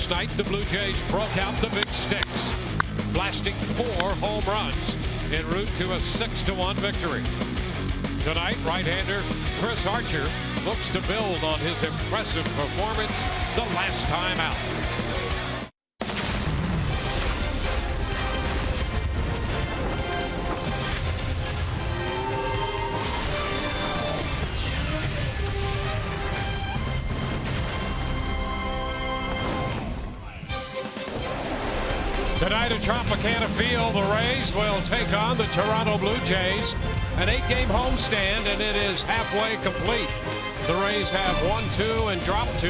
Last night, the Blue Jays broke out the big sticks, blasting 4 home runs en route to a 6-1 victory. Tonight, right-hander Chris Archer looks to build on his impressive performance the last time out. Tonight at Tropicana Field, the Rays will take on the Toronto Blue Jays. An 8-game homestand, and it is halfway complete. The Rays have won 2 and dropped 2,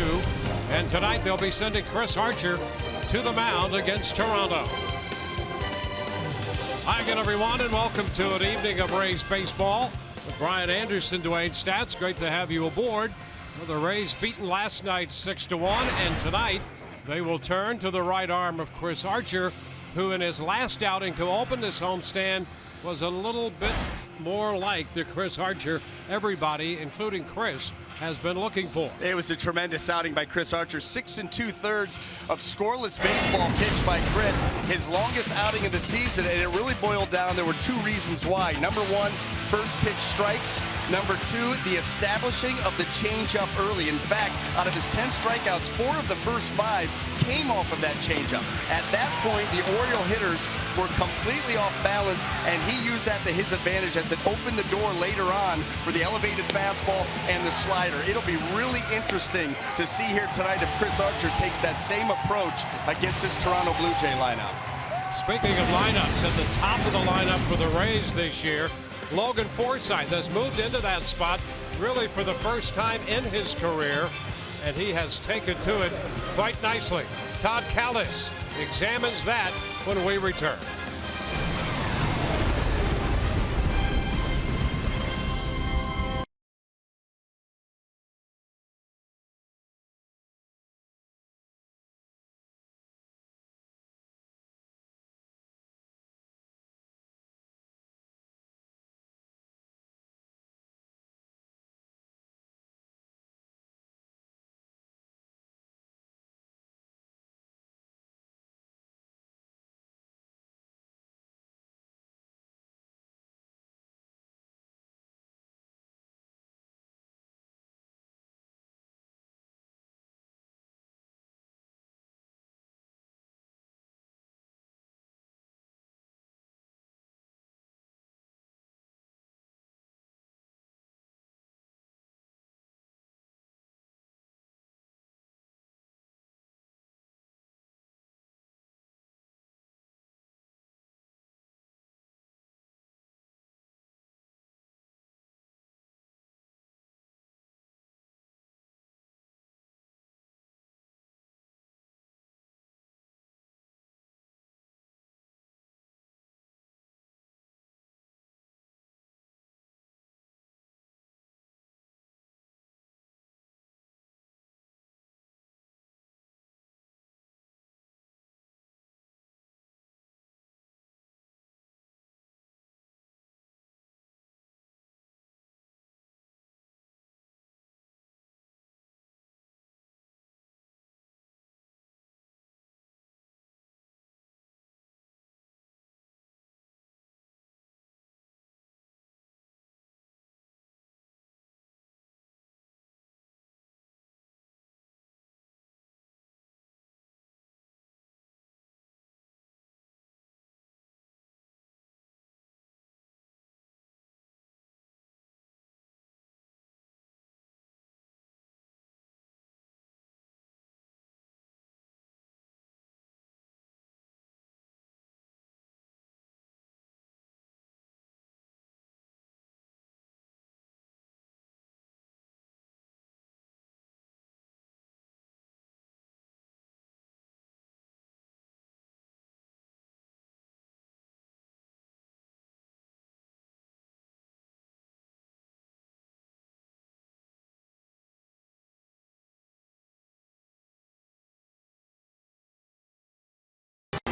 and tonight they'll be sending Chris Archer to the mound against Toronto. Hi again, everyone, and welcome to an evening of Rays baseball with Brian Anderson, Dwayne Stats. Great to have you aboard. Well, the Rays beaten last night 6-1, and tonight they will turn to the right arm of Chris Archer, who in his last outing to open this homestand was a little bit more like the Chris Archer everybody, including Chris, has been looking for. It was a tremendous outing by Chris Archer. 6 2/3 of scoreless baseball pitched by Chris. His longest outing of the season, and it really boiled down. There were 2 reasons why. Number 1, first pitch strikes. Number 2, the establishing of the changeup early. In fact, out of his 10 strikeouts, 4 of the first 5 came off of that changeup. At that point, the Oriole hitters were completely off balance, and he used that to his advantage as it opened the door later on for the elevated fastball and the slider. It'll be really interesting to see here tonight if Chris Archer takes that same approach against this Toronto Blue Jay lineup. Speaking of lineups, at the top of the lineup for the Rays this year, Logan Forsythe has moved into that spot really for the first time in his career, and he has taken to it quite nicely. Todd Callis examines that when we return.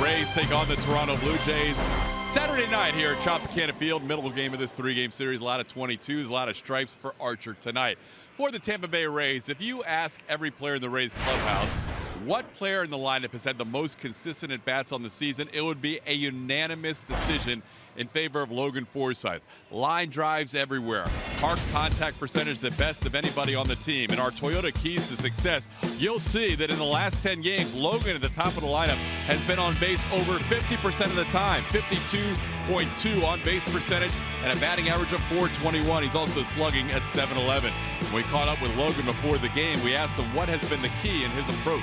Rays take on the Toronto Blue Jays Saturday night here at Tropicana Field. Middle game of this 3-game series. A lot of 22s, a lot of stripes for Archer tonight. For the Tampa Bay Rays, if you ask every player in the Rays clubhouse what player in the lineup has had the most consistent at-bats on the season, it would be a unanimous decision in favor of Logan Forsythe. Line drives everywhere. Hard contact percentage the best of anybody on the team. In our Toyota Keys to Success, you'll see that in the last 10 games, Logan at the top of the lineup has been on base over 50% of the time. 52.2 on base percentage and a batting average of .421. He's also slugging at .711. When we caught up with Logan before the game, we asked him what has been the key in his approach.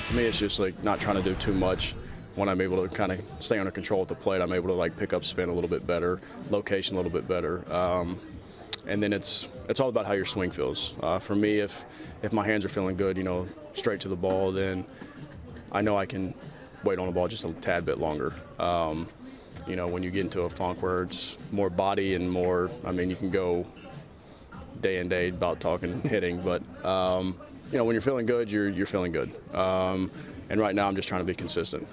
For me, it's just like not trying to do too much. When I'm able to kind of stay under control at the plate, I'm able to like pick up spin a little bit better, location a little bit better, and then it's all about how your swing feels. For me, if my hands are feeling good, you know, straight to the ball, then I know I can wait on the ball just a tad bit longer. You know, when you get into a funk where it's more body and more, I mean, you can go day and day about talking hitting, but you know, when you're feeling good, you're feeling good. And right now, I'm just trying to be consistent.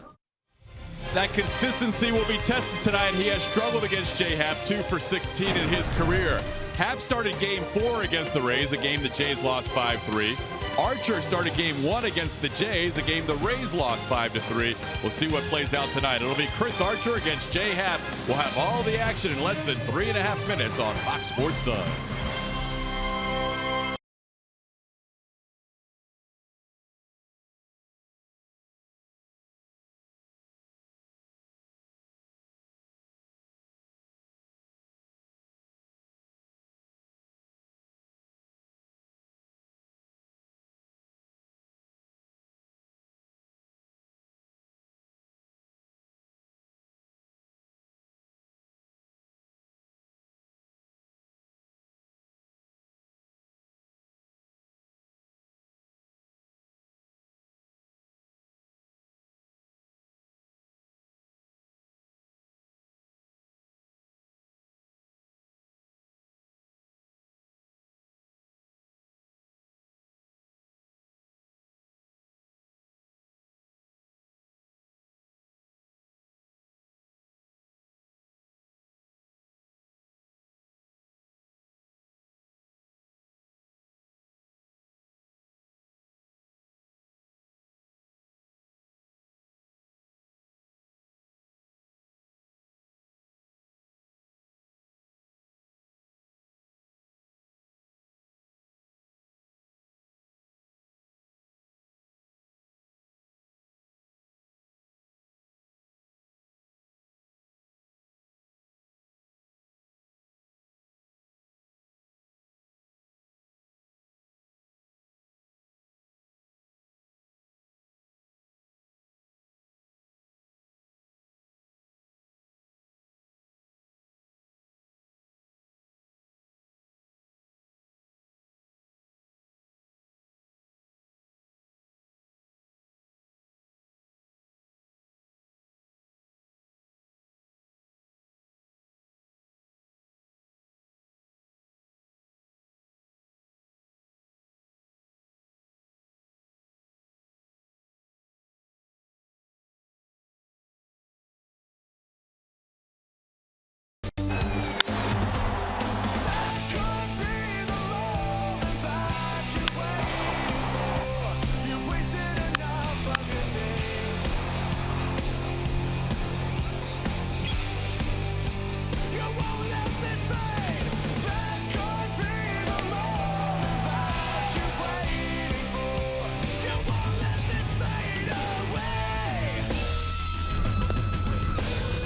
That consistency will be tested tonight. He has struggled against J-Happ, 2 for 16 in his career. Happ started Game 4 against the Rays, a game the Jays lost 5-3. Archer started Game 1 against the Jays, a game the Rays lost 5-3. We'll see what plays out tonight. It'll be Chris Archer against J-Happ. We'll have all the action in less than 3.5 minutes on Fox Sports Sun.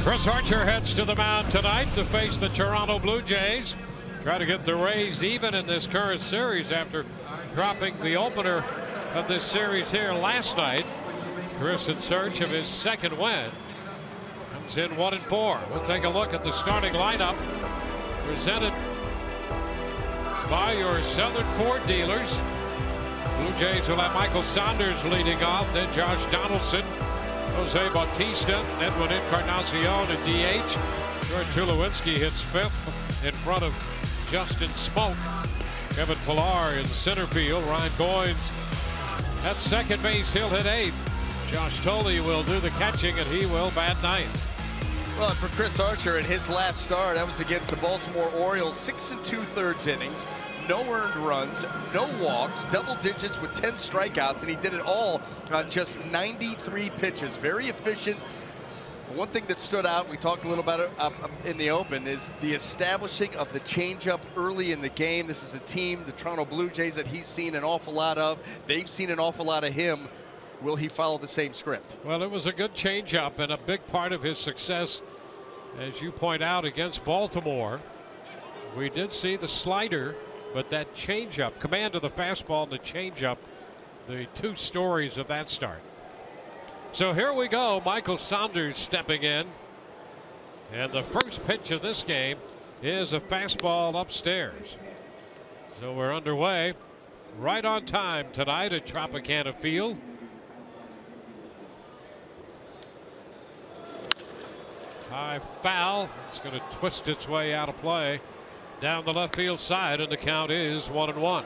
Chris Archer heads to the mound tonight to face the Toronto Blue Jays. Try to get the Rays even in this current series after dropping the opener of this series here last night. Chris in search of his second win. Comes in 1-4. We'll take a look at the starting lineup presented by your Southern Ford dealers. Blue Jays will have Michael Saunders leading off, then Josh Donaldson, Jose Bautista, Edwin Encarnacion at DH. George Tulowitzki hits fifth in front of Justin Smoke. Kevin Pillar in center field. Ryan Goins at second base. He'll hit eighth. Josh Tolle will do the catching, and he will bat ninth. Well, for Chris Archer in his last start, that was against the Baltimore Orioles, 6 2/3 innings, no earned runs, no walks, double digits with 10 strikeouts, and he did it all on just 93 pitches. Very efficient. One thing that stood out, we talked a little about it in the open, is the establishing of the changeup early in the game. This is a team, the Toronto Blue Jays, that he's seen an awful lot of. They've seen an awful lot of him. Will he follow the same script? Well, it was a good changeup and a big part of his success, as you point out, against Baltimore. We did see the slider, but that changeup, command of the fastball and the changeup, the two stories of that start. So here we go. Michael Saunders stepping in. And the first pitch of this game is a fastball upstairs. So we're underway right on time tonight at Tropicana Field. High foul. It's going to twist its way out of play down the left field side, and the count is 1-1.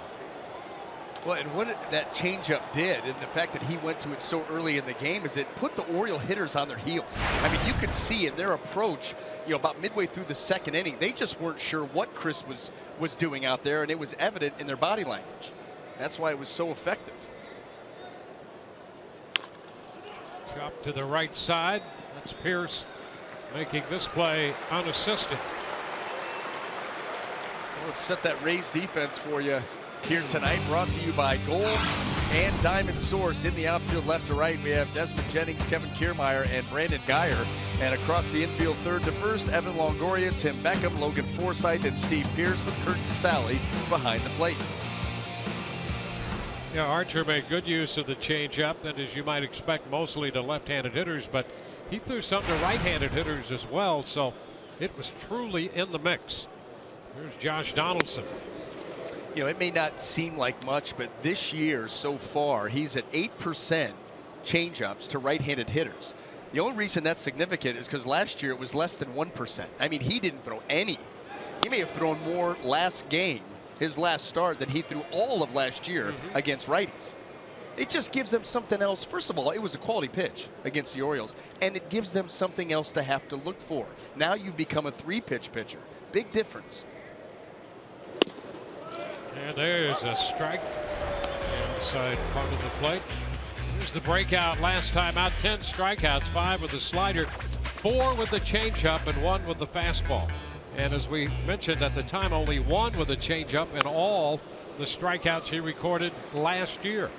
Well, and what that changeup did, and the fact that he went to it so early in the game, is it put the Oriole hitters on their heels. I mean, you could see in their approach, about midway through the second inning, they just weren't sure what Chris was doing out there, and it was evident in their body language. That's why it was so effective. Chop to the right side. That's Pierce making this play unassisted. Well, let's set that Rays defense for you here tonight, brought to you by Gold and Diamond Source. In the outfield, left to right, we have Desmond Jennings, Kevin Kiermaier, and Brandon Geyer. And across the infield, third to first, Evan Longoria, Tim Beckham, Logan Forsythe, and Steve Pierce, with Kurt Casale behind the plate. Yeah, Archer made good use of the changeup, and as you might expect, mostly to left-handed hitters, but he threw some to right-handed hitters as well, so it was truly in the mix. Here's Josh Donaldson. It may not seem like much, but this year so far, he's at 8% changeups to right-handed hitters. The only reason that's significant is because last year it was less than 1%. I mean, he didn't throw any. He may have thrown more last game, his last start, than he threw all of last year against righties. It just gives them something else. First of all, it was a quality pitch against the Orioles, and it gives them something else to have to look for. Now you've become a three-pitch pitcher. Big difference. And there's a strike inside part of the plate. Here's the breakout last time out. 10 strikeouts, 5 with the slider, 4 with the changeup, and 1 with the fastball. And as we mentioned at the time, only 1 with a changeup in all the strikeouts he recorded last year.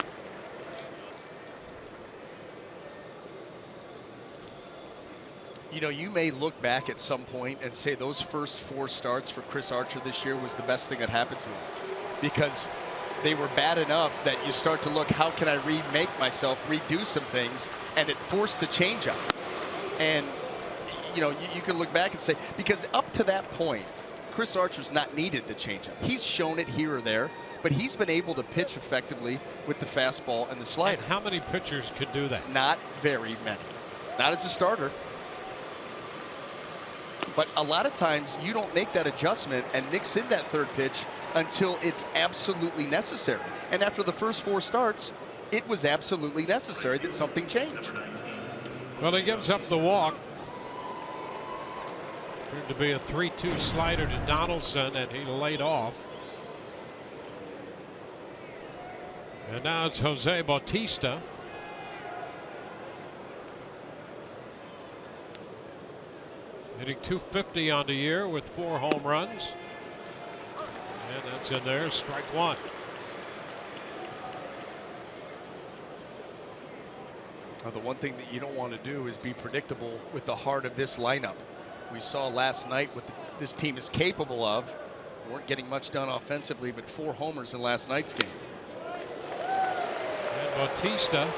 You may look back at some point and say those first 4 starts for Chris Archer this year was the best thing that happened to him, because they were bad enough that you start to look, how can I remake myself, redo some things, and it forced the changeup. And you can look back and say, because up to that point, Chris Archer's not needed the changeup. He's shown it here or there, but he's been able to pitch effectively with the fastball and the slider. And how many pitchers could do that? Not very many. Not as a starter. But a lot of times you don't make that adjustment and mix in that third pitch until it's absolutely necessary. And after the first 4 starts, it was absolutely necessary that something changed. Well, he gives up the walk. Appeared to be a 3-2 slider to Donaldson, and he laid off. And now it's Jose Bautista. Hitting .250 on the year with 4 home runs. And that's in there, strike 1. Well, the one thing that you don't want to do is be predictable with the heart of this lineup. We saw last night what this team is capable of. Weren't getting much done offensively, but 4 homers in last night's game. And Bautista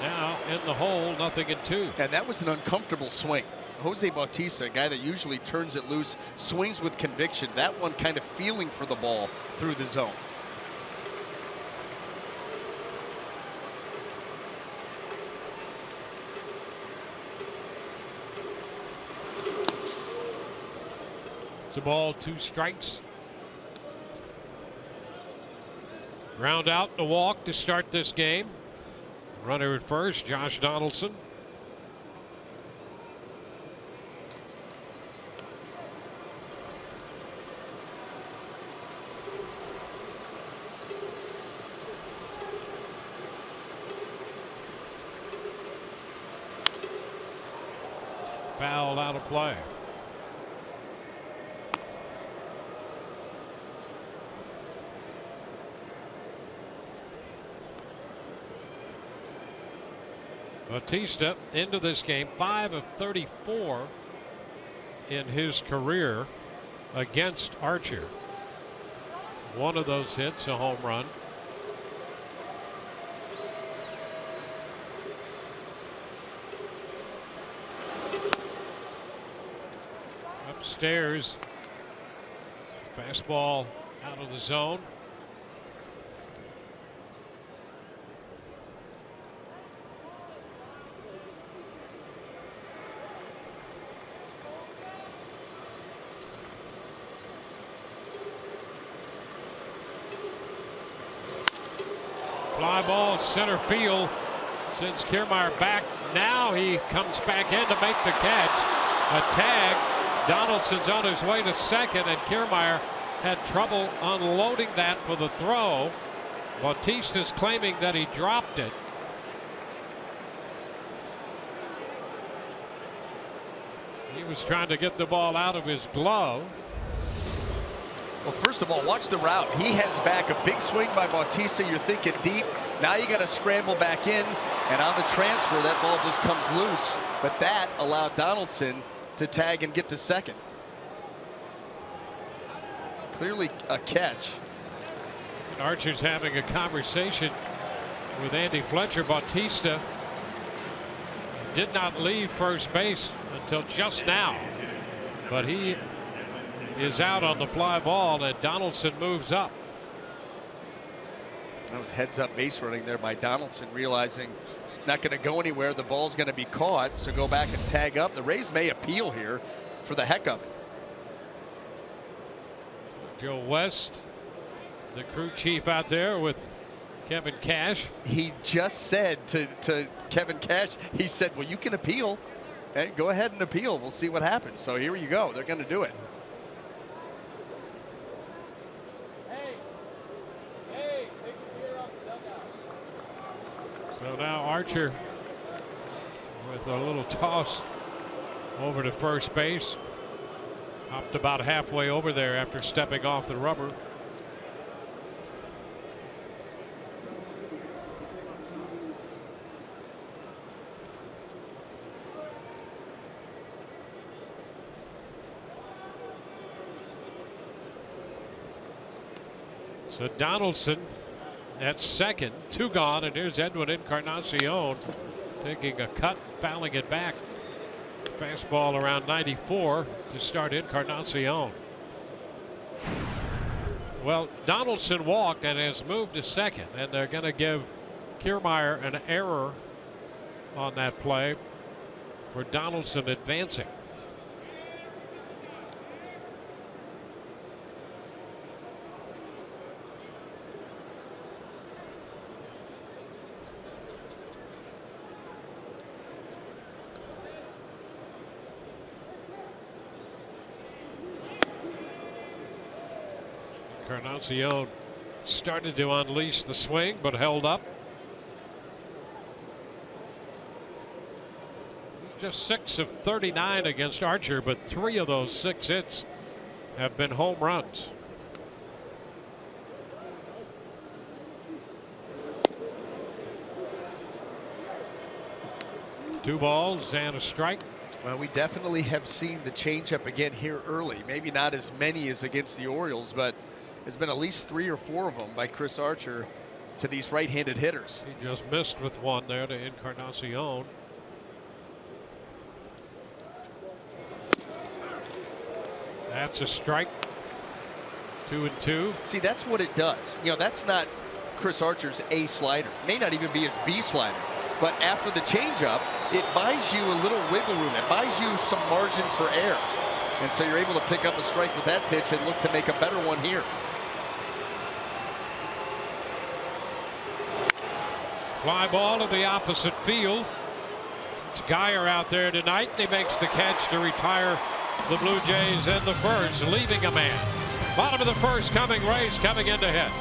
now in the hole, 0-2. And that was an uncomfortable swing. Jose Bautista, a guy that usually turns it loose, swings with conviction. That one kind of feeling for the ball through the zone. It's a ball, 2 strikes. Ground out and a walk to start this game. Runner at first, Josh Donaldson. fouled out of play. Bautista into this game 5 of 34 in his career against Archer. One of those hits a home run. Upstairs, fastball out of the zone. Fly ball center field. Sends Kiermaier back. Now he comes back in to make the catch. A tag. Donaldson's on his way to second, and Kiermaier had trouble unloading that for the throw. Bautista's claiming that he dropped it. He was trying to get the ball out of his glove. Well, first of all, watch the route. He heads back, a big swing by Bautista. You're thinking deep. Now you got to scramble back in, and on the transfer, that ball just comes loose. But that allowed Donaldson to tag and get to second. Clearly a catch. And Archer's having a conversation with Andy Fletcher. Bautista did not leave first base until just now, but he is out on the fly ball, and Donaldson moves up. That was heads up base running there by Donaldson, realizing not going to go anywhere. The ball's going to be caught, so go back and tag up. The Rays may appeal here for the heck of it. Joe West, the crew chief out there with Kevin Cash. He just said to Kevin Cash, he said, well, you can appeal. Hey, go ahead and appeal. We'll see what happens. So here you go. They're going to do it. So now Archer with a little toss over to first base. Hopped about halfway over there after stepping off the rubber. So Donaldson at second, 2 gone, and here's Edwin Encarnacion taking a cut, fouling it back. Fastball around 94 to start Encarnacion. Well, Donaldson walked and has moved to second, and they're going to give Kiermaier an error on that play for Donaldson advancing. Encarnacion started to unleash the swing, but held up. Just 6 of 39 against Archer, but 3 of those 6 hits have been home runs. Two balls and a strike. Well, we definitely have seen the changeup again here early. Maybe not as many as against the Orioles, but there's been at least 3 or 4 of them by Chris Archer to these right-handed hitters. He just missed with one there to Encarnacion. That's a strike. 2-2. See, that's what it does. You know, that's not Chris Archer's A slider. May not even be his B slider. But after the changeup, it buys you a little wiggle room. It buys you some margin for error. And so you're able to pick up a strike with that pitch and look to make a better one here. Fly ball to the opposite field. It's Geyer out there tonight, and he makes the catch to retire the Blue Jays in the first, leaving a man. Bottom of the first coming, Rays coming in to hit.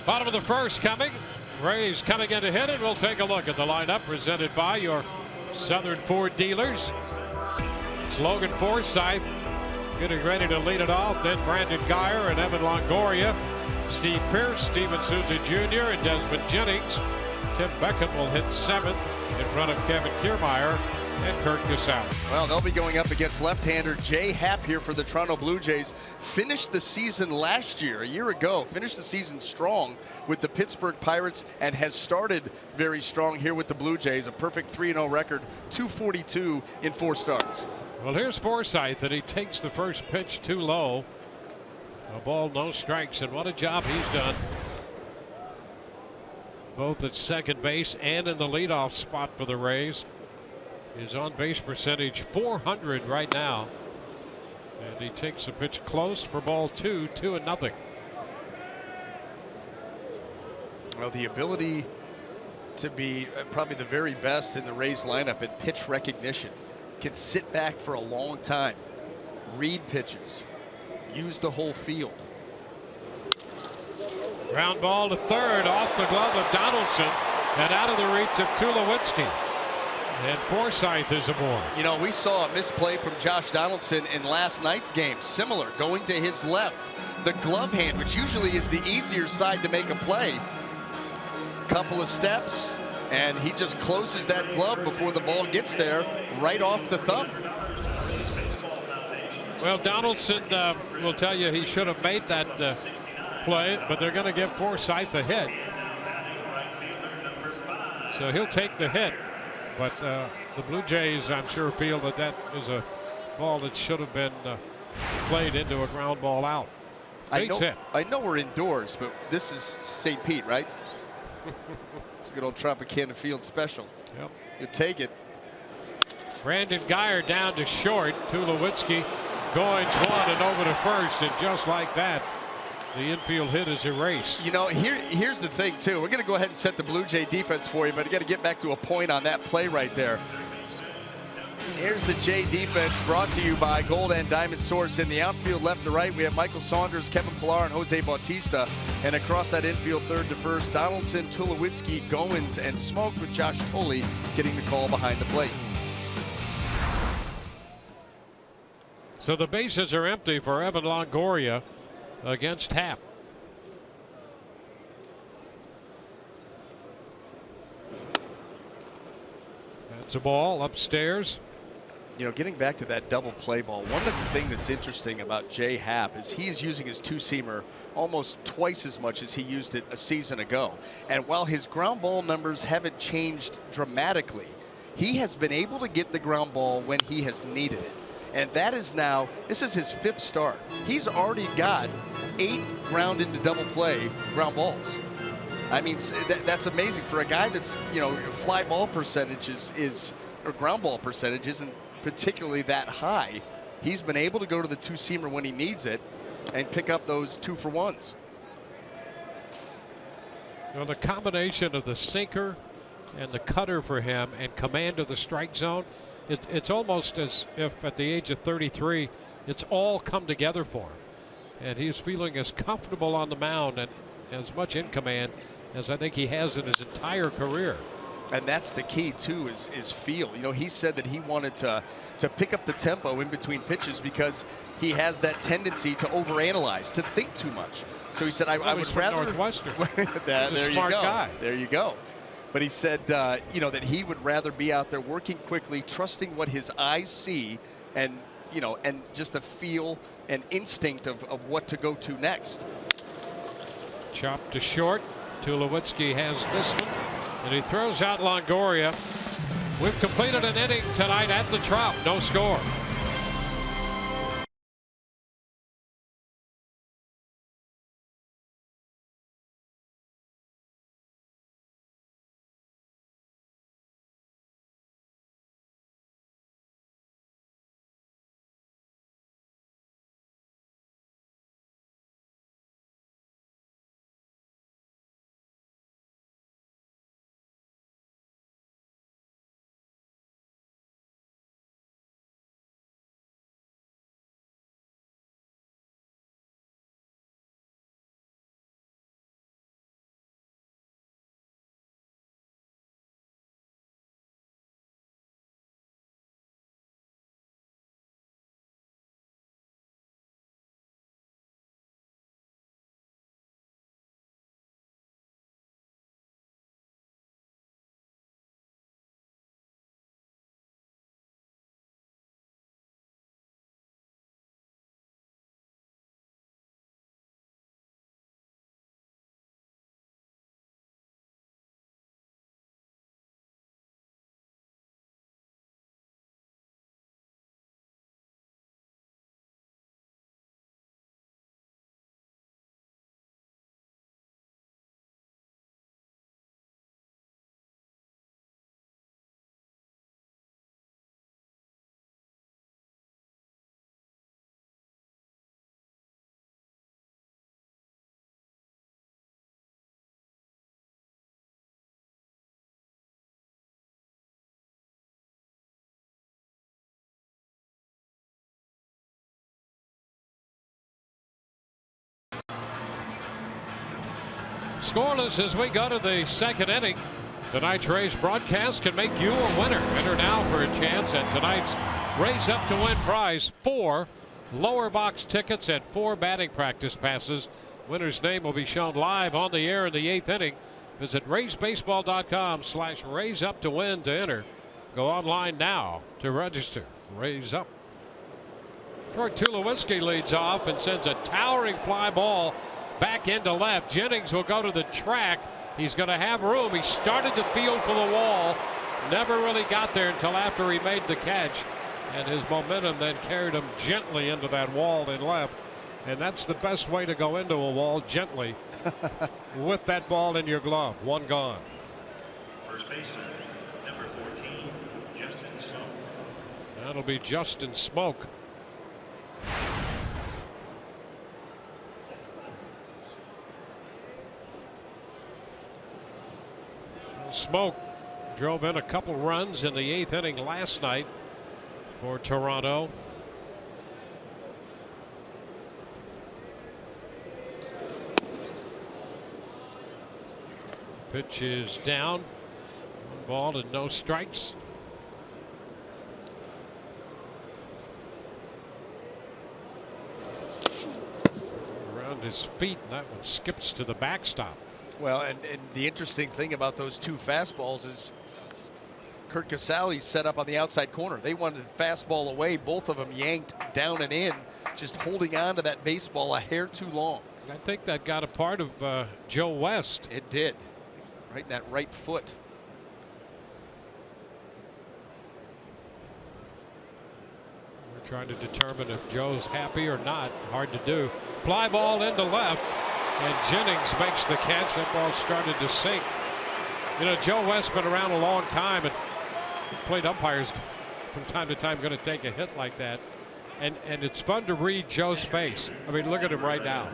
Bottom of the first coming. Rays coming in to hit it. We'll take a look at the lineup presented by your Southern Ford dealers. It's Logan Forsythe getting ready to lead it off. Then Brandon Guyer and Evan Longoria. Steve Pearce, Steven Souza Jr. and Desmond Jennings. Tim Beckham will hit 7th in front of Kevin Kiermaier and Kurt Casale. Well, they'll be going up against left-hander Jay Happ here for the Toronto Blue Jays. Finished the season last year, a year ago, finished the season strong with the Pittsburgh Pirates and has started very strong here with the Blue Jays. A perfect 3-0 record, 242 in 4 starts. Well, here's Forsythe, and he takes the first pitch too low. A ball, no strikes, and what a job he's done. Both at second base and in the leadoff spot for the Rays. His on-base percentage .400 right now, and he takes a pitch close for ball 2, 2-0. Well, the ability to be probably the very best in the Rays lineup at pitch recognition. Can sit back for a long time, read pitches, use the whole field. Ground ball to third, off the glove of Donaldson and out of the reach of Tulowitzki. And Forsythe is aboard. You know, we saw a misplay from Josh Donaldson in last night's game. Similar, going to his left. The glove hand, which usually is the easier side to make a play. Couple of steps, and he just closes that glove before the ball gets there, right off the thumb. Well, Donaldson will tell you he should have made that play, but they're going to give Forsythe the hit. So he'll take the hit. But the Blue Jays, I'm sure, feel that that is a ball that should have been played into a ground ball out. Big hit. I know we're indoors, but this is St. Pete, right? It's a good old Tropicana Field special. Yep. You take it. Brandon Guyer down to short. Tulowitzki going one and over to first, and just like that, the infield hit is erased. You know, here's the thing, too. We're going to go ahead and set the Blue Jay defense for you, but I got to get back to a point on that play right there. Here's the Jay defense brought to you by Gold and Diamond Source. In the outfield left to right, we have Michael Saunders, Kevin Pillar, and Jose Bautista. And across that infield third to first, Donaldson, Tulowitzki, Goins, and Smoke, with Josh Tolley getting the call behind the plate. So the bases are empty for Evan Longoria against Happ. That's a ball upstairs. You know, getting back to that double play ball, one of the things that's interesting about Jay Happ is he is using his two-seamer almost twice as much as he used it a season ago. And while his ground ball numbers haven't changed dramatically, he has been able to get the ground ball when he has needed it. And that is now, this is his 5th start. He's already got 8 ground into double play ground balls. I mean, that's amazing for a guy that's, you know, fly ball percentage or ground ball percentage isn't particularly that high. He's been able to go to the two-seamer when he needs it and pick up those 2-for-1s. Well, the combination of the sinker and the cutter for him and command of the strike zone, it's almost as if at the age of 33, it's all come together for him. And he's feeling as comfortable on the mound and as much in command as I think he has in his entire career. And that's the key, too, is feel. You know, he said that he wanted to pick up the tempo in between pitches because he has that tendency to overanalyze, to think too much. So he said, I would rather. Northwestern. There He's a you smart go. guy. There you go. But he said, you know, that he would rather be out there working quickly, trusting what his eyes see, and, you know, and just a feel and instinct of what to go to next. Chop to short. Tulowitzki has this one, and he throws out Longoria. We've completed an inning tonight at the Trop. No score. Scoreless as we go to the second inning. Tonight's Rays broadcast can make you a winner. Enter now for a chance at tonight's Rays Up to Win prize. 4 lower box tickets and 4 batting practice passes. Winner's name will be shown live on the air in the 8th inning. Visit RaysBaseball.com/Rays Up to Win to enter. Go online now to register. Rays Up. Troy Tulowitzki leads off and sends a towering fly ball back into left. Jennings will go to the track. He's going to have room. He started to field for the wall. Never really got there until after he made the catch. And his momentum then carried him gently into that wall in left. And that's the best way to go into a wall, gently, with that ball in your glove. One gone. First baseman, number 14, Justin Smoke. That'll be Justin Smoke. Smoke drove in a couple runs in the 8th inning last night for Toronto. Pitch is down. 1 ball and no strikes. Around his feet, and that one skips to the backstop. Well, and the interesting thing about those 2 fastballs is Kurt Casale set up on the outside corner. They wanted the fastball away. Both of them yanked down and in, just holding on to that baseball a hair too long. I think that got a part of Joe West. It did. Right in that right foot. We're trying to determine if Joe's happy or not. Hard to do. Fly ball into left. And Jennings makes the catch. That ball started to sink. You know, Joe West's been around a long time, and plate umpires from time to time going to take a hit like that. And it's fun to read Joe's face. I mean, look at him right now.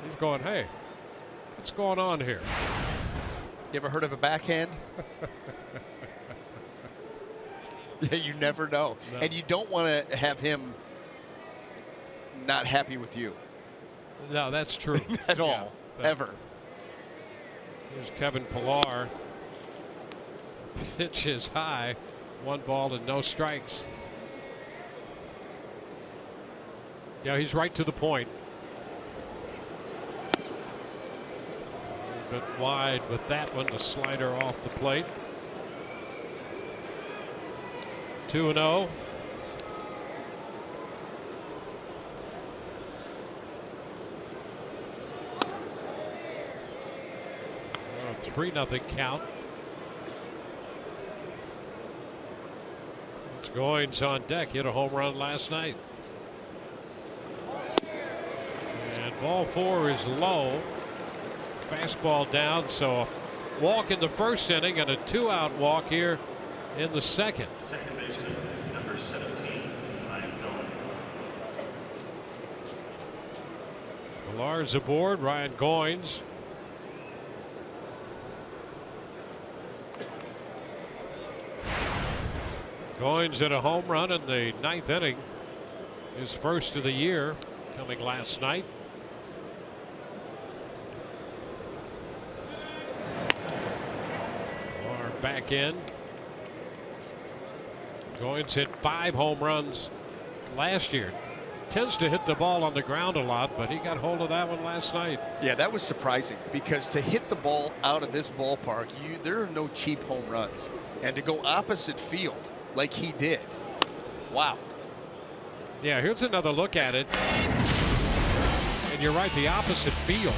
He's going, hey, what's going on here? You ever heard of a backhand? Yeah, you never know. No. And you don't want to have him not happy with you. No, that's true. At all. Yeah, ever. Here's Kevin Pillar. Pitch is high. 1 ball and no strikes. Yeah, he's right to the point. A bit wide with that one. The slider off the plate. 2-0. 3-0 count. It's Goins on deck. Hit a home run last night. And ball 4 is low. Fastball down. So a walk in the first inning and a 2-out walk here in the second. Second baseman, number 17, Ryan Goins. Pillar's aboard. Ryan Goins. Goins hit a home run in the 9th inning. His first of the year, coming last night. Pillar back in. Goins hit 5 home runs last year. Tends to hit the ball on the ground a lot, but he got hold of that one last night. Yeah, that was surprising because to hit the ball out of this ballpark, there are no cheap home runs. And to go opposite field like he did. Wow. Yeah, here's another look at it. And you're right, the opposite field.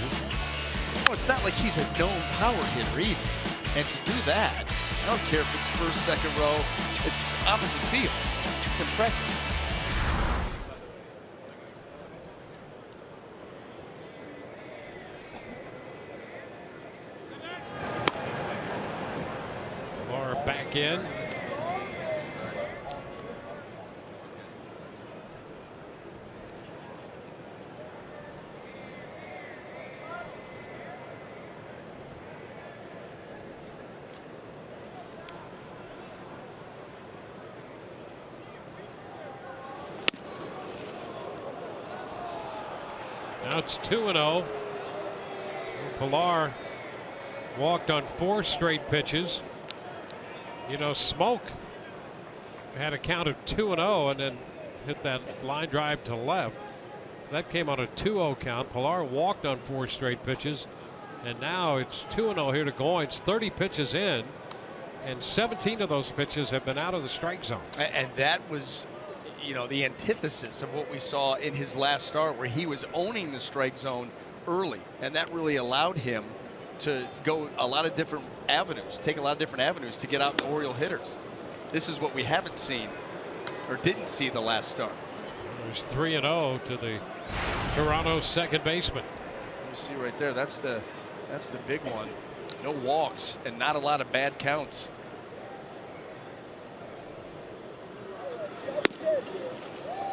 Well, it's not like he's a known power hitter either. And to do that, I don't care if it's first, second row, it's opposite field. It's impressive. Pillar back in. Now it's 2-0. Pilar walked on 4 straight pitches. You know, Smoke had a count of 2-0 and then hit that line drive to left. That came on a 2-0 count. Pilar walked on 4 straight pitches, and now it's 2-0 here to Goins. 30 pitches in, and 17 of those pitches have been out of the strike zone. And that was, you know, the antithesis of what we saw in his last start, where he was owning the strike zone early, and that really allowed him to go a lot of different avenues, take a lot of different avenues to get out the Oriole hitters. This is what we haven't seen, or didn't see, the last start. There's 3-0 to the Toronto second baseman. Let me see right there. That's the big one. No walks and not a lot of bad counts.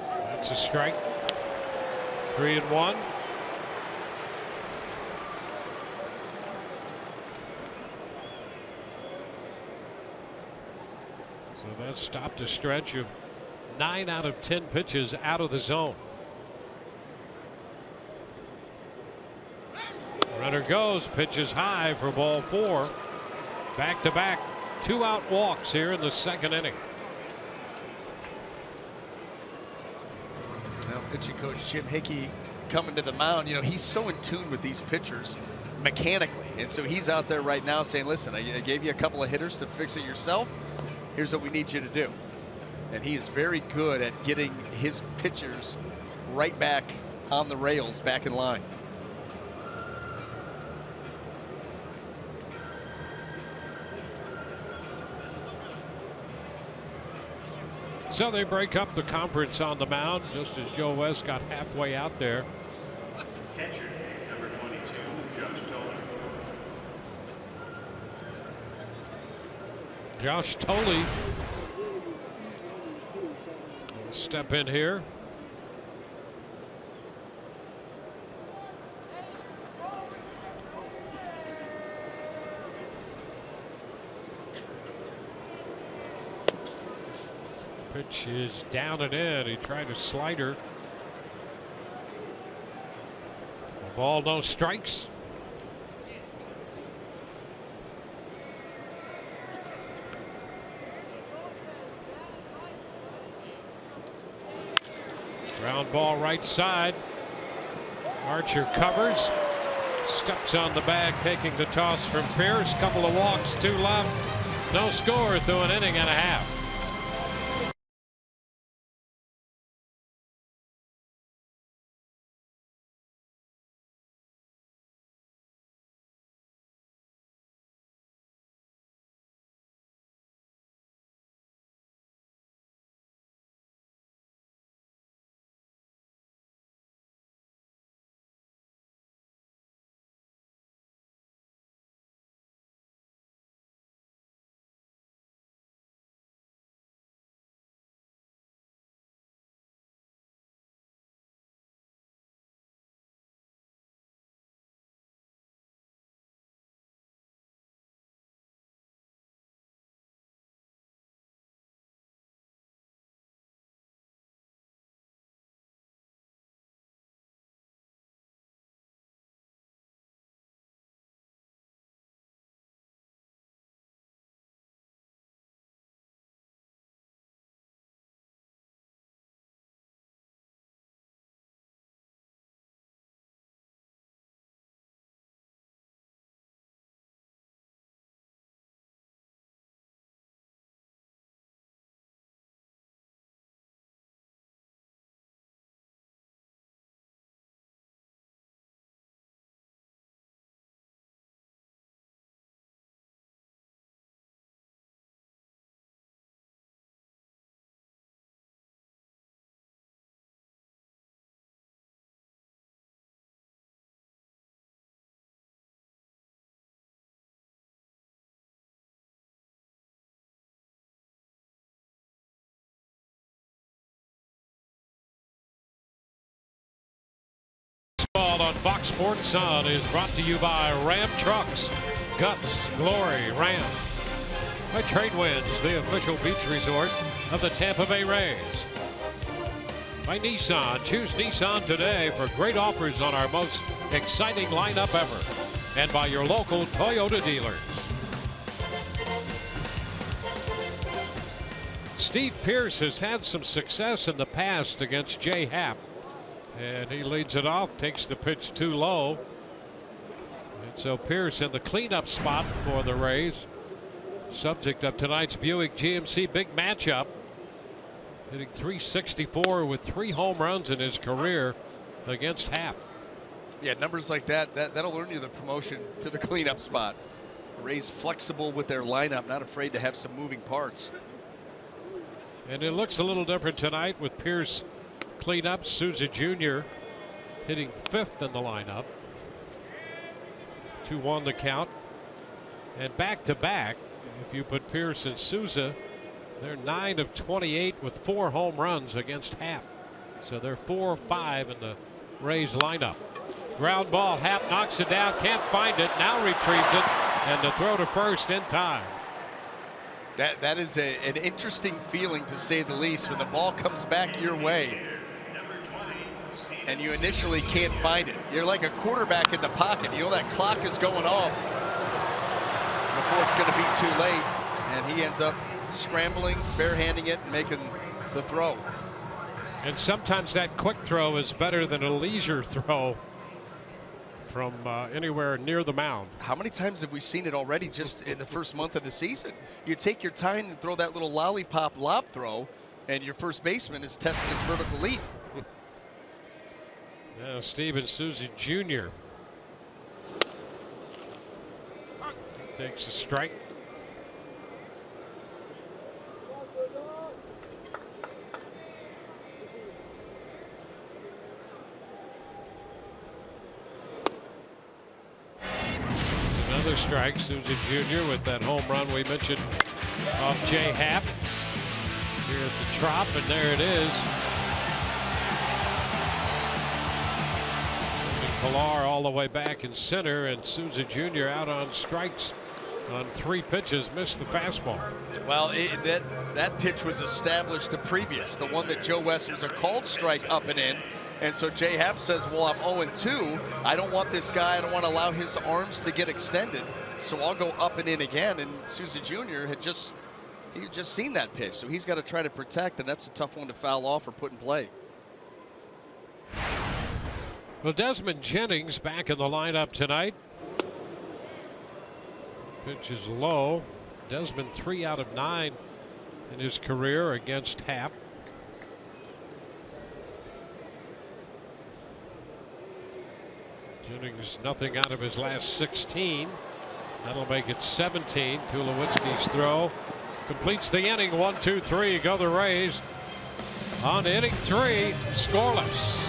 That's a strike. 3-1. So that stopped a stretch of 9 out of 10 pitches out of the zone. Runner goes, pitches high for ball 4. Back-to-back 2-out walks here in the second inning. Now, pitching coach Jim Hickey coming to the mound. You know, he's so in tune with these pitchers mechanically, and so he's out there right now saying, listen, I gave you a couple of hitters to fix it yourself. Here's what we need you to do. And he is very good at getting his pitchers right back on the rails, back in line. So they break up the conference on the mound just as Joe West got halfway out there. Catcher, number 22, Josh Toller. Josh Tolley will step in here. Pitch is down and in. He tried a slider. A ball, no strikes. Ground ball right side. Archer covers. Steps on the bag, taking the toss from Pierce. Couple of walks, 2 left. No score through an inning and a half. On Fox Sports Sun is brought to you by Ram Trucks. Guts, glory, Ram. By Trade Winds, the official beach resort of the Tampa Bay Rays. By Nissan, choose Nissan today for great offers on our most exciting lineup ever. and by your local Toyota dealers. Steve Pearce has had some success in the past against Jay Happ, and he leads it off, takes the pitch too low. And so Pearce in the cleanup spot for the Rays. Subject of tonight's Buick GMC big matchup. Hitting .364 with 3 home runs in his career against Happ. Yeah, numbers like that'll earn you the promotion to the cleanup spot. Rays flexible with their lineup, not afraid to have some moving parts. And it looks a little different tonight with Pearce cleanup. Souza Jr. hitting 5th in the lineup. 2-1 the count. And back to back, if you put Pearce and Souza, they're 9 of 28 with 4 home runs against Happ. So they're 4-5 in the Rays lineup. Ground ball, Happ knocks it down, can't find it, now retrieves it, and the throw to first in time. That is an interesting feeling, to say the least, when the ball comes back your way and you initially can't find it. You're like a quarterback in the pocket. You know that clock is going off before it's going to be too late, and he ends up scrambling, barehanding it, and making the throw. And sometimes that quick throw is better than a leisure throw from anywhere near the mound. How many times have we seen it already just in the first month of the season? You take your time and throw that little lollipop lob throw, and your first baseman is testing his vertical leap. Now Steven Souza Jr. takes a strike. Another strike. Souza Jr. with that home run we mentioned off Jay Happ here at the Trop, and there it is. Pilar all the way back in center, and Souza Jr. out on strikes on 3 pitches, missed the fastball. Well, that pitch was established the previous, the one that Joe West was a called strike up and in. And so Jay Happ says, well, I'm 0-2. I don't want this guy, I don't want to allow his arms to get extended, so I'll go up and in again. And Souza Jr. had just seen that pitch, so he's got to try to protect, and that's a tough one to foul off or put in play. Well, Desmond Jennings back in the lineup tonight. Pitch is low. Desmond 3 out of 9 in his career against Happ. Jennings nothing out of his last 16. That'll make it 17. Tulowitzki's throw completes the inning. 1-2-3. Go the Rays on inning 3, scoreless.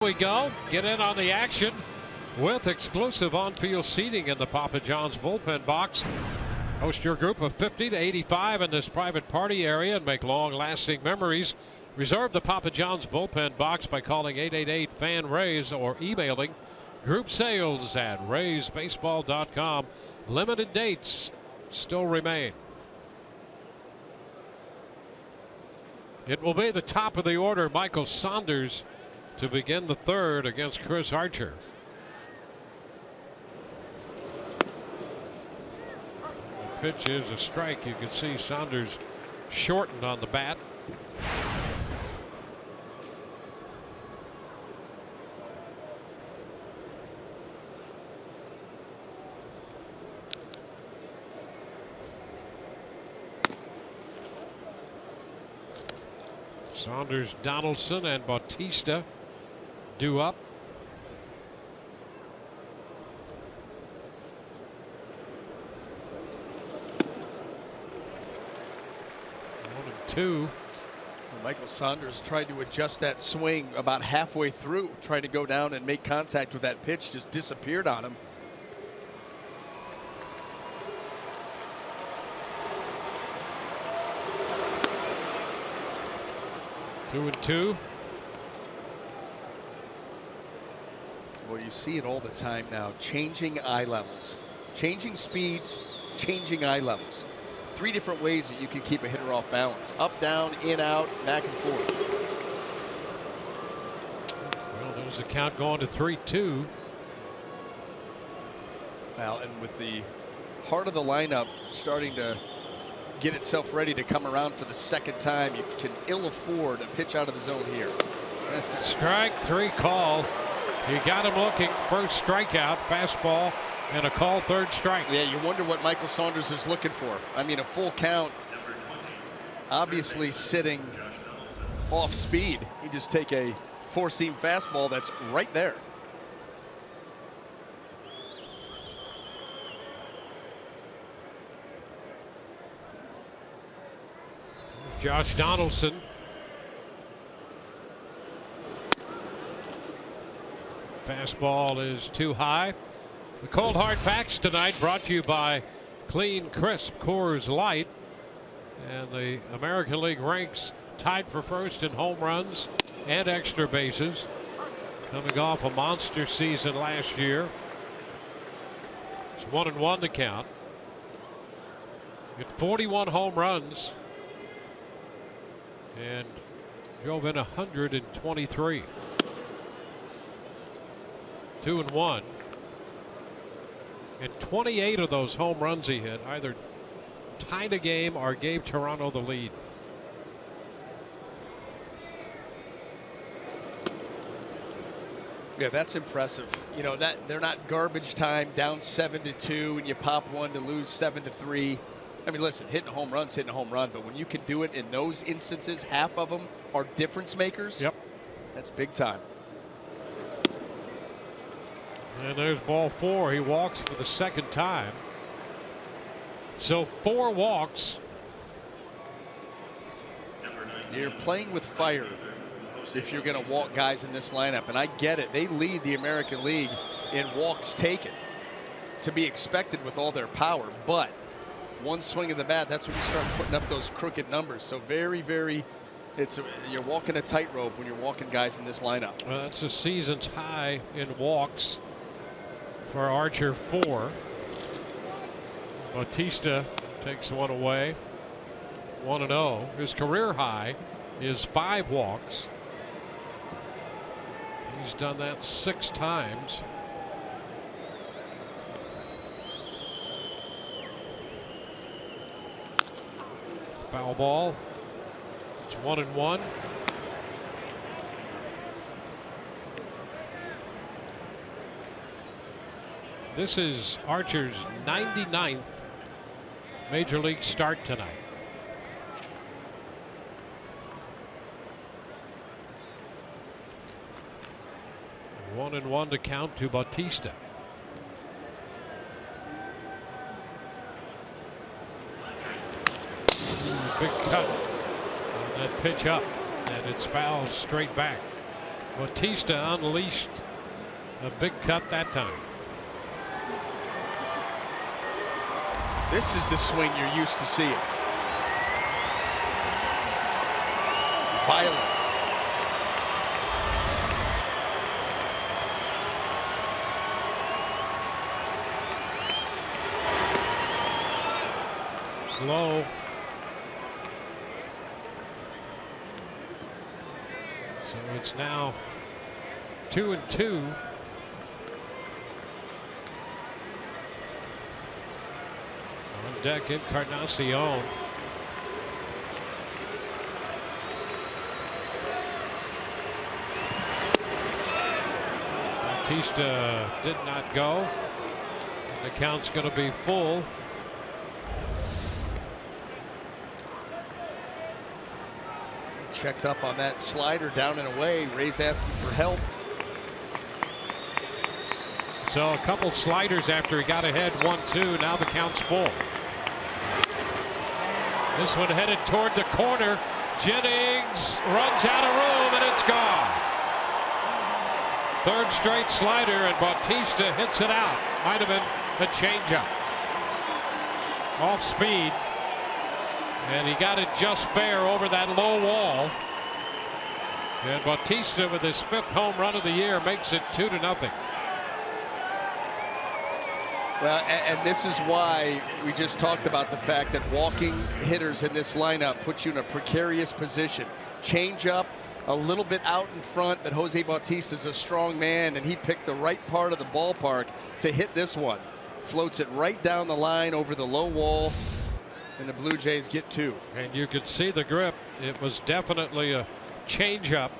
We go. Get in on the action with exclusive on-field seating in the Papa John's bullpen box. Host your group of 50 to 85 in this private party area and make long-lasting memories. Reserve the Papa John's bullpen box by calling 888-FAN-RAYS or emailing groupsales@raysbaseball.com. Limited dates still remain. It will be the top of the order, Michael Saunders, to begin the third against Chris Archer. The pitch is a strike. You can see Saunders shortened on the bat. Saunders, Donaldson, and Bautista due up. One and two. Michael Saunders tried to adjust that swing about halfway through, trying to go down and make contact with that pitch, just disappeared on him. Two and two. Well, you see it all the time now. Changing eye levels, changing speeds, changing eye levels. 3 different ways that you can keep a hitter off balance: up, down, in, out, back and forth. Well, there's the count going to 3-2. Well, and with the heart of the lineup starting to get itself ready to come around for the second time, you can ill afford a pitch out of the zone here. Strike 3 call. He got him looking. First strikeout, fastball, and a call, third strike. Yeah, you wonder what Michael Saunders is looking for. I mean, a full count, obviously sitting off speed. He just take a 4-seam fastball that's right there. Josh Donaldson. Fastball is too high. The cold hard facts tonight brought to you by Clean Crisp Coors Light. And the American League ranks tied for first in home runs and extra bases. Coming off a monster season last year. It's 1-1 to count. Hit 41 home runs and drove in 123. 2-1. And 28 of those home runs he hit either tied a game or gave Toronto the lead. Yeah, that's impressive. You know, that they're not garbage time, down 7-2, and you pop one to lose 7-3. I mean, listen, hitting a home run's hitting a home run, but when you can do it in those instances, half of them are difference makers. Yep. That's big time. And there's ball 4. He walks for the second time. So 4 walks. You're playing with fire if you're going to walk guys in this lineup, and I get it. They lead the American League in walks taken, to be expected with all their power, but one swing of the bat, that's when you start putting up those crooked numbers. So very, very, you're walking a tightrope when you're walking guys in this lineup. Well, that's a season's high in walks for Archer, 4. Bautista takes one away. 1-0. His career high is 5 walks. He's done that 6 times. Foul ball. It's 1-1. This is Archer's 99th Major League start tonight. One and one to count to Bautista. Big cut on that pitch up, and it's fouled straight back. Bautista unleashed a big cut that time. This is the swing you're used to seeing. Violent. Slow. So it's now 2-2. On deck, Encarnacion. Bautista did not go. The count's going to be full. Checked up on that slider down and away. Ray's asking for help. So a couple sliders after he got ahead 1-2. Now the count's full. This one headed toward the corner. Jennings runs out of room and it's gone. Third straight slider and Bautista hits it out. Might have been a changeup. Off speed. And he got it just fair over that low wall. And Bautista, with his 5th home run of the year, makes it 2-0. Well, and this is why we just talked about the fact that walking hitters in this lineup puts you in a precarious position. Change up a little bit out in front, but Jose Bautista is a strong man, and he picked the right part of the ballpark to hit this one. Floats it right down the line over the low wall. And the Blue Jays get 2. And you could see the grip. It was definitely a changeup.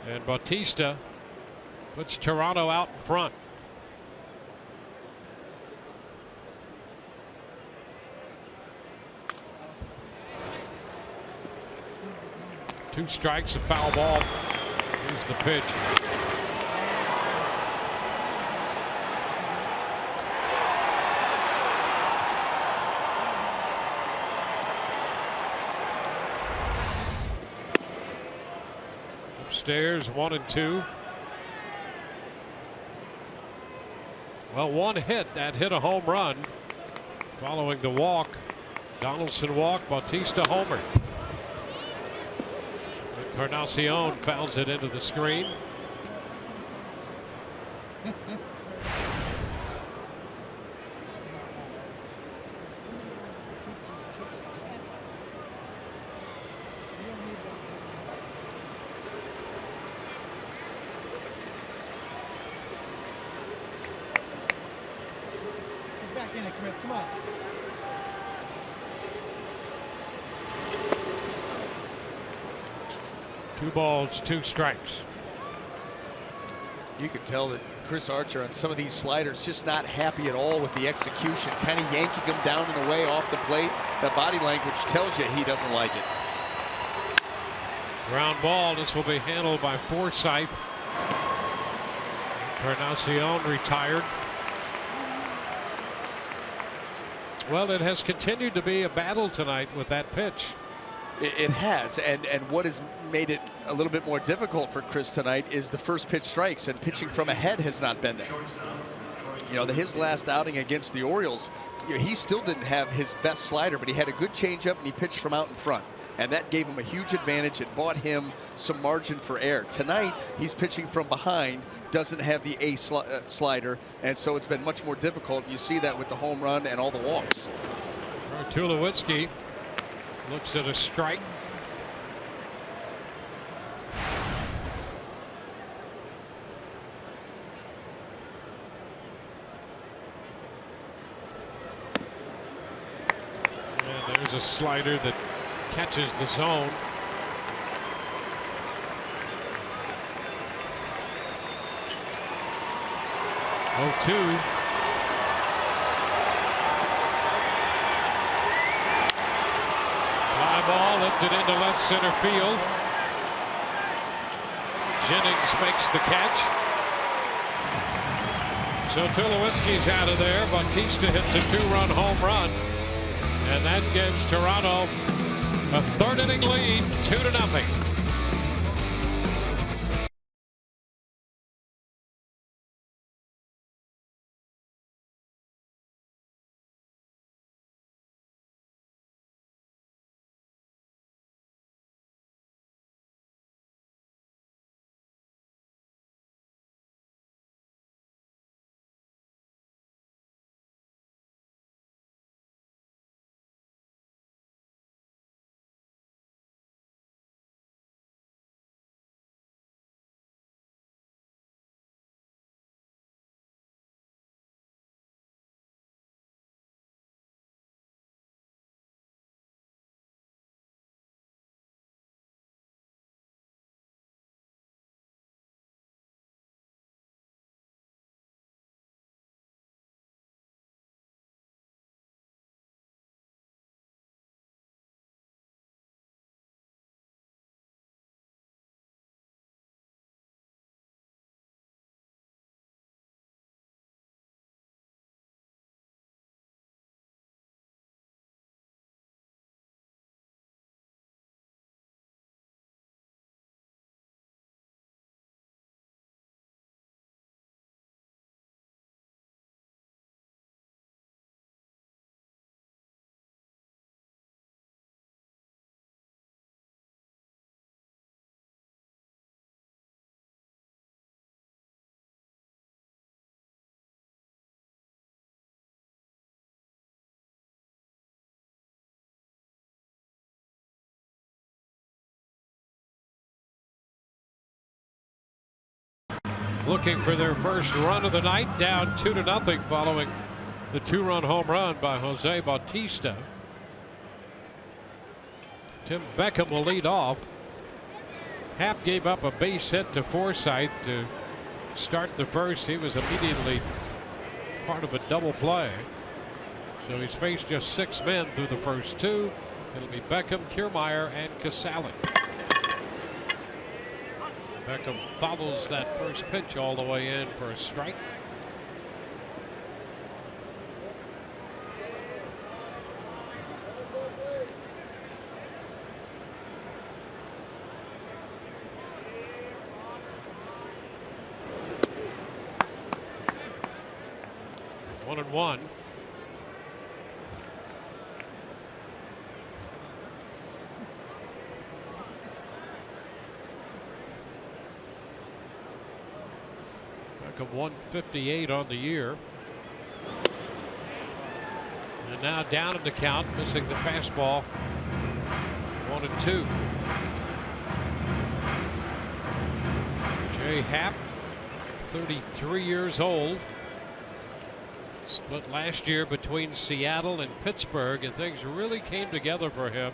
And Bautista puts Toronto out in front. Two strikes, a foul ball. Here's the pitch. Upstairs, 1-2. Well, one hit that hit a home run. Following the walk, Donaldson walk, Bautista homer. Encarnacion fouls it into the screen. Come on. 2 balls, 2 strikes. You can tell that Chris Archer on some of these sliders just not happy at all with the execution, kind of yanking them down and away off the plate. That body language tells you he doesn't like it. Ground ball. This will be handled by Forsythe. Encarnacion retired. Well, it has continued to be a battle tonight with that pitch. It has, and what has made it a little bit more difficult for Chris tonight is the first pitch strikes, and pitching from ahead has not been there. You know, his last outing against the Orioles, he still didn't have his best slider, but he had a good changeup and he pitched from out in front, and that gave him a huge advantage. It bought him some margin for error. Tonight, he's pitching from behind, doesn't have the A slider, and so it's been much more difficult. And you see that with the home run and all the walks. Tulowitzki looks at a strike. And there's a slider that catches the zone. Oh, 2. Ball lifted into left center field. Jennings makes the catch. So Tulowitzki's out of there. Bautista hits a 2-run home run. And that gives Toronto a 3rd inning lead, 2-0. looking for their first run of the night, down 2-0 following the 2-run home run by Jose Bautista. Tim Beckham will lead off. Happ gave up a base hit to Forsythe to start the first. He was immediately part of a double play. So he's faced just 6 men through the first 2. It'll be Beckham, Kiermaier, and Casale. Beckham follows that first pitch all the way in for a strike. One and one. Of 158 on the year. And now down in the count, missing the fastball. 1-2. Jay Happ, 33 years old. Split last year between Seattle and Pittsburgh, and things really came together for him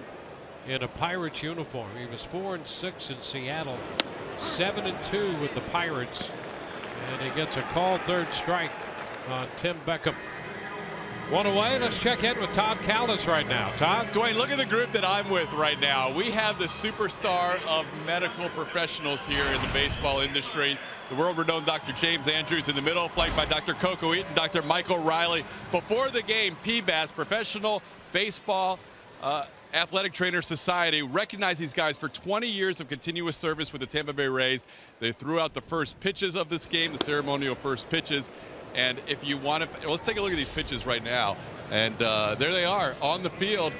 in a Pirates uniform. He was 4-6 in Seattle, 7-2 with the Pirates. And he gets a called third strike on Tim Beckham. One away. Let's check in with Todd Callis right now. Todd? Dwayne, look at the group that I'm with right now. We have the superstar of medical professionals here in the baseball industry. The world-renowned Dr. James Andrews in the middle, flanked by Dr. Coco Eaton, Dr. Michael Riley. Before the game, PBAS, Professional Baseball Athletic Trainer Society, recognized these guys for 20 years of continuous service with the Tampa Bay Rays. They threw out the first pitches of this game, the ceremonial first pitches. And if you want to, let's take a look at these pitches right now. And there they are on the field.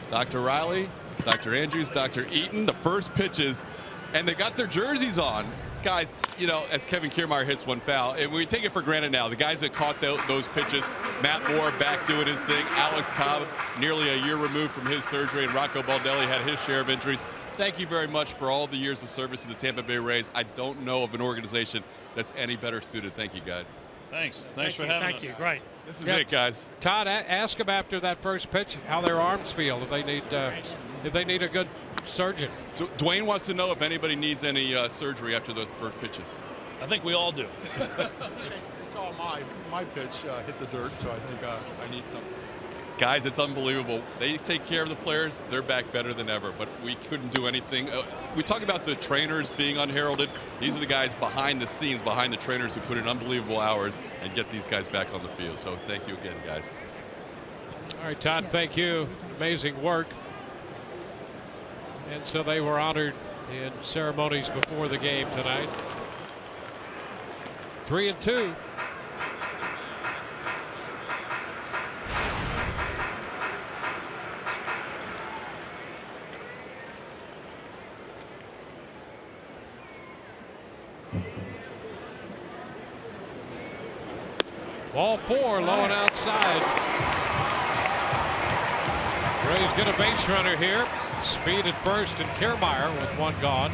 Dr. Riley, Dr. Andrews, Dr. Eaton, the first pitches. And they got their jerseys on. Guys, you know, as Kevin Kiermaier hits one foul, and we take it for granted now. The guys that caught those pitches, Matt Moore back doing his thing, Alex Cobb nearly a year removed from his surgery, and Rocco Baldelli had his share of injuries. Thank you very much for all the years of service to the Tampa Bay Rays. I don't know of an organization that's any better suited. Thank you, guys. Thanks for having us. Thank you. Great. This is it, guys. Todd, ask them after that first pitch how their arms feel. If they need a good surgeon. Dwayne wants to know if anybody needs any surgery after those first pitches. I think we all do. I saw my pitch hit the dirt, so I think I need something. Guys, it's unbelievable. They take care of the players. They're back better than ever, but we couldn't do anything. We talk about the trainers being unheralded. These are the guys behind the scenes, behind the trainers who put in unbelievable hours and get these guys back on the field. So thank you again, guys. All right, Todd, thank you. Amazing work. And so they were honored in ceremonies before the game tonight. 3-2. Ball 4, low and outside. Rays get a base runner here. Speed at first, and Kiermaier with one gone.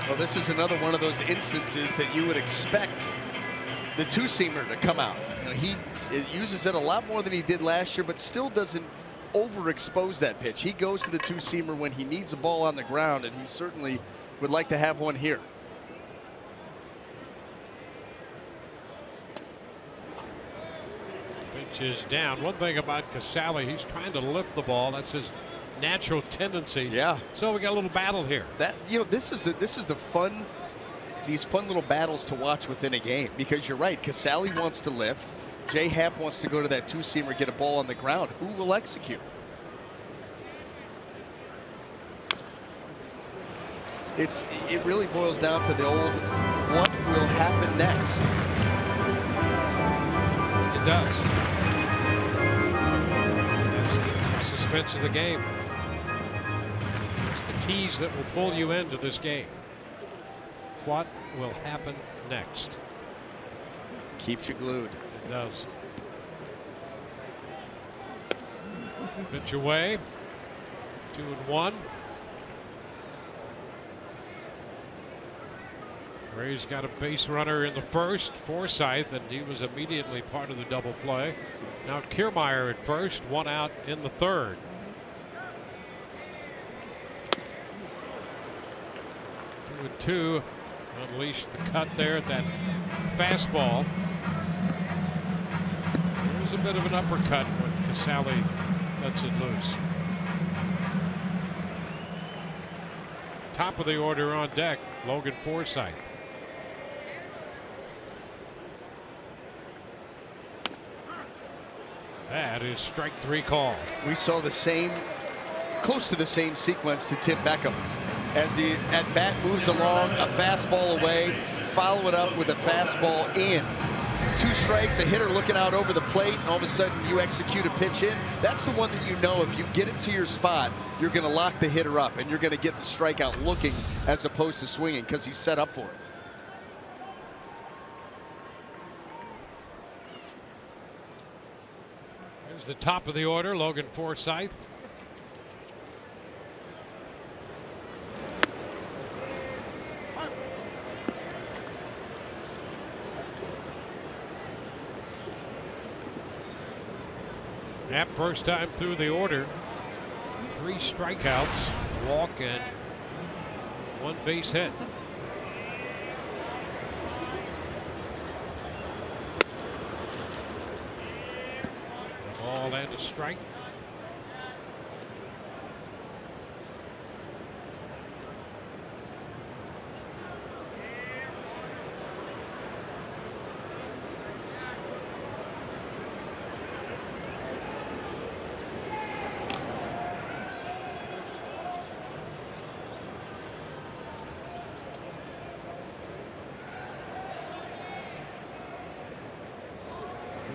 Well, this is another one of those instances that you would expect the two-seamer to come out. You know, he uses it a lot more than he did last year, but still doesn't overexpose that pitch. He goes to the two-seamer when he needs a ball on the ground, and he certainly would like to have one here. Pitch is down. One thing about Casale, he's trying to lift the ball. That's his natural tendency. Yeah. So we got a little battle here. That, you know, this is the fun, these fun little battles to watch within a game, because you're right. Casale wants to lift. Jay Happ wants to go to that two-seamer, get a ball on the ground. Who will execute? It really boils down to the old, what will happen next? It does. That's the suspense of the game. It's the keys that will pull you into this game. What will happen next? Keeps you glued. It does. Pitch away. 2-1. Rays got a base runner in the first, Forsythe, and he was immediately part of the double play. Now Kiermaier at first, 1 out in the third. Two, unleashed the cut there at that fastball. There's a bit of an uppercut when Casale lets it loose. Top of the order on deck, Logan Forsythe. That is strike 3 call. We saw the same, close to the same sequence to Tim Beckham. As the at-bat moves along, a fastball away, follow it up with a fastball in. 2 strikes, a hitter looking out over the plate, and all of a sudden you execute a pitch in. That's the one that you know if you get it to your spot, you're going to lock the hitter up, and you're going to get the strikeout looking as opposed to swinging because he's set up for it. Here's the top of the order, Logan Forsythe. That first time through the order, 3 strikeouts, a walk, and 1 base hit. A ball and a strike.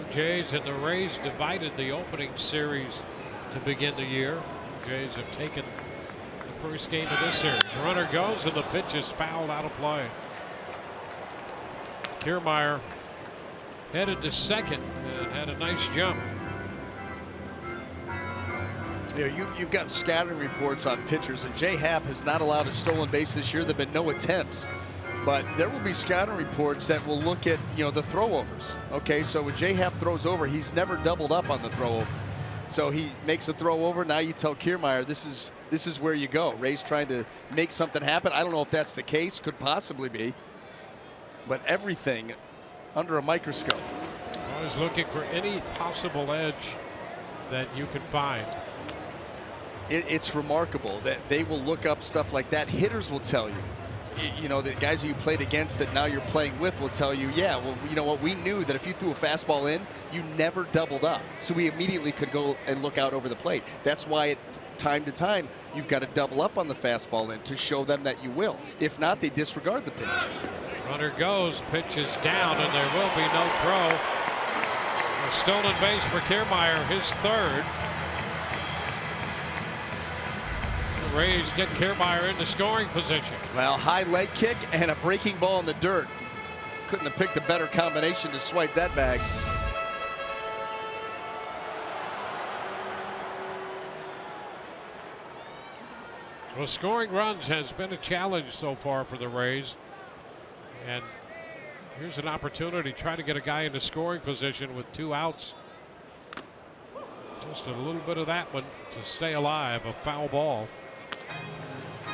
Jays and the Rays divided the opening series to begin the year. Jays have taken the first game of this series. Runner goes and the pitch is fouled out of play. Kiermaier headed to second and had a nice jump. You know, you've got scattering reports on pitchers, and Jay Happ has not allowed a stolen base this year. There have been no attempts. But there will be scouting reports that will look at, you know, the throwovers. Okay, so when Jay Happ throws over, he's never doubled up on the throw over. So he makes a throw over. Now you tell Kiermaier this is where you go. Ray's trying to make something happen. I don't know if that's the case. Could possibly be. But everything under a microscope. Always looking for any possible edge that you can find. It's remarkable that they will look up stuff like that. Hitters will tell you. You know, the guys you played against that now you're playing with will tell you, yeah, well, you know what, we knew that if you threw a fastball in, you never doubled up. So we immediately could go and look out over the plate. That's why time to time you've got to double up on the fastball in to show them that you will. If not, they disregard the pitch. Runner goes, pitch is down, and there will be no throw. A stolen base for Kiermaier, his third. The Rays get Kiermaier into scoring position. Well, high leg kick and a breaking ball in the dirt. Couldn't have picked a better combination to swipe that bag. Well, scoring runs has been a challenge so far for the Rays. And here's an opportunity to try to get a guy into scoring position with 2 outs. Just a little bit of that one to stay alive, a foul ball.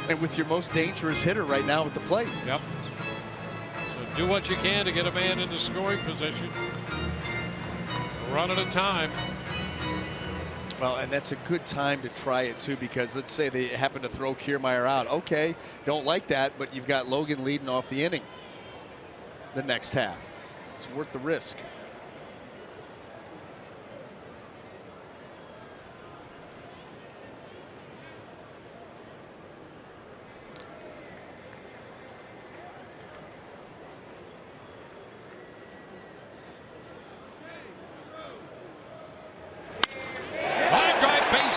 And with your most dangerous hitter right now at the plate. Yep. So do what you can to get a man into scoring position. A run at a time. Well, and that's a good time to try it too, because let's say they happen to throw Kiermaier out. Okay, don't like that, but you've got Logan leading off the inning the next half. It's worth the risk.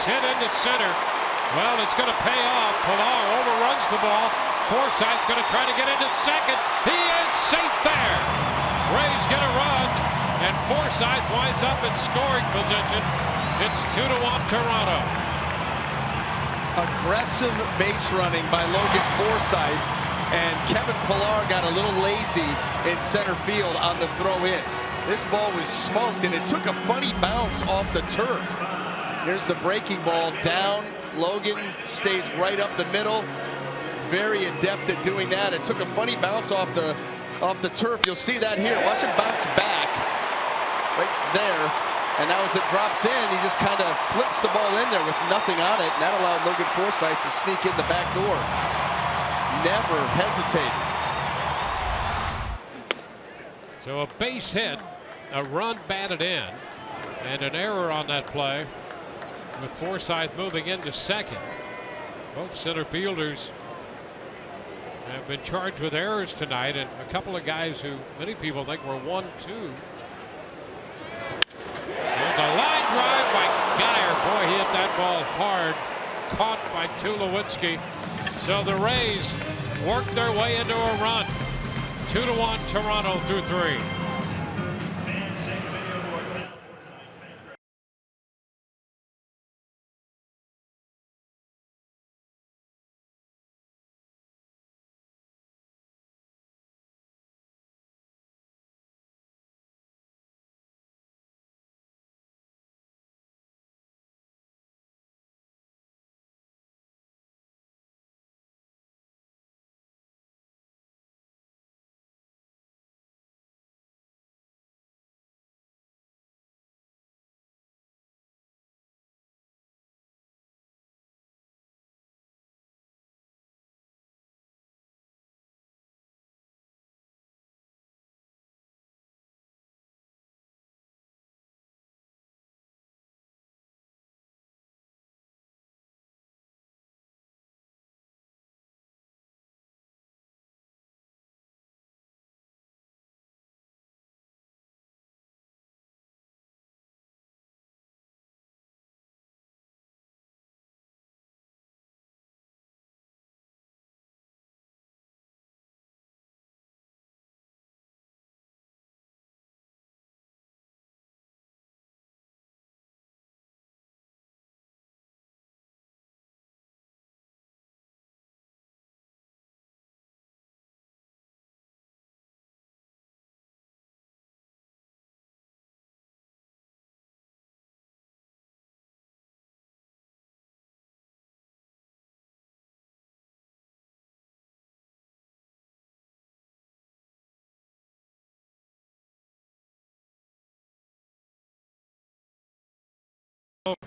Hit into center. Well, it's going to pay off. Pilar overruns the ball. Forsythe's going to try to get into second. He is safe there. Rays get a run, and Forsythe winds up in scoring position. It's 2-1 Toronto. Aggressive base running by Logan Forsythe, and Kevin Pillar got a little lazy in center field on the throw in. This ball was smoked, and it took a funny bounce off the turf. Here's the breaking ball down. Logan stays right up the middle. Very adept at doing that. It took a funny bounce off the turf. You'll see that here. Watch him bounce back right there. And now as it drops in, he just kind of flips the ball in there with nothing on it. And that allowed Logan Forsythe to sneak in the back door. Never hesitated. So a base hit, a run batted in, and an error on that play with Forsythe moving into second. Both center fielders have been charged with errors tonight, and a couple of guys who many people think were 1-2. There's a line drive by Geyer. Boy, he hit that ball hard. Caught by Tulowitzki. So the Rays work their way into a run. 2-1 Toronto through 3.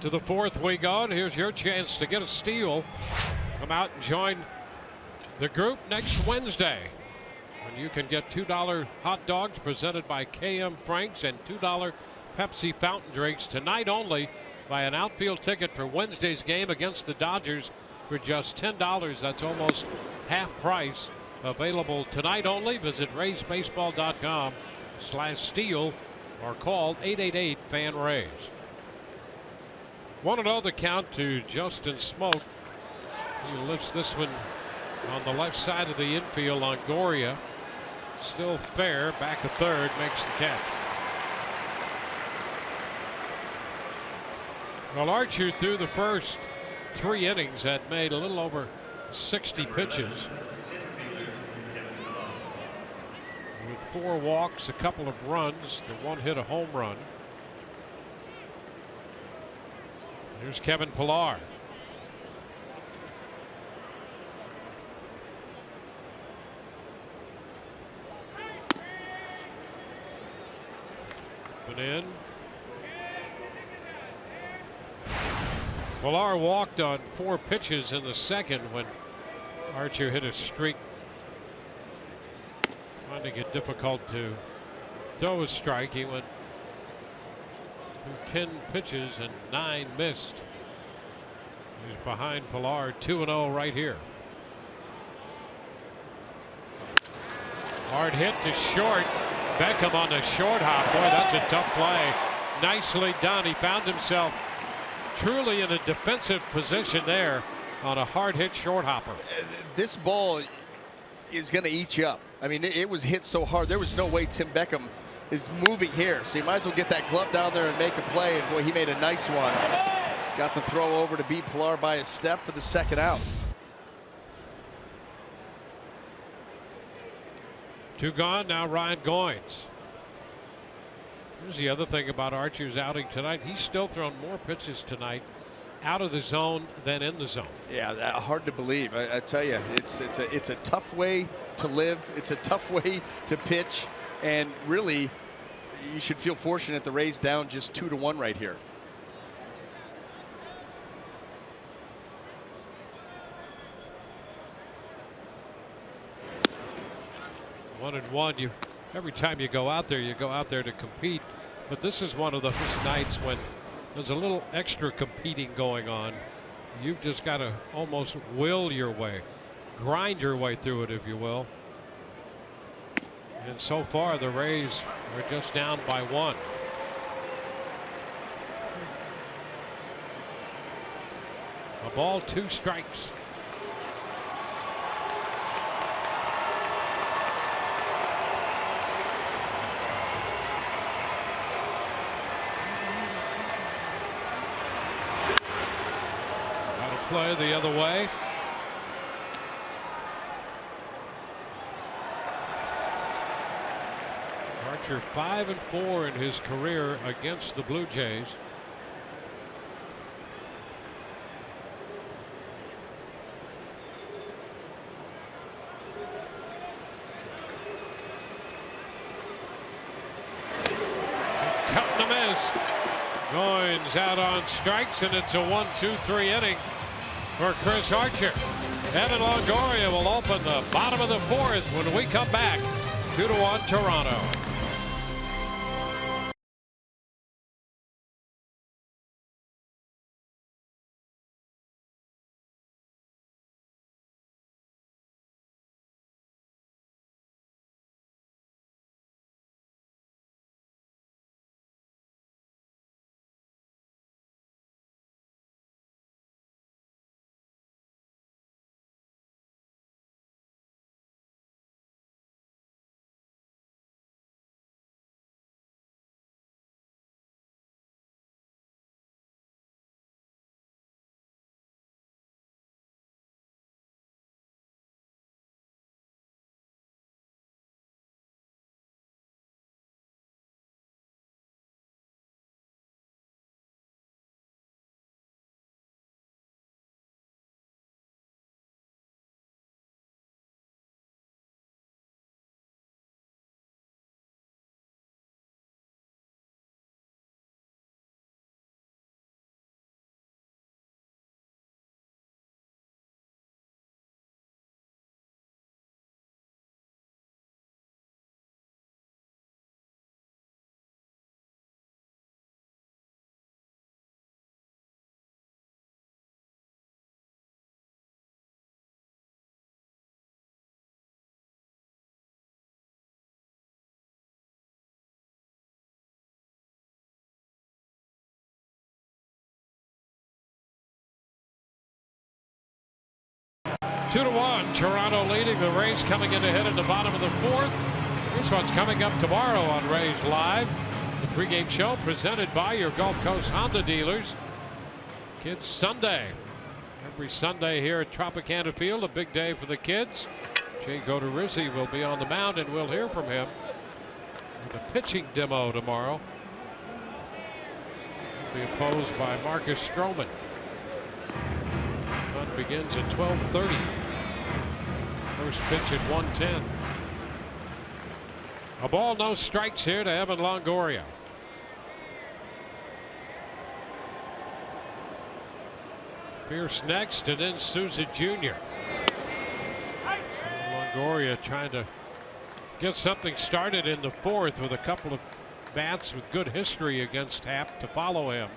To the fourth we go, and here's your chance to get a steal. Come out and join the group next Wednesday, when you can get $2 hot dogs presented by KM Franks and $2 Pepsi fountain drinks tonight only. Buy an outfield ticket for Wednesday's game against the Dodgers for just $10. That's almost half price. Available tonight only. Visit RaysBaseball.com/steal or call 888-FAN-RAYS. 1-0 the count to Justin Smoke. He lifts this one on the left side of the infield. Longoria still fair, back of third, makes the catch. Well, Archer through the first 3 innings had made a little over 60 pitches. With 4 walks, a couple of runs, the one hit a home run. Here's Kevin Pillar. Put in. Pillar walked on 4 pitches in the second when Archer hit a streak. Finding it difficult to throw a strike. He went 10 pitches and 9 missed. He's behind Pillar. 2-0 right here. Hard hit to short. Beckham on the short hop. Boy, that's a tough play. Nicely done. He found himself truly in a defensive position there on a hard hit short hopper. This ball is going to eat you up. I mean, it was hit so hard. There was no way Tim Beckham is moving here. So you might as well get that glove down there and make a play. And boy, he made a nice one. Got the throw over to beat Pilar by a step for the second out. 2 gone, now Ryan Goins. Here's the other thing about Archer's outing tonight. He's still thrown more pitches tonight out of the zone than in the zone. Yeah, hard to believe. I tell you, it's a tough way to live. It's a tough way to pitch, and really, you should feel fortunate the Rays down just 2-1 right here. One and one. Every time you go out there to compete. But this is one of those nights when there's a little extra competing going on. You've just got to almost will your way, grind your way through it, if you will. And so far, the Rays are just down by 1. A ball, 2 strikes. Play the other way. Archer 5-4 in his career against the Blue Jays. Cutting a miss. Goins out on strikes, and it's a 1-2-3 inning for Chris Archer. Evan Longoria will open the bottom of the 4th when we come back. 2-1 Toronto. Two to one, Toronto leading. The Rays coming in ahead in the bottom of the 4th. Here's what's coming up tomorrow on Rays Live. The pregame show presented by your Gulf Coast Honda dealers. Kids Sunday. Every Sunday here at Tropicana Field, a big day for the kids. Jay Godorizzi will be on the mound, and we'll hear from him with a pitching demo tomorrow. He'll be opposed by Marcus Stroman. Fun begins at 12:30. First pitch at 1:10. A ball, no strikes here to Evan Longoria. Pierce next, and then Souza Jr. So Longoria trying to get something started in the 4th with a couple of bats with good history against Happ to follow him.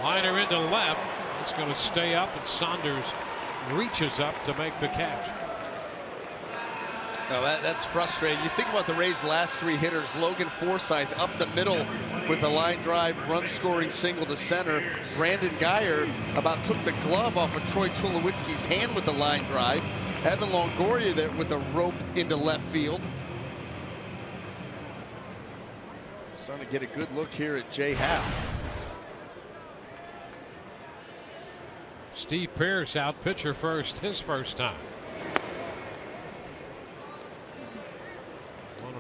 Liner into left. It's going to stay up, and Saunders reaches up to make the catch. Well, that's frustrating. You think about the Rays' last 3 hitters. Logan Forsythe up the middle with a line drive, run-scoring single to center. Brandon Guyer about took the glove off of Troy Tulowitzki's hand with the line drive. Having Longoria there with a rope into left field. Starting to get a good look here at Jay Happ. Steve Pearce out pitcher first, his first time.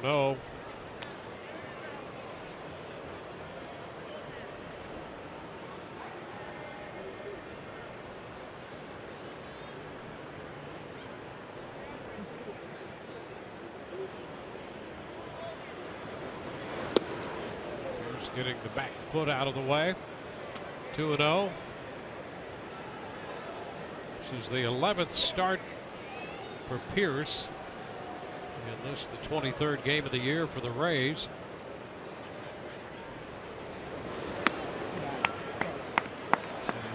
1-0. Getting the back foot out of the way. 2-0. This is the 11th start for Pearce. And this is the 23rd game of the year for the Rays.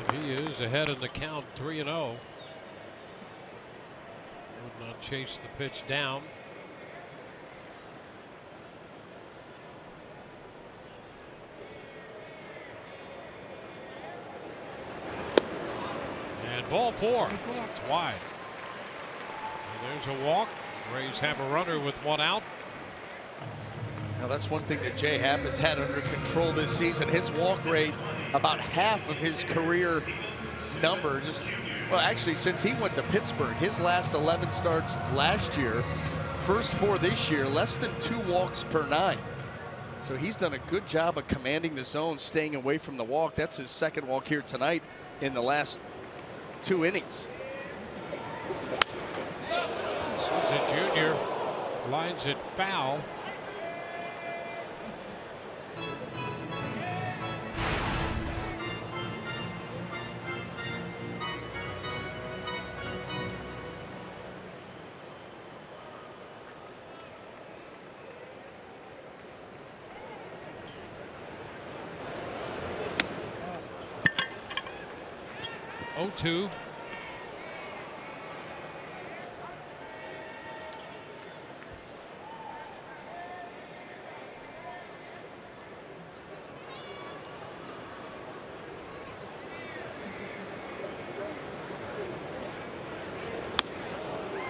And he is ahead in the count, 3-0. Would not chase the pitch down. Ball 4. It's wide. And there's a walk. Rays have a runner with 1 out. Now that's one thing that Jay Happ has had under control this season. His walk rate about half of his career number. Well, actually, since he went to Pittsburgh, his last 11 starts last year, first 4 this year, less than 2 walks per 9. So he's done a good job of commanding the zone, staying away from the walk. That's his second walk here tonight in the last 2 innings. Souza Jr. lines it foul. Two.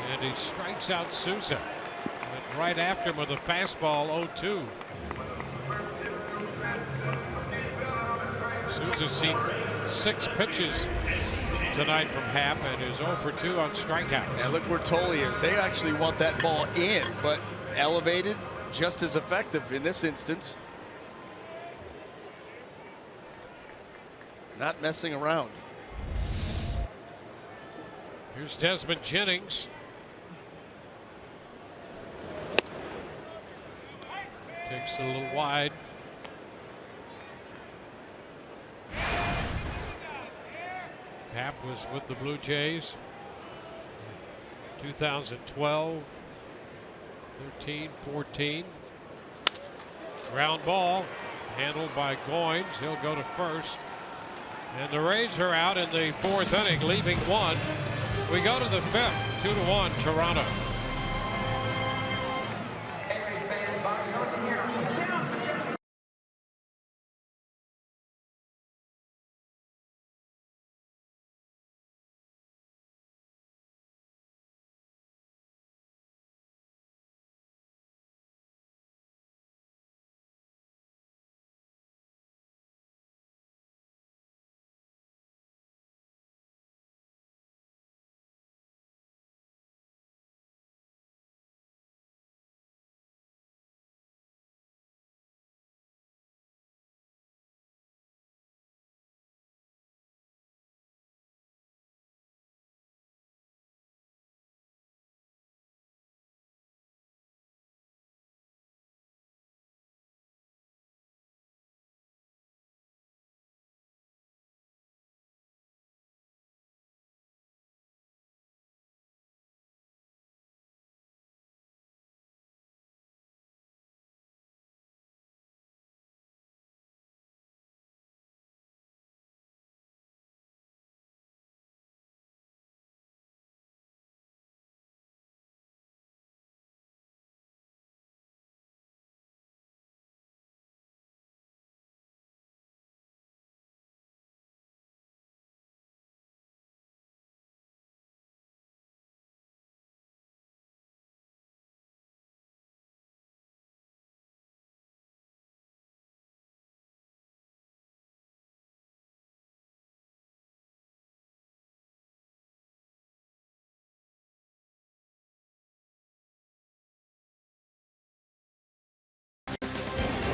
And he strikes out Souza. And right after him with a fastball, 0-2. Souza's seen 6 pitches tonight from Happ and is 0 for 2 on strikeouts. Yeah, look where Tolley is. They actually want that ball in, but elevated, just as effective in this instance. Not messing around. Here's Desmond Jennings. Takes it a little wide. Happ was with the Blue Jays 2012, 13, 14. Ground ball handled by Goins. He'll go to first. And the Rays are out in the 4th inning, leaving 1. We go to the 5th, 2-1 Toronto.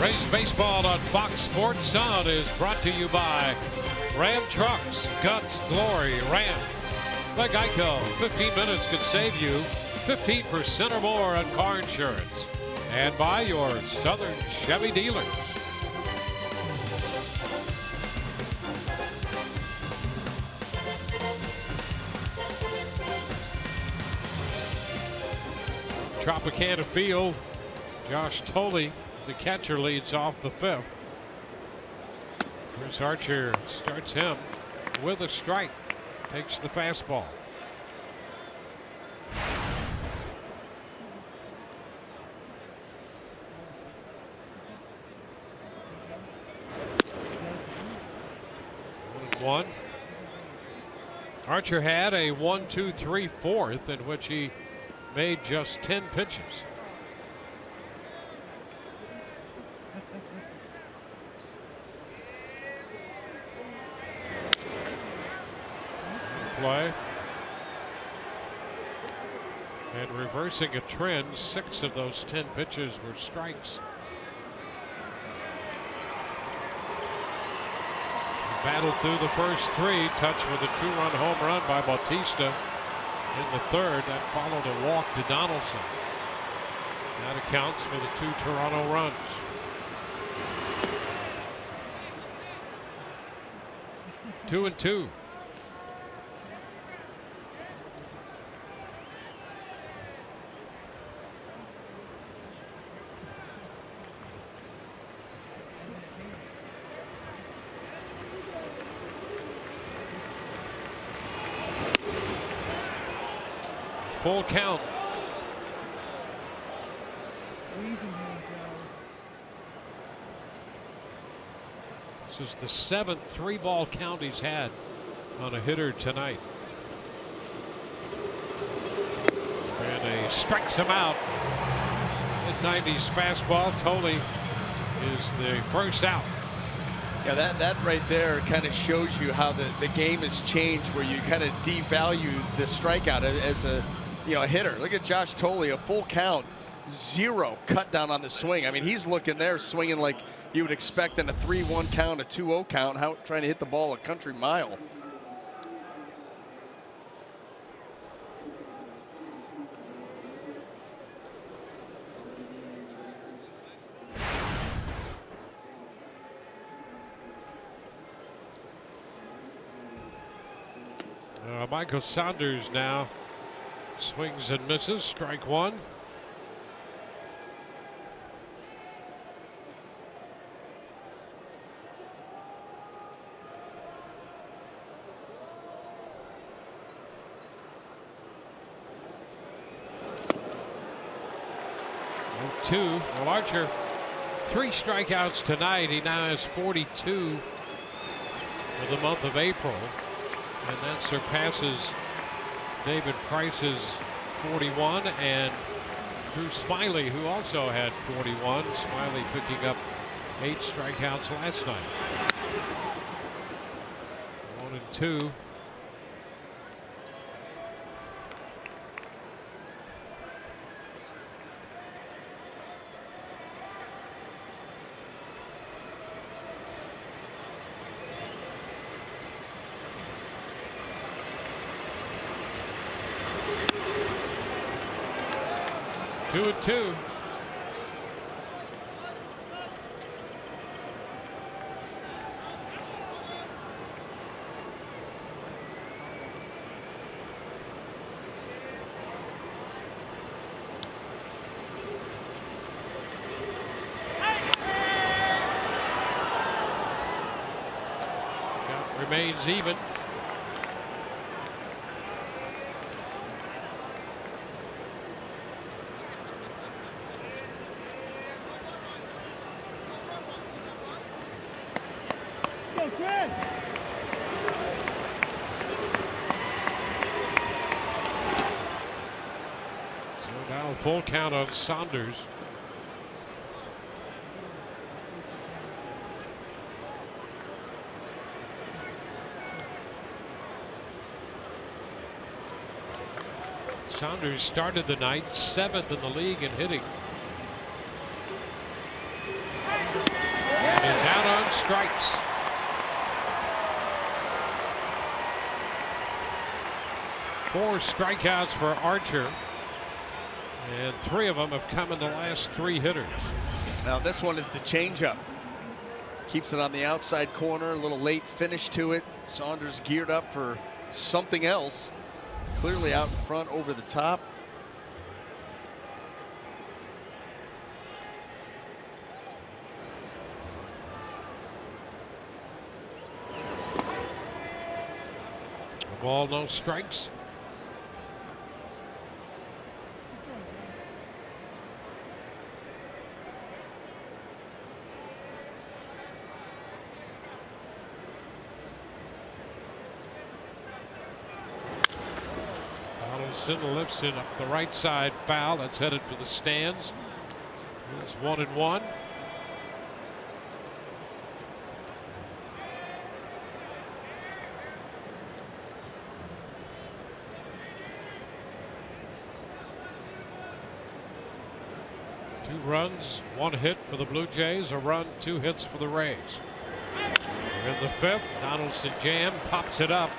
Rays baseball on Fox Sports Sun is brought to you by Ram Trucks, Guts, Glory, Ram. By Geico, 15 minutes could save you 15% or more on car insurance. And by your Southern Chevy dealers. Tropicana Field, Josh Thole, the catcher, leads off the fifth. Chris Archer starts him with a strike. Takes the fastball. One. Archer had a 1-2-3 fourth in which he made just 10 pitches. Play. And reversing a trend, 6 of those 10 pitches were strikes. He battled through the first 3, touched with a 2-run home run by Bautista in the third. That followed a walk to Donaldson. That accounts for the 2 Toronto runs. Two and two. Full count. This is the 7th 3-ball count he's had on a hitter tonight. And he strikes him out. Mid-90s fastball. Thole is the first out. Yeah, that right there kind of shows you how the game has changed, where you kind of devalue the strikeout as a a hitter. Look at Josh Thole, a full count, 0 cut down on the swing. I mean, he's looking there swinging like you would expect in a 3-1 count, a 2-0 count, trying to hit the ball a country mile. Michael Saunders now swings and misses. Strike 1. Two. Well, Archer, 3 strikeouts tonight. He now has 42 for the month of April, and that surpasses David Price's 41 and Drew Smiley, who also had 41. Smiley picking up 8 strikeouts last night. 1 and 2. Two and two. Count remains even. Full count on Saunders. Saunders started the night 7th in the league in hitting. strikes. Four strikeouts for Archer, and 3 of them have come in the last 3 hitters. Now this one is the changeup. Keeps it on the outside corner, a little late finish to it. Saunders geared up for something else. Clearly out in front over the top. A ball, no strikes. Donaldson lifts it up the right side, foul. That's headed for the stands. It's 1-1. Two runs, 1 hit for the Blue Jays, a run, 2 hits for the Rays. We're in the 5th. Donaldson jam, pops it up.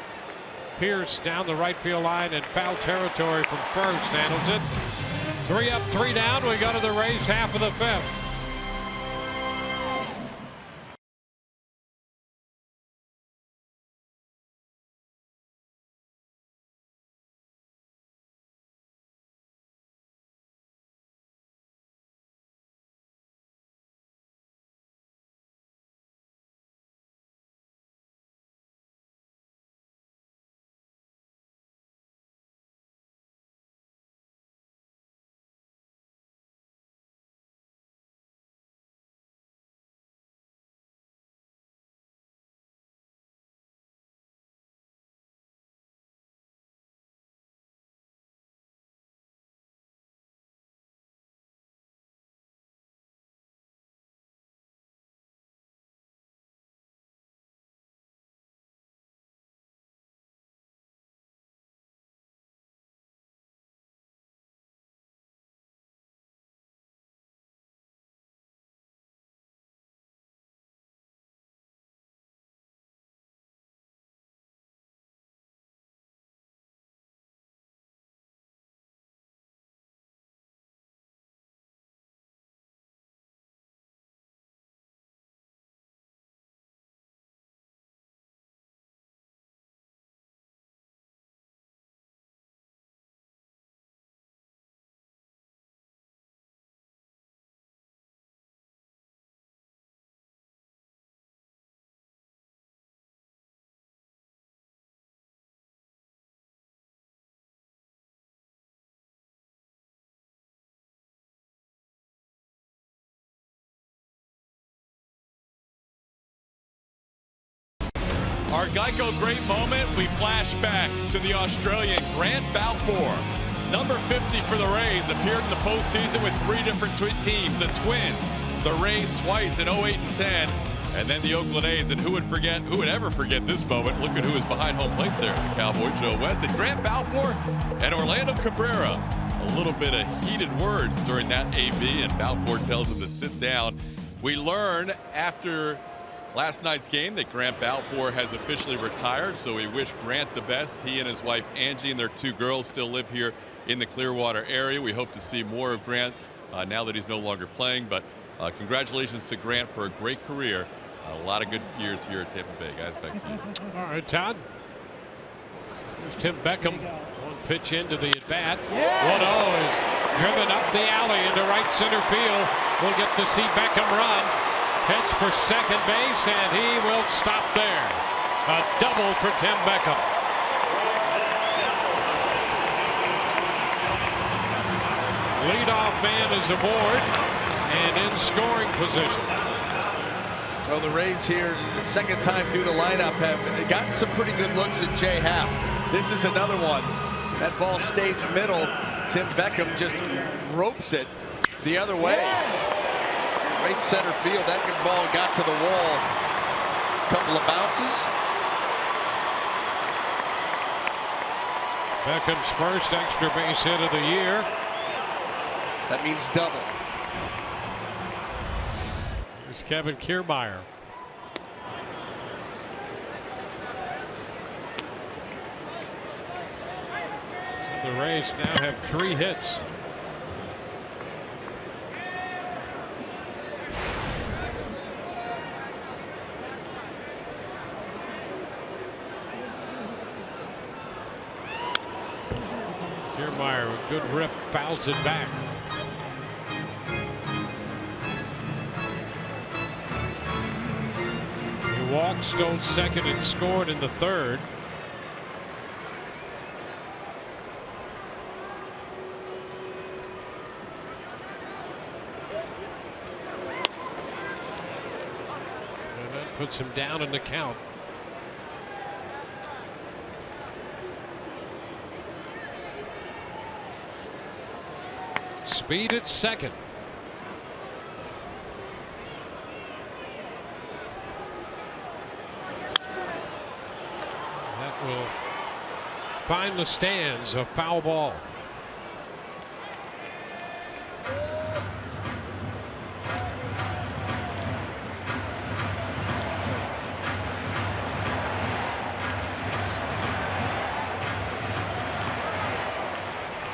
Pierce down the right field line in foul territory from first, handles it. 3 up, 3 down. We go to the Rays half of the 5th. Our Geico great moment, we flash back to the Australian Grant Balfour. Number 50 for the Rays, appeared in the postseason with 3 different teams, the Twins, the Rays twice in 08 and 10, and then the Oakland A's. And who would ever forget this moment? Look at who is behind home plate there, the Cowboy Joe West. And Grant Balfour and Orlando Cabrera. A little bit of heated words during that AB, and Balfour tells him to sit down. We learn after last night's game that Grant Balfour has officially retired, so we wish Grant the best. He and his wife Angie and their 2 girls still live here in the Clearwater area. We hope to see more of Grant now that he's no longer playing, but congratulations to Grant for a great career. A lot of good years here at Tampa Bay. Guys, back to you. All right, Todd. Here's Tim Beckham. 1 pitch into the at-bat. 1-0 is driven up the alley into right center field. We'll get to see Beckham run. Heads for second base, and he will stop there. A double for Tim Beckham. Leadoff man is aboard and in scoring position. Well, the Rays here, the second time through the lineup, have gotten some pretty good looks at Jay Happ. This is another one. That ball stays middle. Tim Beckham just ropes it the other way. Right center field. That good ball got to the wall. Couple of bounces. Beckham's first extra base hit of the year. That means double. Here's Kevin Kiermaier. The Rays now have 3 hits. Kiermaier, a good rip, fouls it back. He walked, stole second, and scored in the 3rd. And that puts him down in the count. Speed at second. That will find the stands. A foul ball.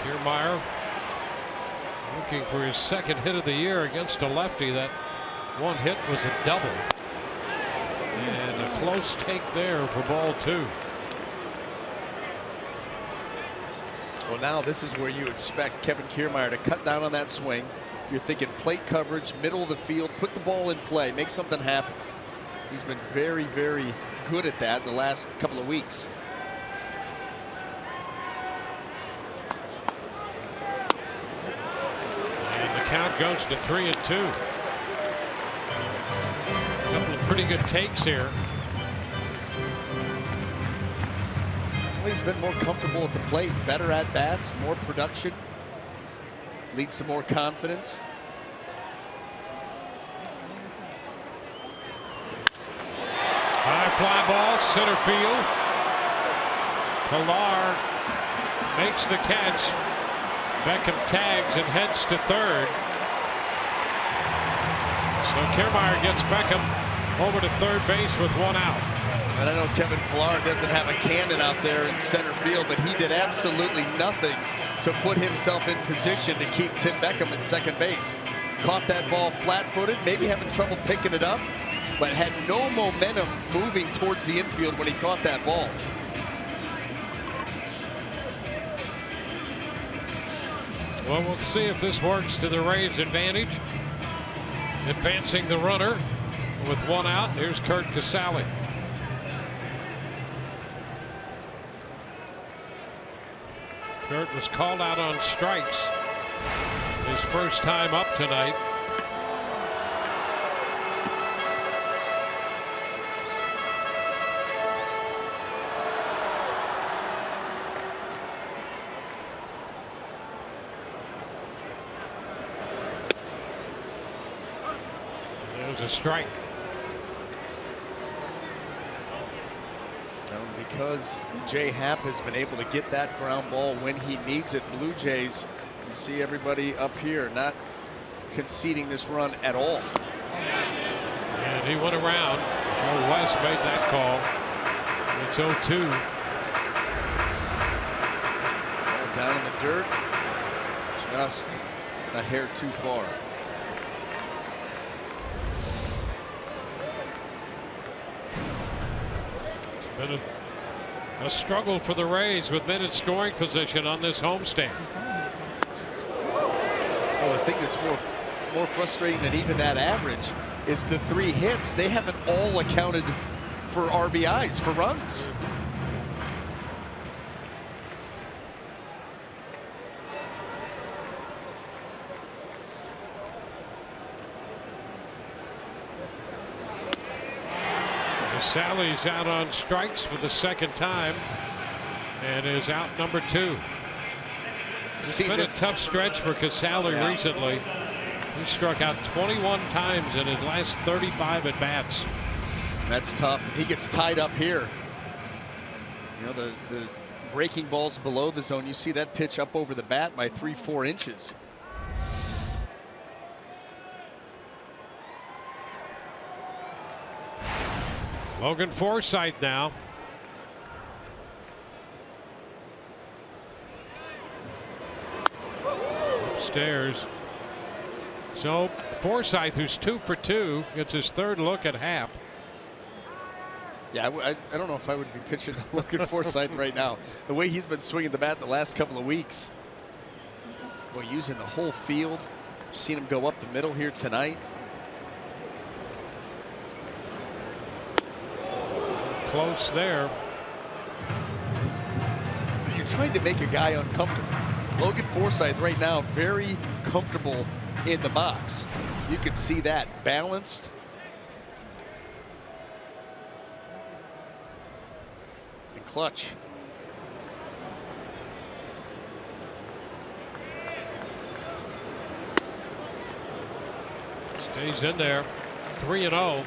Kiermaier looking for his 2nd hit of the year against a lefty. That one hit was a double. And a close take there for ball 2. Well, now this is where you expect Kevin Kiermaier to cut down on that swing. You're thinking plate coverage, middle of the field, put the ball in play, make something happen. He's been very, very good at that the last couple of weeks. Count goes to 3-2. A couple of pretty good takes here. Well, he's been more comfortable at the plate, better at bats, more production, leads to more confidence. High fly ball, center field. Pilar makes the catch. Beckham tags and heads to 3rd. So Kiermaier gets Beckham over to 3rd base with 1 out. And I know Kevin Pilar doesn't have a cannon out there in center field, but he did absolutely nothing to put himself in position to keep Tim Beckham at 2nd base. Caught that ball flat-footed, maybe having trouble picking it up, but had no momentum moving towards the infield when he caught that ball. Well, we'll see if this works to the Rays' advantage. Advancing the runner with 1 out. Here's Curt Casali. Curt was called out on strikes. His first time up tonight. A strike. Because Jay Happ has been able to get that ground ball when he needs it, Blue Jays, you see everybody up here not conceding this run at all. And he went around. Joe West made that call. It's 0-2. Down in the dirt, just a hair too far. Been a struggle for the Rays with men in scoring position on this homestand. Well, the thing that's more frustrating than even that average is the 3 hits. They haven't all accounted for RBIs, for runs. Sally's out on strikes for the 2nd time and is out number 2. It's been a tough stretch for Casali recently. He struck out 21 times in his last 35 at bats. That's tough. He gets tied up here. You know, the breaking balls below the zone. You see that pitch up over the bat by 3-4 inches. Logan Forsythe now. upstairs. So Forsythe, who's 2 for 2, gets his third look at Happ. Yeah, I don't know if I would be pitching Logan Forsythe right now. The way he's been swinging the bat the last couple of weeks. Boy, using the whole field. Seen him go up the middle here tonight. Close there. You're trying to make a guy uncomfortable. Logan Forsythe right now very comfortable in the box. You can see that, balanced. And clutch. Stays in there. 3-0.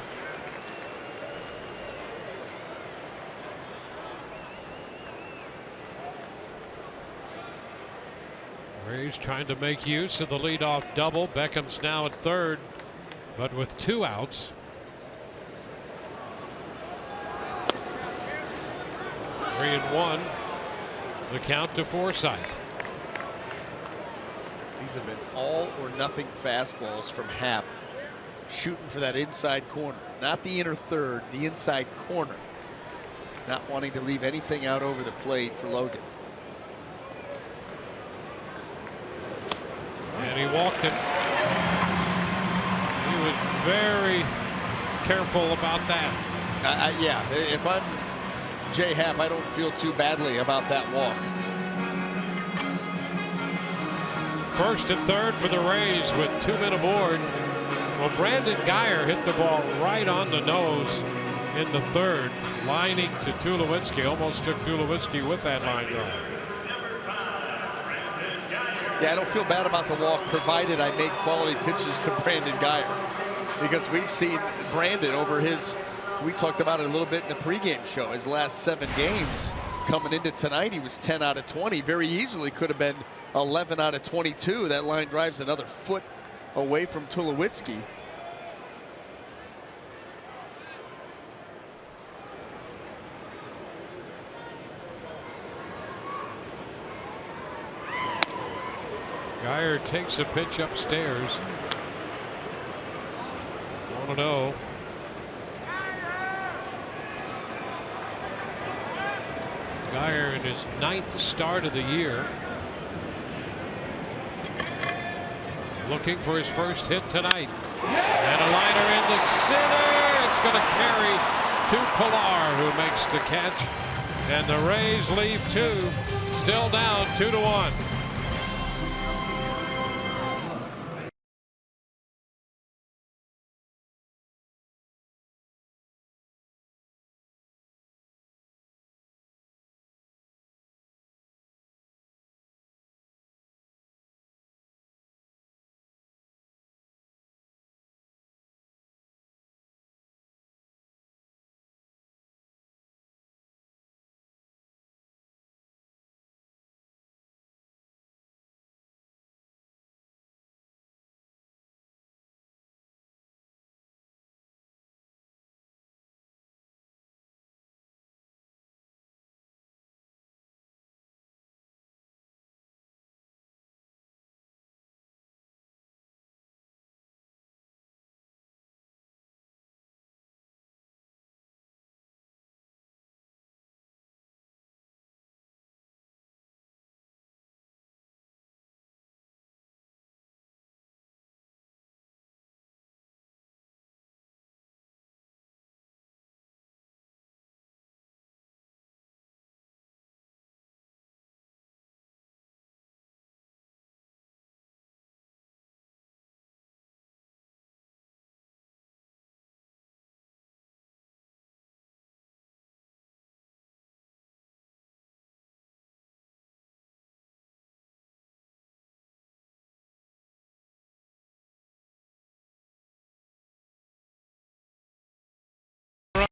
Rays trying to make use of the leadoff double. Beckham's now at third, but with 2 outs. 3-1. The count to Forsythe. These have been all or nothing fastballs from Happ. Shooting for that inside corner. Not the inner third, the inside corner. Not wanting to leave anything out over the plate for Logan. And he walked him. He was very careful about that. Yeah, if I'm Jay Happ, I don't feel too badly about that walk. First and third for the Rays with 2 men aboard. Well, Brandon Guyer hit the ball right on the nose in the third, lining to Tulowitzki. Almost took Tulowitzki with that line drive. Yeah, I don't feel bad about the walk, provided I make quality pitches to Brandon Guyer. Because we've seen Brandon over his, we talked about it a little bit in the pregame show, his last 7 games. Coming into tonight, he was 10 out of 20. Very easily could have been 11 out of 22. That line drives another foot away from Tulowitzki. Guyer takes a pitch upstairs. 1-0. Guyer in his 9th start of the year. Looking for his first hit tonight. And a liner in the center. It's going to carry to Pilar, who makes the catch. And the Rays leave 2. Still down 2-1.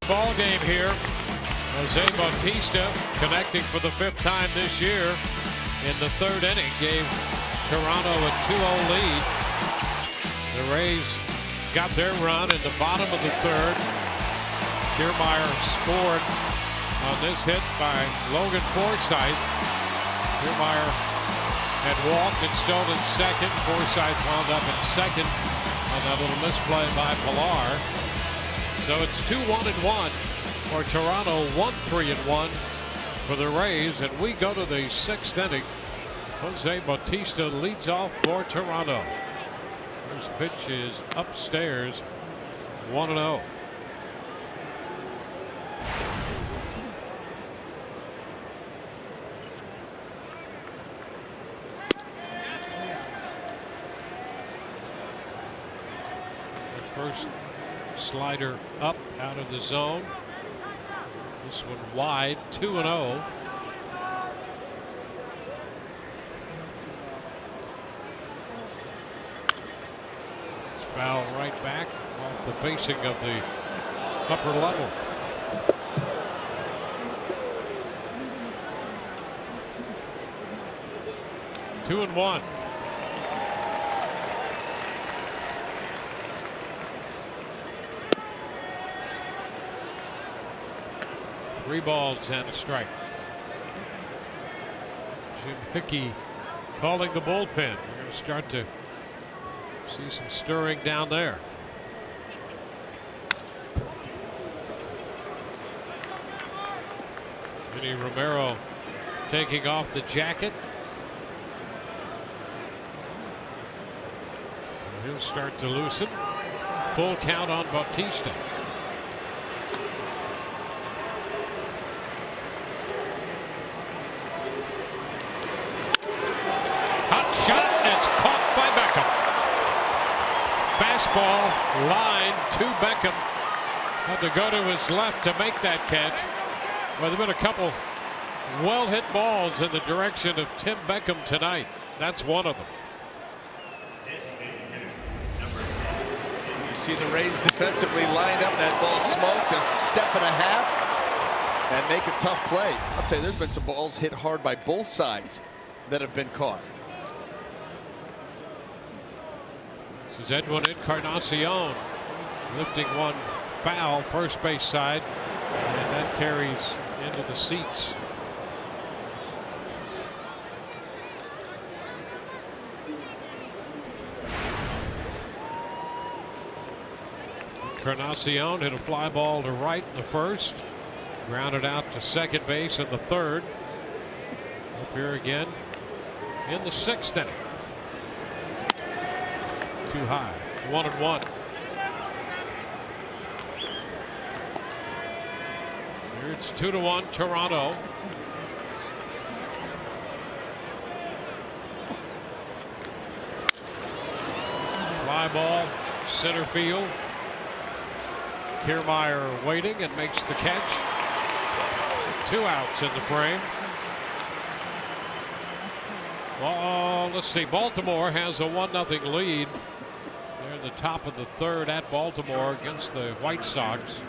Ball game here. Jose Bautista connecting for the 5th time this year in the 3rd inning. Gave Toronto a 2-0 lead. The Rays got their run in the bottom of the 3rd. Kiermaier scored on this hit by Logan Forsythe. Kiermaier had walked and stolen second. Forsythe wound up in second on that little misplay by Pilar. So it's 2-1-1 for Toronto, 1-3-1 for the Rays, and we go to the 6th inning. Jose Bautista leads off for Toronto. His pitch is upstairs, 1-0. First slider up out of the zone. This one wide, 2-0. Foul right back off the facing of the upper level. Two and one. Three balls and a strike. Jim Hickey calling the bullpen. We're going to start to see some stirring down there. Vinny Romero taking off the jacket. So he'll start to loosen. Full count on Bautista. Fastball line to Beckham. Had to go to his left to make that catch. Well, there have been a couple well hit balls in the direction of Tim Beckham tonight. That's one of them. You see the Rays defensively lined up. That ball smoked a step and a half and make a tough play. I'll tell you, there's been some balls hit hard by both sides that have been caught. This is Edwin Encarnacion lifting one foul first base side, and that carries into the seats. Encarnacion hit a fly ball to right in the first, grounded out to second base in the third. Up here again in the 6th inning. Too high. 1-1. Here it's 2-1 Toronto. Fly ball center field. Kiermaier waiting and makes the catch. 2 outs in the frame. Well, let's see. Baltimore has a 1-0 lead. They're in the top of the third at Baltimore against the White Sox.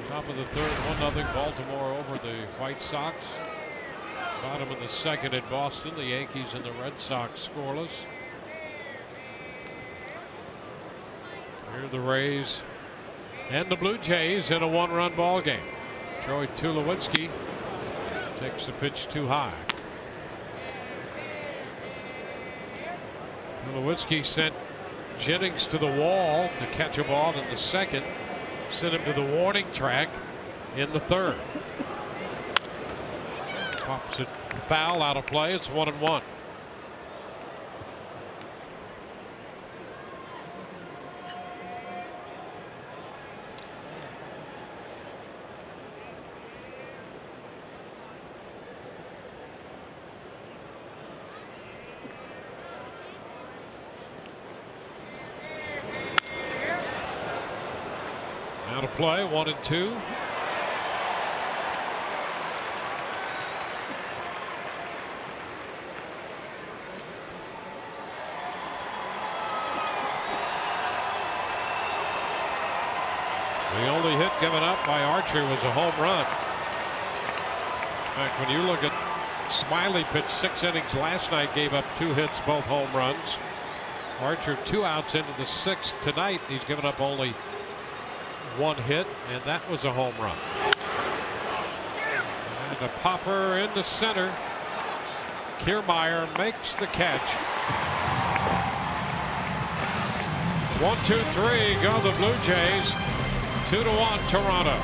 Top of the third, 1-0 Baltimore over the White Sox. Bottom of the second at Boston. The Yankees and the Red Sox scoreless. Here are the Rays and the Blue Jays in a 1-run ball game. Troy Tulowitzki takes the pitch too high. Tulowitzki sent Jennings to the wall to catch a ball in the second. Sent him to the warning track in the third. Pops it foul out of play. It's 1-1. Now to play, 1-2. The only hit given up by Archer was a home run. In fact, when you look at Smiley pitched 6 innings last night, gave up 2 hits, both home runs. Archer 2 outs into the 6th tonight. He's given up only 1 hit, and that was a home run. And a popper into center. Kiermaier makes the catch. 1-2-3 go the Blue Jays. 2-1 Toronto.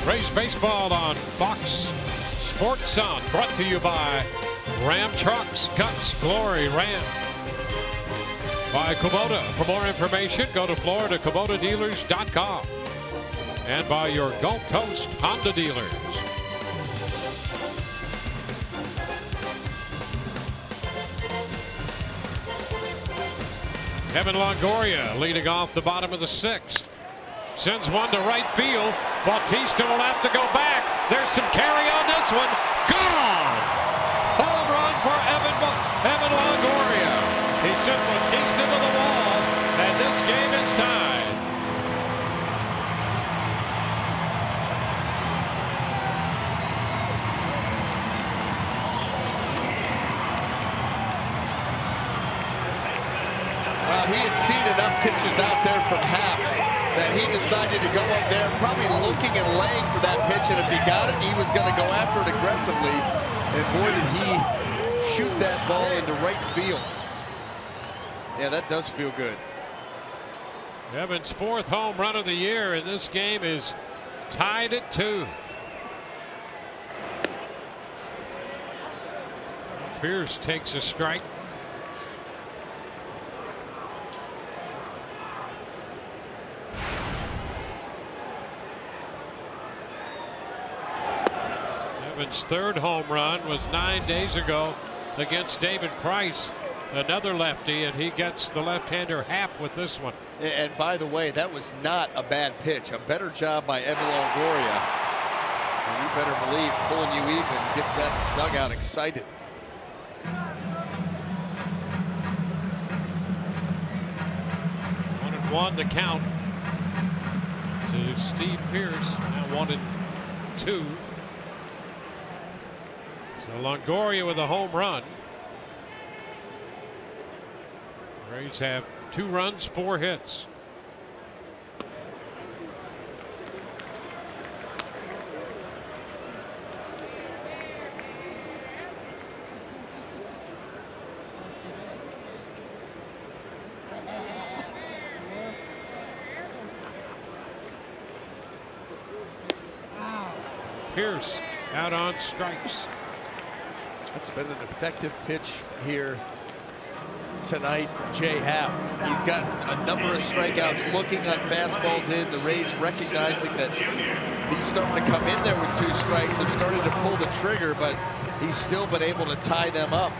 Rays baseball on Fox Sports Sun, brought to you by Ram Trucks, Guts, Glory, Ram. By Kubota. For more information, go to FloridaKubotaDealers.com. And by your Gulf Coast Honda dealers. Kevin Longoria leading off the bottom of the 6th. Sends one to right field. Bautista will have to go back. There's some carry on this one. Gone! Home run for Evan Longoria. He sent Bautista to the wall, and this game is tied. Well, he had seen enough pitches out there from Happ that he decided to go up there, probably looking and laying for that pitch, and if he got it, he was going to go after it aggressively. And boy, did he shoot that ball into right field. Yeah, that does feel good. Evan's 4th home run of the year, and this game is tied at 2. Pierce takes a strike. Evan's 3rd home run was 9 days ago against David Price, another lefty, and he gets the left-hander Happ with this one. And by the way, that was not a bad pitch. A better job by Evan Longoria. And you better believe pulling you even gets that dugout excited. One to count to Steve Pierce. Now 1-2. So Longoria with a home run. Rays have 2 runs, 4 hits. Pierce out on strikes. That's been an effective pitch here tonight from Jay Happ. He's got a number of strikeouts, looking on fastballs in. The Rays recognizing that he's starting to come in there with 2 strikes. Have started to pull the trigger, but he's still been able to tie them up.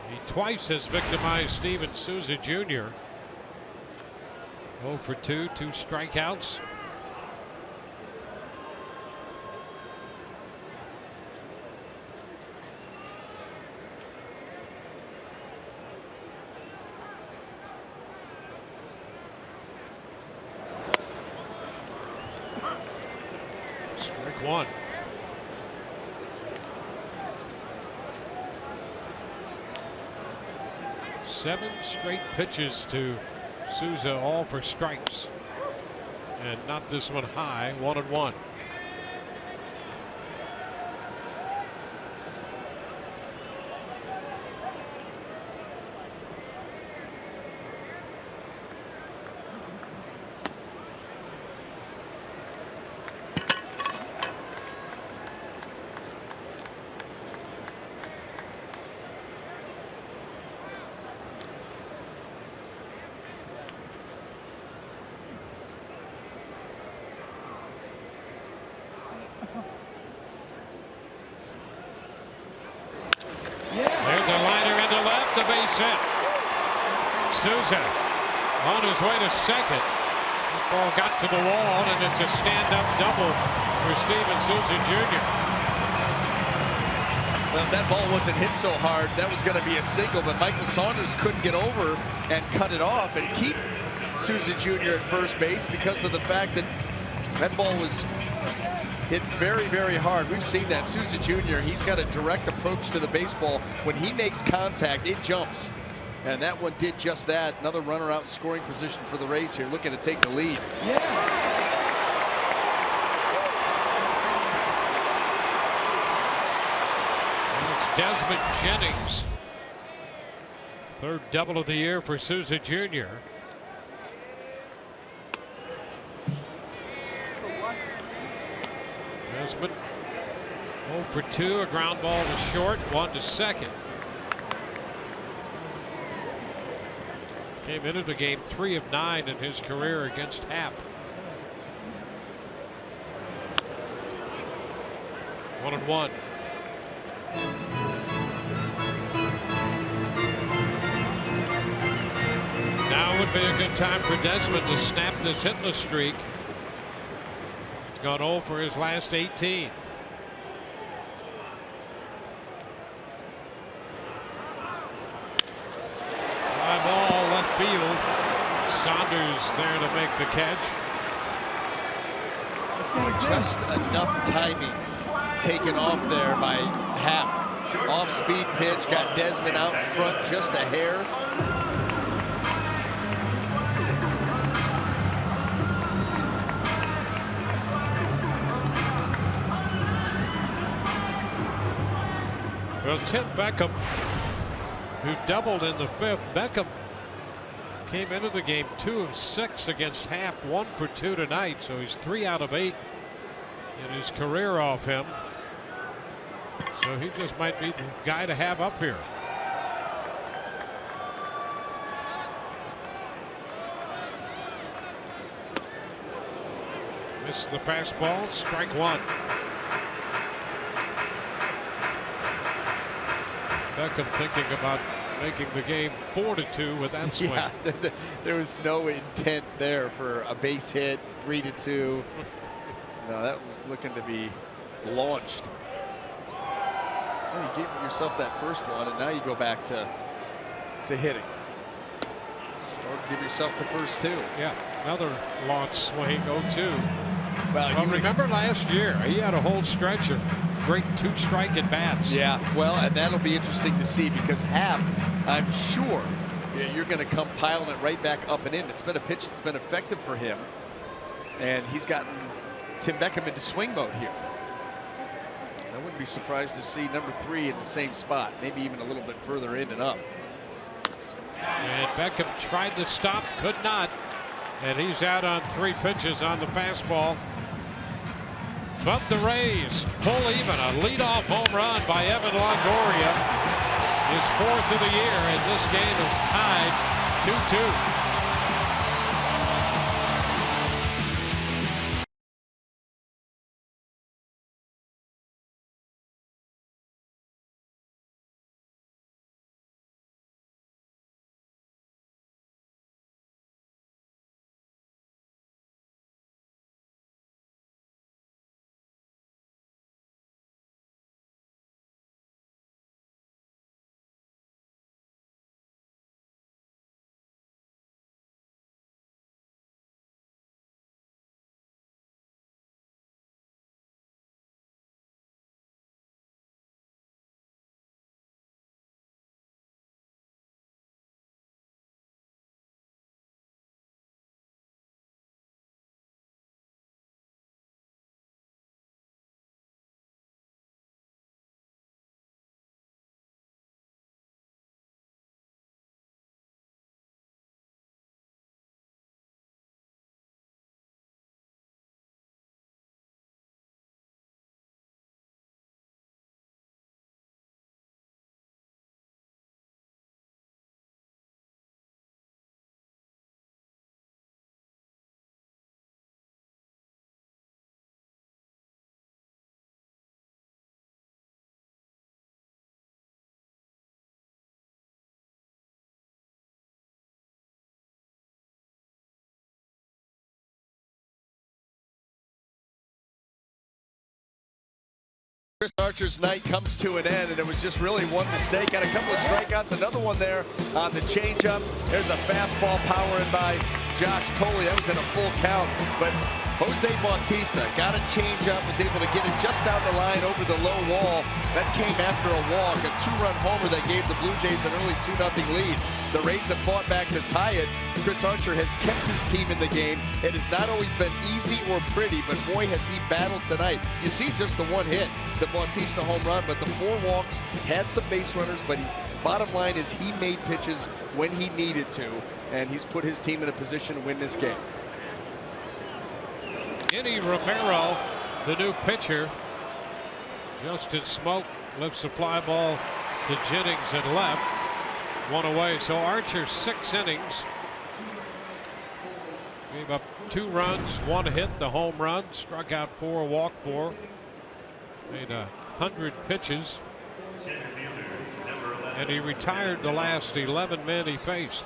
He twice has victimized Steven Souza Jr. 0 for 2, 2 strikeouts. Strike one. Seven straight pitches to Souza, all for strikes. And not this one high, 1-1. There's a liner into left, a base hit. Souza on his way to second. The ball got to the wall, and it's a stand-up double for Steven Souza Jr. Well, if that ball wasn't hit so hard, that was going to be a single, but Michael Saunders couldn't get over and cut it off and keep Souza Jr. at first base because of the fact that that ball was hit very, very hard. We've seen that. Souza Jr., he's got a direct approach to the baseball. When he makes contact, it jumps. And that one did just that. Another runner out in scoring position for the Rays here, looking to take the lead. It's Desmond Jennings. Third double of the year for Souza Jr. Desmond 0 for 2, a ground ball to short, 1 to second. Came into the game 3 of 9 in his career against Happ. 1-1. Now would be a good time for Desmond to snap this hitless streak. He's gone 0 for his last 18. Fly ball left field. Saunders there to make the catch. Just enough timing taken off there by Happ. Off-speed pitch, got Desmond out in front just a hair. Well, Tim Beckham, who doubled in the 5th, Beckham came into the game 2 of 6 against Happ, 1 for 2 tonight, so he's 3 out of 8 in his career off him. So he just might be the guy to have up here. Missed the fastball, strike 1. Beckham thinking about making the game 4-2 with that swing. Yeah, there was no intent there for a base hit, 3-2. No, that was looking to be launched. Well, you gave yourself that first one, and now you go back to hitting. Or give yourself the first 2. Yeah, another launch swing, 0-2. Well, you remember last year, he had a whole stretch of great 2-strike at bats. Yeah, well, and that'll be interesting to see because Happ, I'm sure you're going to come piling it right back up and in. It's been a pitch that's been effective for him, and he's gotten Tim Beckham into swing mode here. I wouldn't be surprised to see number 3 in the same spot, maybe even a little bit further in and up. And Beckham tried to stop, could not, and he's out on 3 pitches on the fastball. But the Rays pull even, a leadoff home run by Evan Longoria, his 4th of the year, and this game is tied 2-2. Chris Archer's night comes to an end, and it was just really one mistake. Got a couple of strikeouts, another one there on the changeup. There's a fastball powering by Josh Tolley. That was in a full count, but Jose Bautista got a changeup, was able to get it just down the line over the low wall. That came after a walk, a 2-run homer that gave the Blue Jays an early 2-0 lead. The Rays have fought back to tie it. Chris Archer has kept his team in the game. It has not always been easy or pretty, but boy, has he battled tonight. You see just the one hit, the Bautista home run, but the 4 walks, had some base runners, but bottom line is he made pitches when he needed to, and he's put his team in a position to win this game. Eddie Romero, the new pitcher. Justin Smoke lifts the fly ball to Jennings at left. 1 away. So Archer 6 innings. Gave up 2 runs, 1 hit, the home run. Struck out 4, walked 4. Made 100 pitches. And he retired the last 11 men he faced.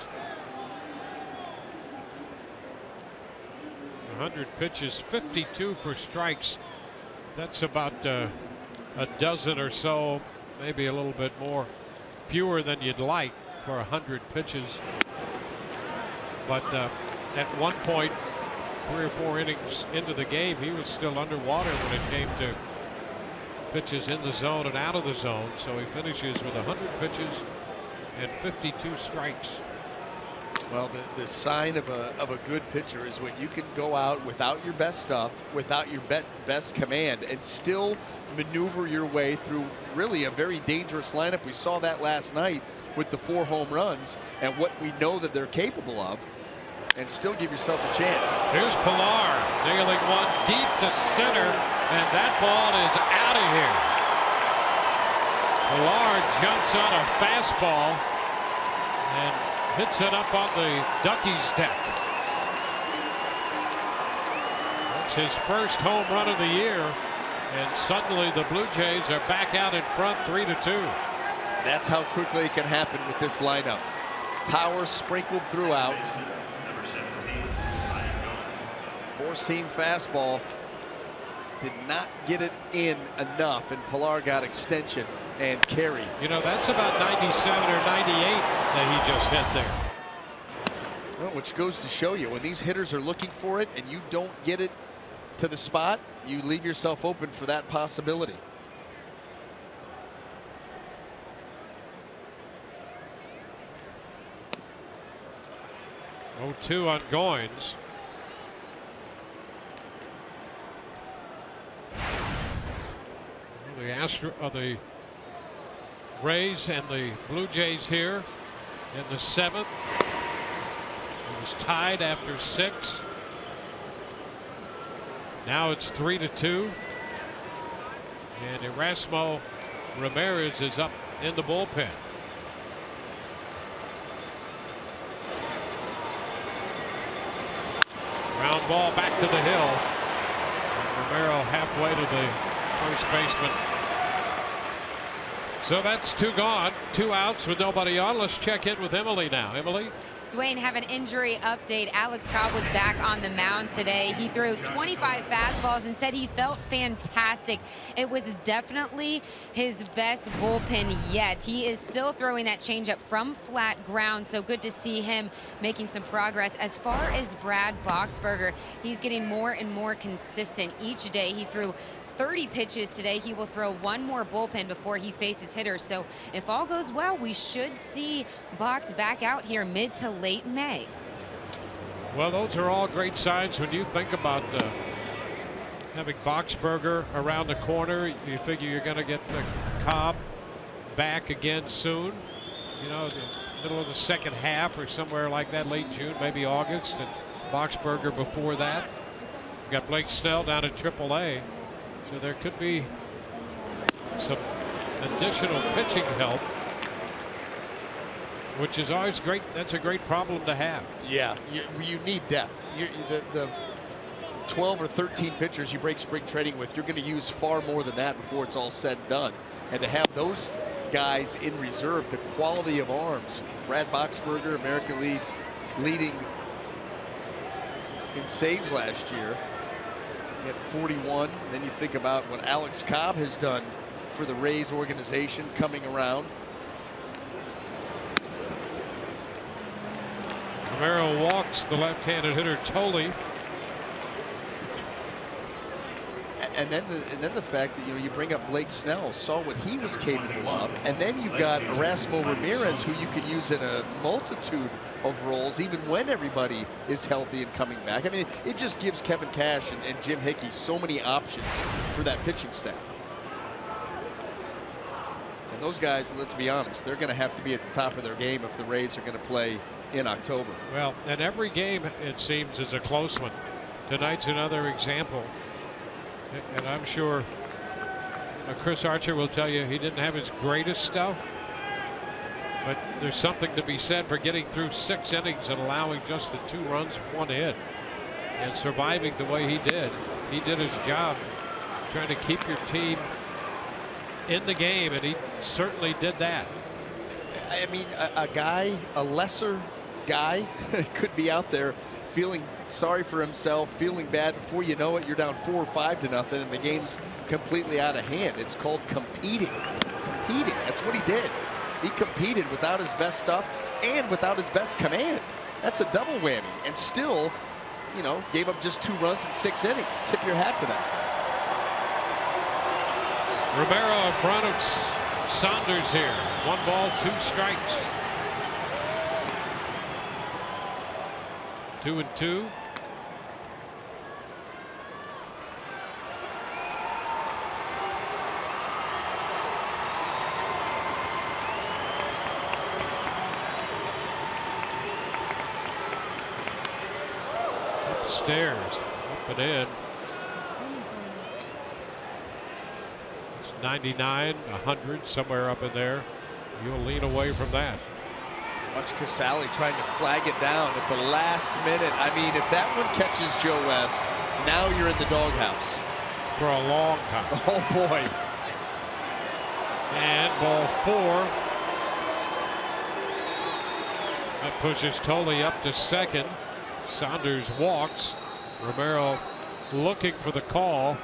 100 pitches, 52 for strikes. That's about a dozen or so, maybe a little bit more, fewer than you'd like for 100 pitches. But at one point, 3 or 4 innings into the game, he was still underwater when it came to pitches in the zone and out of the zone. So he finishes with 100 pitches and 52 strikes. Well, the sign of a good pitcher is when you can go out without your best stuff, without your best command, and still maneuver your way through really a very dangerous lineup. We saw that last night with the 4 home runs and what we know that they're capable of, and still give yourself a chance. Here's Pilar nailing one deep to center, and that ball is out of here. Pilar jumps on a fastball and hits it up on the Duckies deck. That's his first home run of the year, and suddenly the Blue Jays are back out in front 3-2. That's how quickly it can happen with this lineup. Power sprinkled throughout. Four-seam fastball did not get it in enough, and Pilar got extension and carry. You know, that's about 97 or 98 that he just hit there. Well, which goes to show you, when these hitters are looking for it and you don't get it to the spot, you leave yourself open for that possibility. Oh, 2 on Goins. The Rays and the Blue Jays here in the 7th. It was tied after 6. Now it's 3-2. And Erasmo Ramirez is up in the bullpen. Ground ball back to the hill. And Romero halfway to the first baseman. So that's 2 gone, 2 outs with nobody on. Let's check in with Emily now. Emily? Dwayne, have an injury update. Alex Cobb was back on the mound today. He threw 25 fastballs and said he felt fantastic. It was definitely his best bullpen yet. He is still throwing that changeup from flat ground, so good to see him making some progress. As far as Brad Boxberger, he's getting more and more consistent each day. He threw 30 pitches today. He will throw 1 more bullpen before he faces hitters. So if all goes well, we should see Box back out here mid to late May. Well, those are all great signs when you think about having Boxberger around the corner. You figure you're going to get the Cobb back again soon. You know, the middle of the second half or somewhere like that, late June, maybe August, and Boxberger before that. You've got Blake Snell down at AAA. So there could be some additional pitching help, which is always great. That's a great problem to have. Yeah, you need depth. The 12 or 13 pitchers you break spring training with, you're going to use far more than that before it's all said and done. And to have those guys in reserve, the quality of arms. Brad Boxberger, American League leading in saves last year. at 41. Then you think about what Alex Cobb has done for the Rays organization coming around. Romero walks the left-handed hitter Tolley. And then the fact that you bring up Blake Snell, saw what he was capable of, and then you've got Erasmo Ramirez, who you can use in a multitude of roles, even when everybody is healthy and coming back. I mean, it just gives Kevin Cash and Jim Hickey so many options for that pitching staff. And those guys, let's be honest, they're going to have to be at the top of their game if the Rays are going to play in October. Well, and every game, it seems, is a close one. Tonight's another example. And I'm sure Chris Archer will tell you he didn't have his greatest stuff, but there's something to be said for getting through 6 innings and allowing just the 2 runs, 1 hit, and surviving the way he did. He did his job trying to keep your team in the game, and he certainly did that. I mean, a lesser guy could be out there feeling sorry for himself, feeling bad. Before you know it, you're down 4 or 5 to nothing, and the game's completely out of hand. It's called competing. That's what he did. He competed without his best stuff and without his best command. That's a double whammy, and still, gave up just 2 runs in 6 innings. Tip your hat to that. Romero in front of Saunders here. 1 ball, 2 strikes. 2-2. Upstairs, up and in. It's 99, 100, somewhere up in there. You'll lean away from that. Watch Casale trying to flag it down at the last minute. I mean, if that one catches Joe West, now you're in the doghouse. For a long time. Oh, boy. And ball 4. That pushes Tolley up to second. Saunders walks. Romero looking for the call,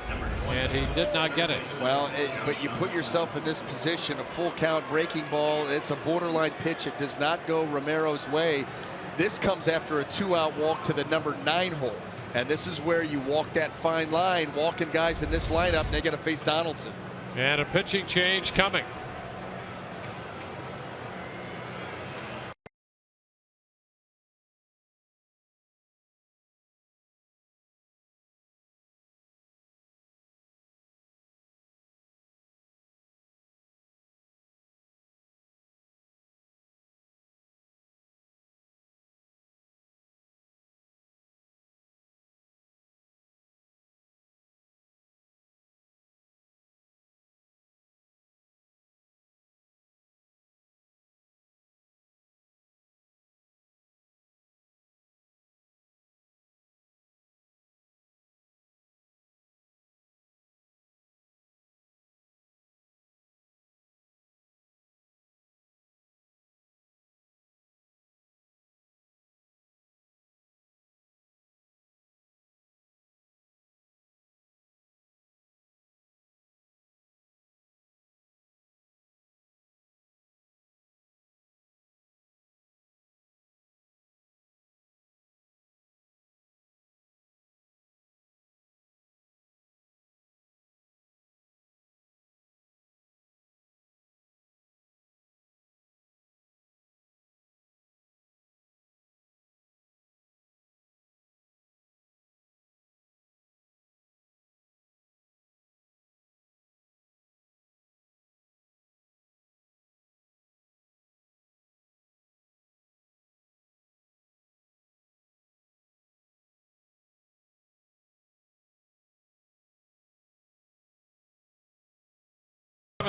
and he did not get it. Well, but you put yourself in this position, a full count breaking ball. It's a borderline pitch. It does not go Romero's way. This comes after a 2-out walk to the number 9 hole. And this is where you walk that fine line, walking guys in this lineup, and they got to face Donaldson. And a pitching change coming.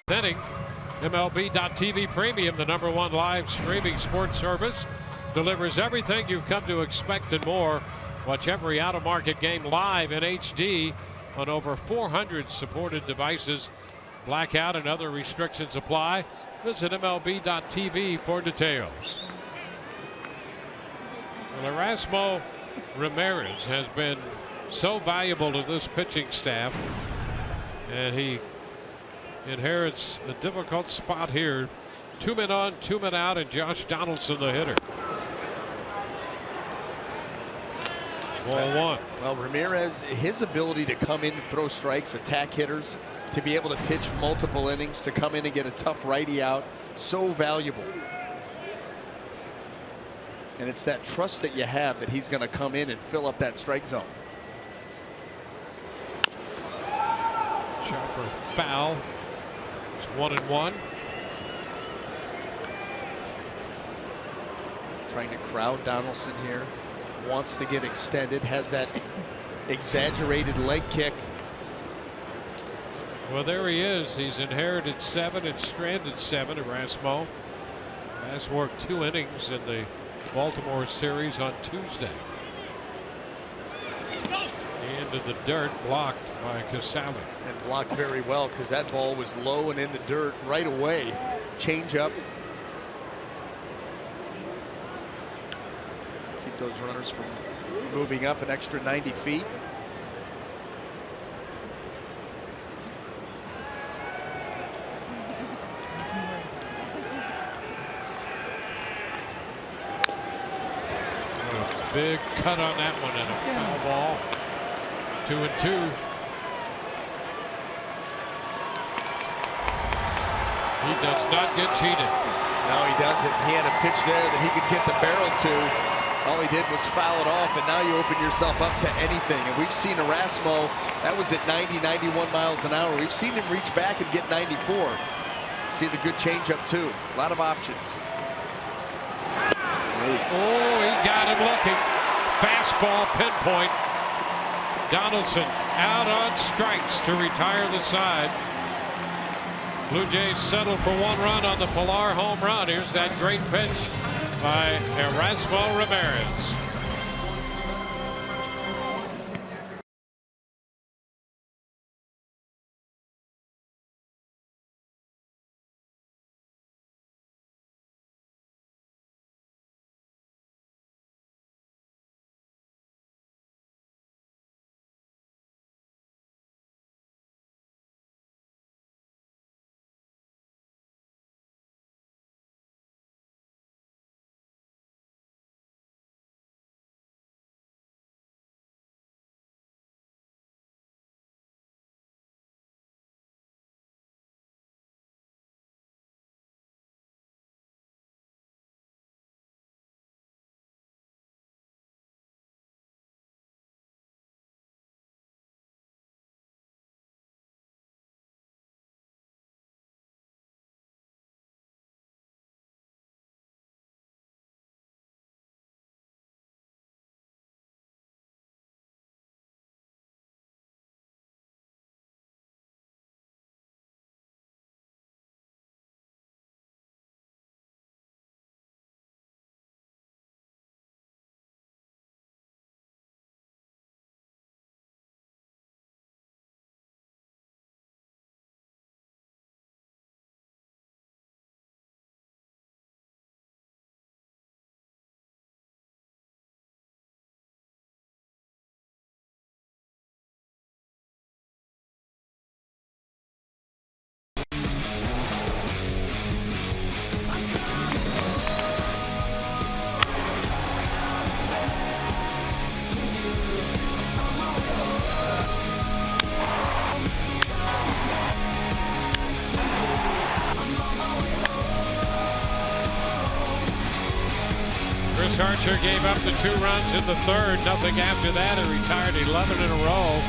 Inning. MLB.TV Premium, the #1 live streaming sports service, delivers everything you've come to expect and more. Watch every out-of-market game live in HD on over 400 supported devices. Blackout and other restrictions apply. Visit MLB.TV for details. Well, Erasmo Ramirez has been so valuable to this pitching staff, and he inherits a difficult spot here. 2 men on, 2 men out, and Josh Donaldson the hitter. Ball 1. Well, Ramirez, his ability to come in and throw strikes, attack hitters, to be able to pitch multiple innings, to come in and get a tough righty out, so valuable. And it's that trust that you have that he's going to come in and fill up that strike zone. Chopper foul. It's 1-1. Trying to crowd Donaldson here. Wants to get extended. Has that exaggerated leg kick. Well, there he is. He's inherited 7 and stranded 7. Erasmo has worked 2 innings in the Baltimore series on Tuesday. Into the dirt, blocked by Casale. And blocked very well, because that ball was low and in the dirt right away. Change up. Keep those runners from moving up an extra 90 feet. Big cut on that one and a foul ball. 2-2. He does not get cheated. No, he doesn't. He had a pitch there that he could get the barrel to. All he did was foul it off, and now you open yourself up to anything. And we've seen Erasmo, that was at 90, 91 miles an hour. We've seen him reach back and get 94. See the good changeup too. A lot of options. Oh, he got him looking. Fastball pinpoint. Donaldson out on strikes to retire the side. Blue Jays settled for 1 run on the Pilar home run. Here's that great pitch by Erasmo Ramirez. Chris Archer gave up the 2 runs in the 3rd. Nothing after that. He retired 11 in a row,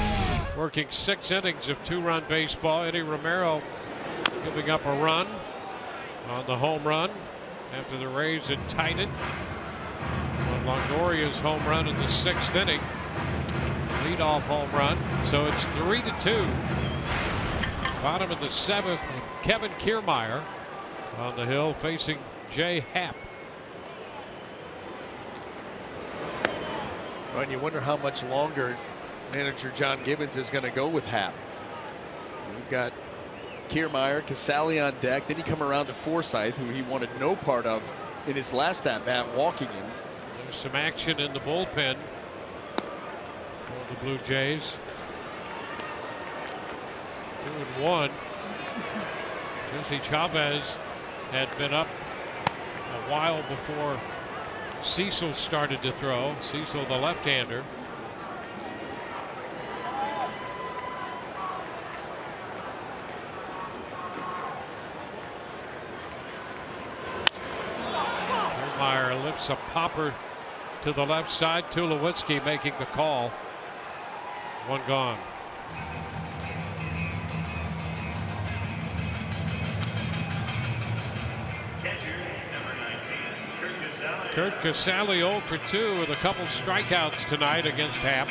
working 6 innings of 2-run baseball. Eddie Romero giving up a run on the home run after the Rays had tied it on Longoria's home run in the 6th inning. Leadoff home run. So it's 3-2. Bottom of the 7th. Kevin Kiermaier on the hill facing Jay Happ. And you wonder how much longer manager John Gibbons is going to go with Happ. You've got Kiermaier, Casale on deck. Then you come around to Forsythe, who he wanted no part of in his last at bat, walking in. There's some action in the bullpen. the Blue Jays. 2-1. Jesse Chavez had been up a while before Cecil started to throw. Cecil, the left-hander. Meyer lifts a popper to the left side. Tulowitzki making the call. One gone. Kurt Casale 0 for 2 with a couple strikeouts tonight against Happ.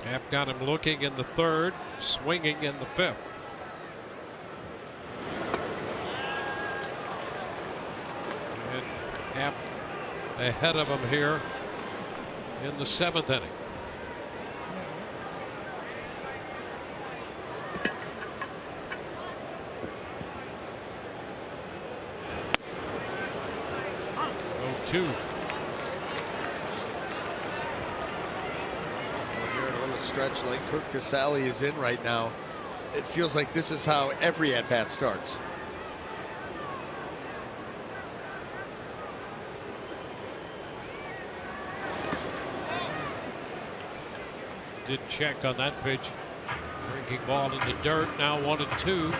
Happ got him looking in the third, swinging in the fifth. And Happ ahead of him here in the seventh inning. Two. When you're in a little stretch like Kurt Casale is in right now, it feels like this is how every at-bat starts. Did check on that pitch. Breaking ball in the dirt. Now 1-2.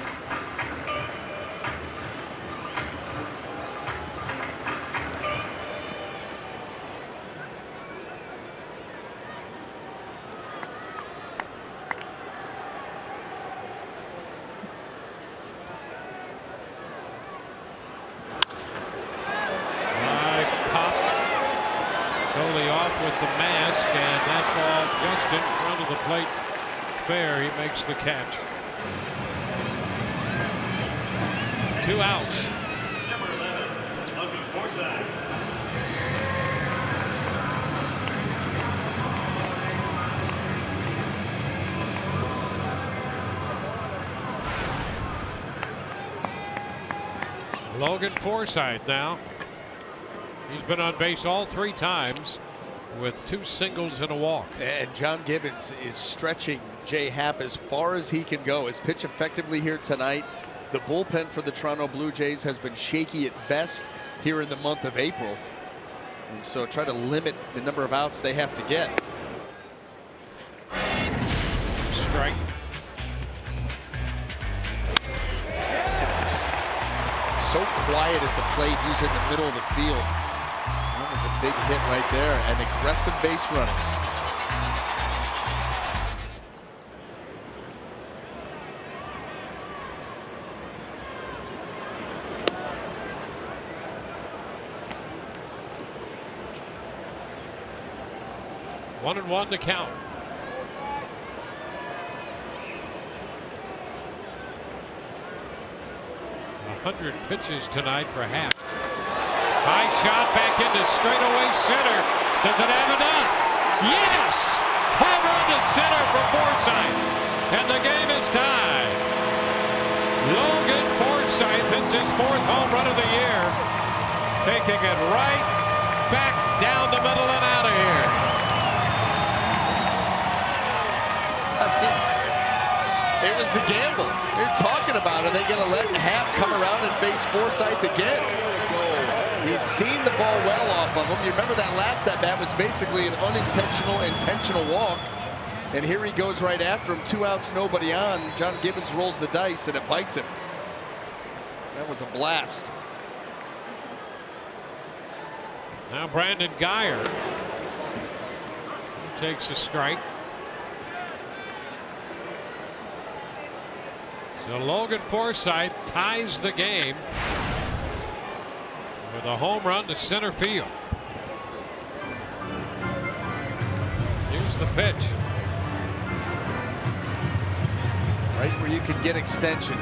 With the mask, and that ball just in front of the plate. Fair, he makes the catch. 2 outs. Number 11, Logan Forsythe. Logan Forsythe now. He's been on base all 3 times, with 2 singles and a walk. And John Gibbons is stretching Jay Happ as far as he can go. His pitch effectively here tonight. The bullpen for the Toronto Blue Jays has been shaky at best here in the month of April. And so try to limit the number of outs they have to get. Strike. So quiet at the plate. He's in the middle of the field. That was a big hit right there. An aggressive base runner. One and one to count. 100 pitches tonight for Happ. High shot back into straightaway center. Does it have enough? Yes! Home run to center for Forsythe. And the game is tied. Logan Forsythe hits his 4th home run of the year. Taking it right back down the middle and out of here. It was a gamble. They're talking about, are they going to let Happ come around and face Forsythe again? He's seen the ball well off of him. You remember that last at-bat was basically an unintentional, intentional walk. And here he goes right after him. 2 outs, nobody on. John Gibbons rolls the dice, and it bites him. That was a blast. Now Brandon Geyer takes a strike. So Logan Forsythe ties the game with a home run to center field. Here's the pitch. Right where you can get extension.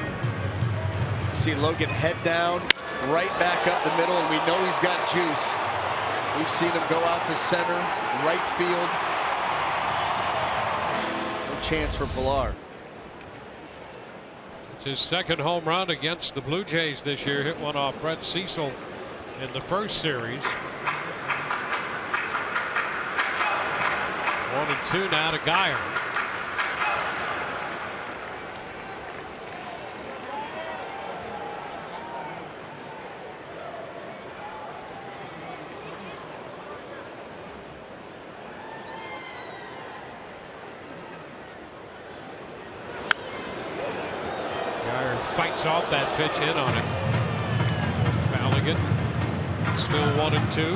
See Logan head down, right back up the middle, and we know he's got juice. We've seen him go out to center, right field. No chance for Pilar. It's his second home run against the Blue Jays this year. Hit one off Brett Cecil in the first series. 1-2 now to Geyer. Fights off that pitch in on him. Fouling it. Still 1-2.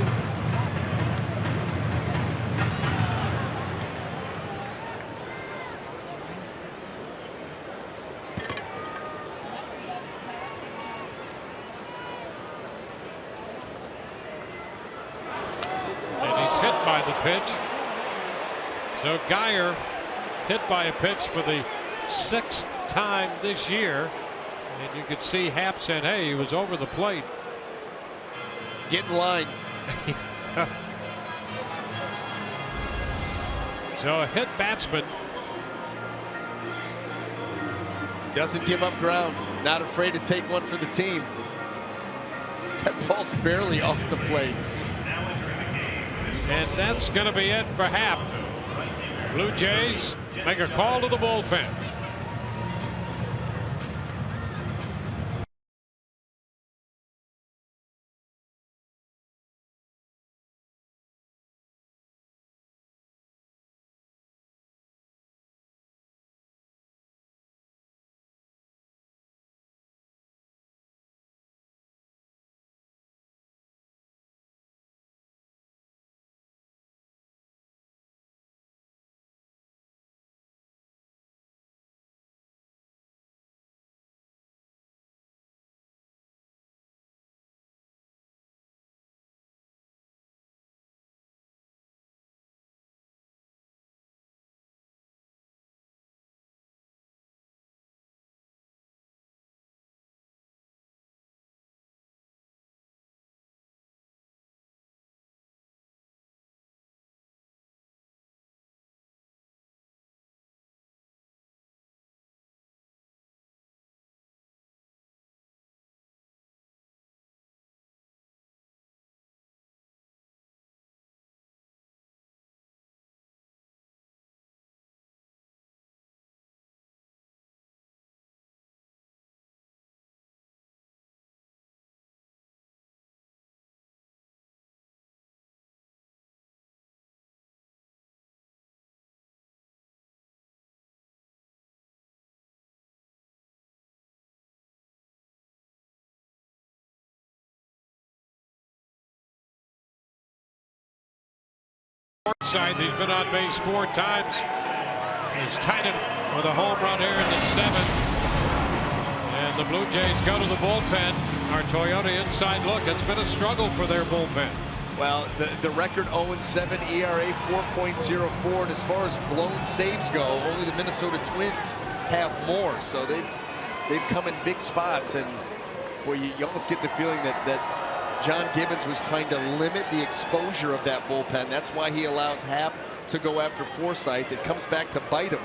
And he's hit by the pitch. So Geyer hit by a pitch for the 6th time this year. And you could see Happ said, hey, he was over the plate. Get in line. So a hit batsman. Doesn't give up ground. Not afraid to take one for the team. That ball's barely off the plate. And that's going to be it for Happ. Blue Jays make a call to the bullpen. Forsythe, he's been on base 4 times. He's tied it with a home run here in the 7th. And the Blue Jays go to the bullpen. Our Toyota inside look. It's been a struggle for their bullpen. Well, the record 0-7 ERA 4.04, and as far as blown saves go, only the Minnesota Twins have more. So they've come in big spots, and boy, you almost get the feeling that John Gibbons was trying to limit the exposure of that bullpen. That's why he allows Happ to go after Forsythe. It comes back to bite him,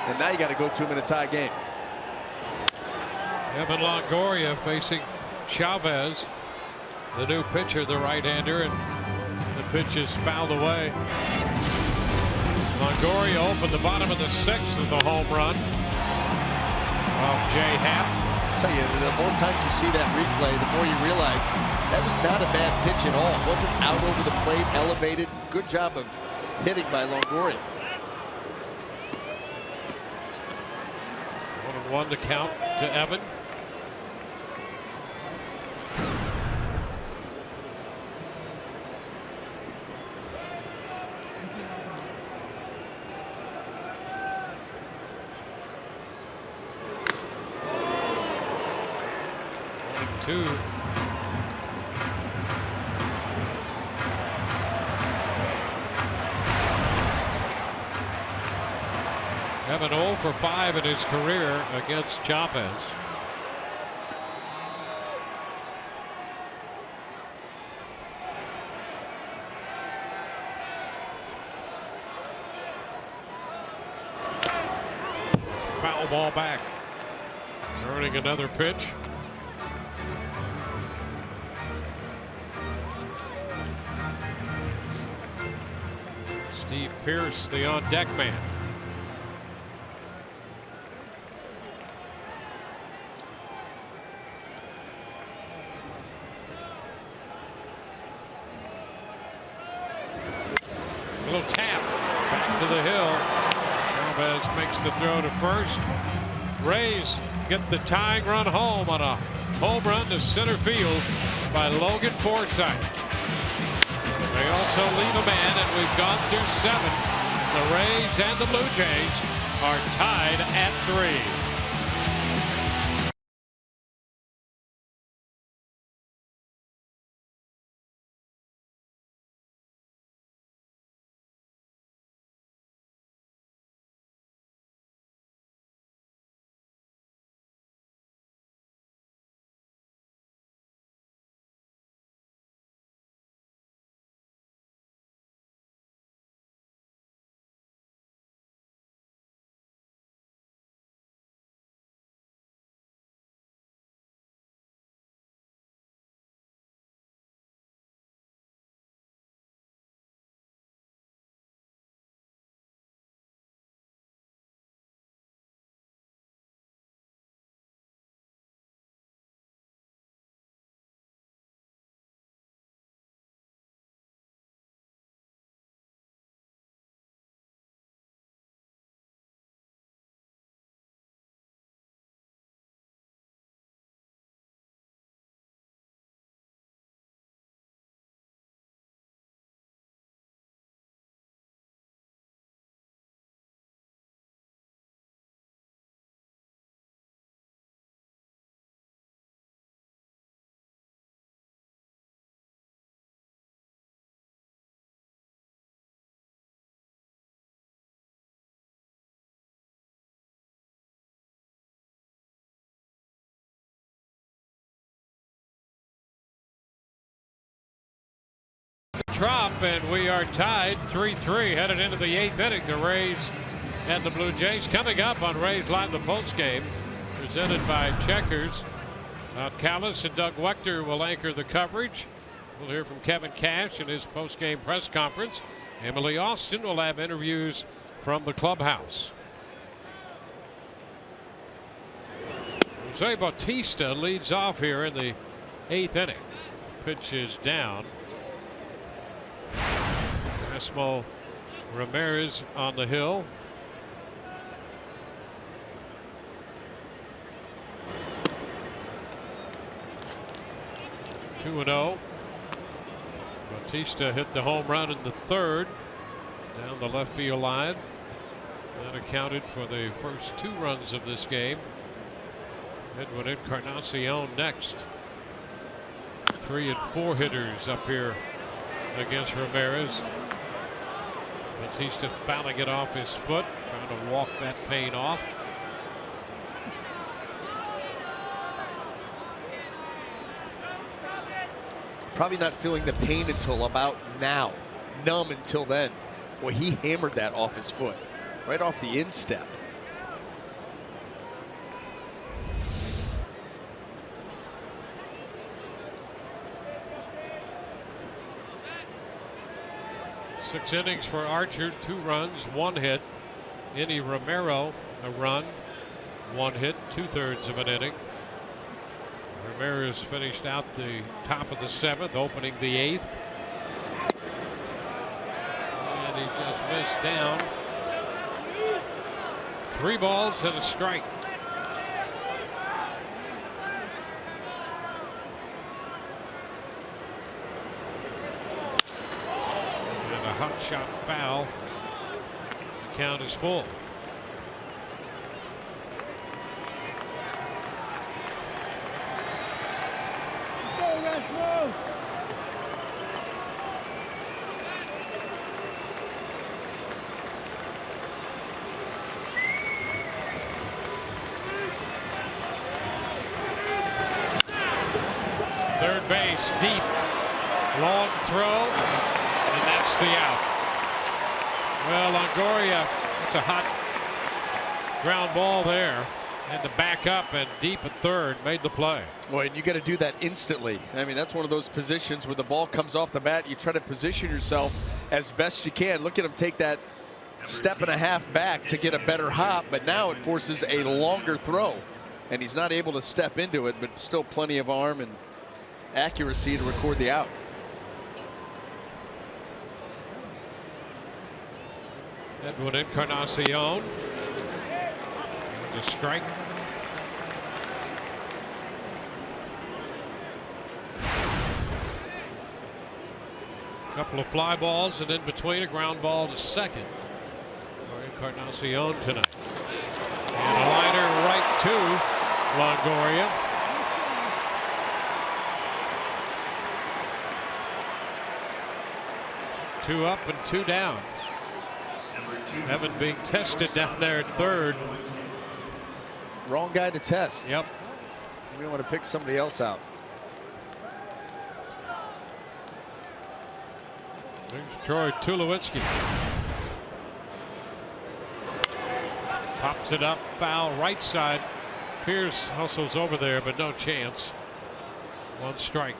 and now you got to go to him in a tie game. Evan Longoria facing Chavez, the new pitcher, the right-hander, and the pitch is fouled away. Longoria opened the bottom of the 6th with a home run off Jay Happ. I'll tell you, the more times you see that replay, the more you realize that was not a bad pitch at all. It wasn't out over the plate, elevated. Good job of hitting by Longoria. 1-1 to count to Evan. Two. Evan 0 for 5 in his career against Chavez. Foul ball back. Turning another pitch. Steve Pearce, the on-deck man. Little tap back to the hill. Chavez makes the throw to first. Rays get the tying run home on a home run to center field by Logan Forsythe. They also leave a man, and we've gone through 7. The Rays and the Blue Jays are tied at 3. Drop, and we are tied 3-3 headed into the 8th inning. The Rays and the Blue Jays. Coming up on Rays Live, the post game presented by Checkers. Callis and Doug Wechter will anchor the coverage. We'll hear from Kevin Cash in his post game press conference. Emily Austin will have interviews from the clubhouse. Jose Bautista leads off here in the 8th inning. Pitch is down. Esmo Ramirez on the hill. Two and 0. Bautista hit the home run in the 3rd down the left field line. That accounted for the first 2 runs of this game. Edwin Encarnacion next. 3 and 4 hitters up here against Ramirez. Bautista fouling it off his foot, trying to walk that pain off. Probably not feeling the pain until about now. Numb until then. Boy, he hammered that off his foot, right off the instep. Six innings for Archer, 2 runs, 1 hit. Enny Romero, a run, 1 hit, 2/3 of an inning. Ramirez finished out the top of the 7th, opening the 8th. And he just missed down. 3 balls and a strike. Hot shot foul. The count is full. Third base deep. Long throw. That's the out. Well, Longoria, it's a hot ground ball there. Had to back up and deep at third, made the play. Boy, and you got to do that instantly. I mean, that's one of those positions where the ball comes off the bat. You try to position yourself as best you can. Look at him take that step and a half back to get a better hop, but now it forces a longer throw. And he's not able to step into it, but still plenty of arm and accuracy to record the out. Edwin Encarnacion. The strike. Couple of fly balls, and in between a ground ball to second for Encarnacion tonight. And a liner right to Longoria. Two up and two down. Evan being tested down there at third. Wrong guy to test. Yep. We want to pick somebody else out. There's Troy Tulowitzki. Pops it up, foul right side. Pierce hustles over there, but no chance. One strike.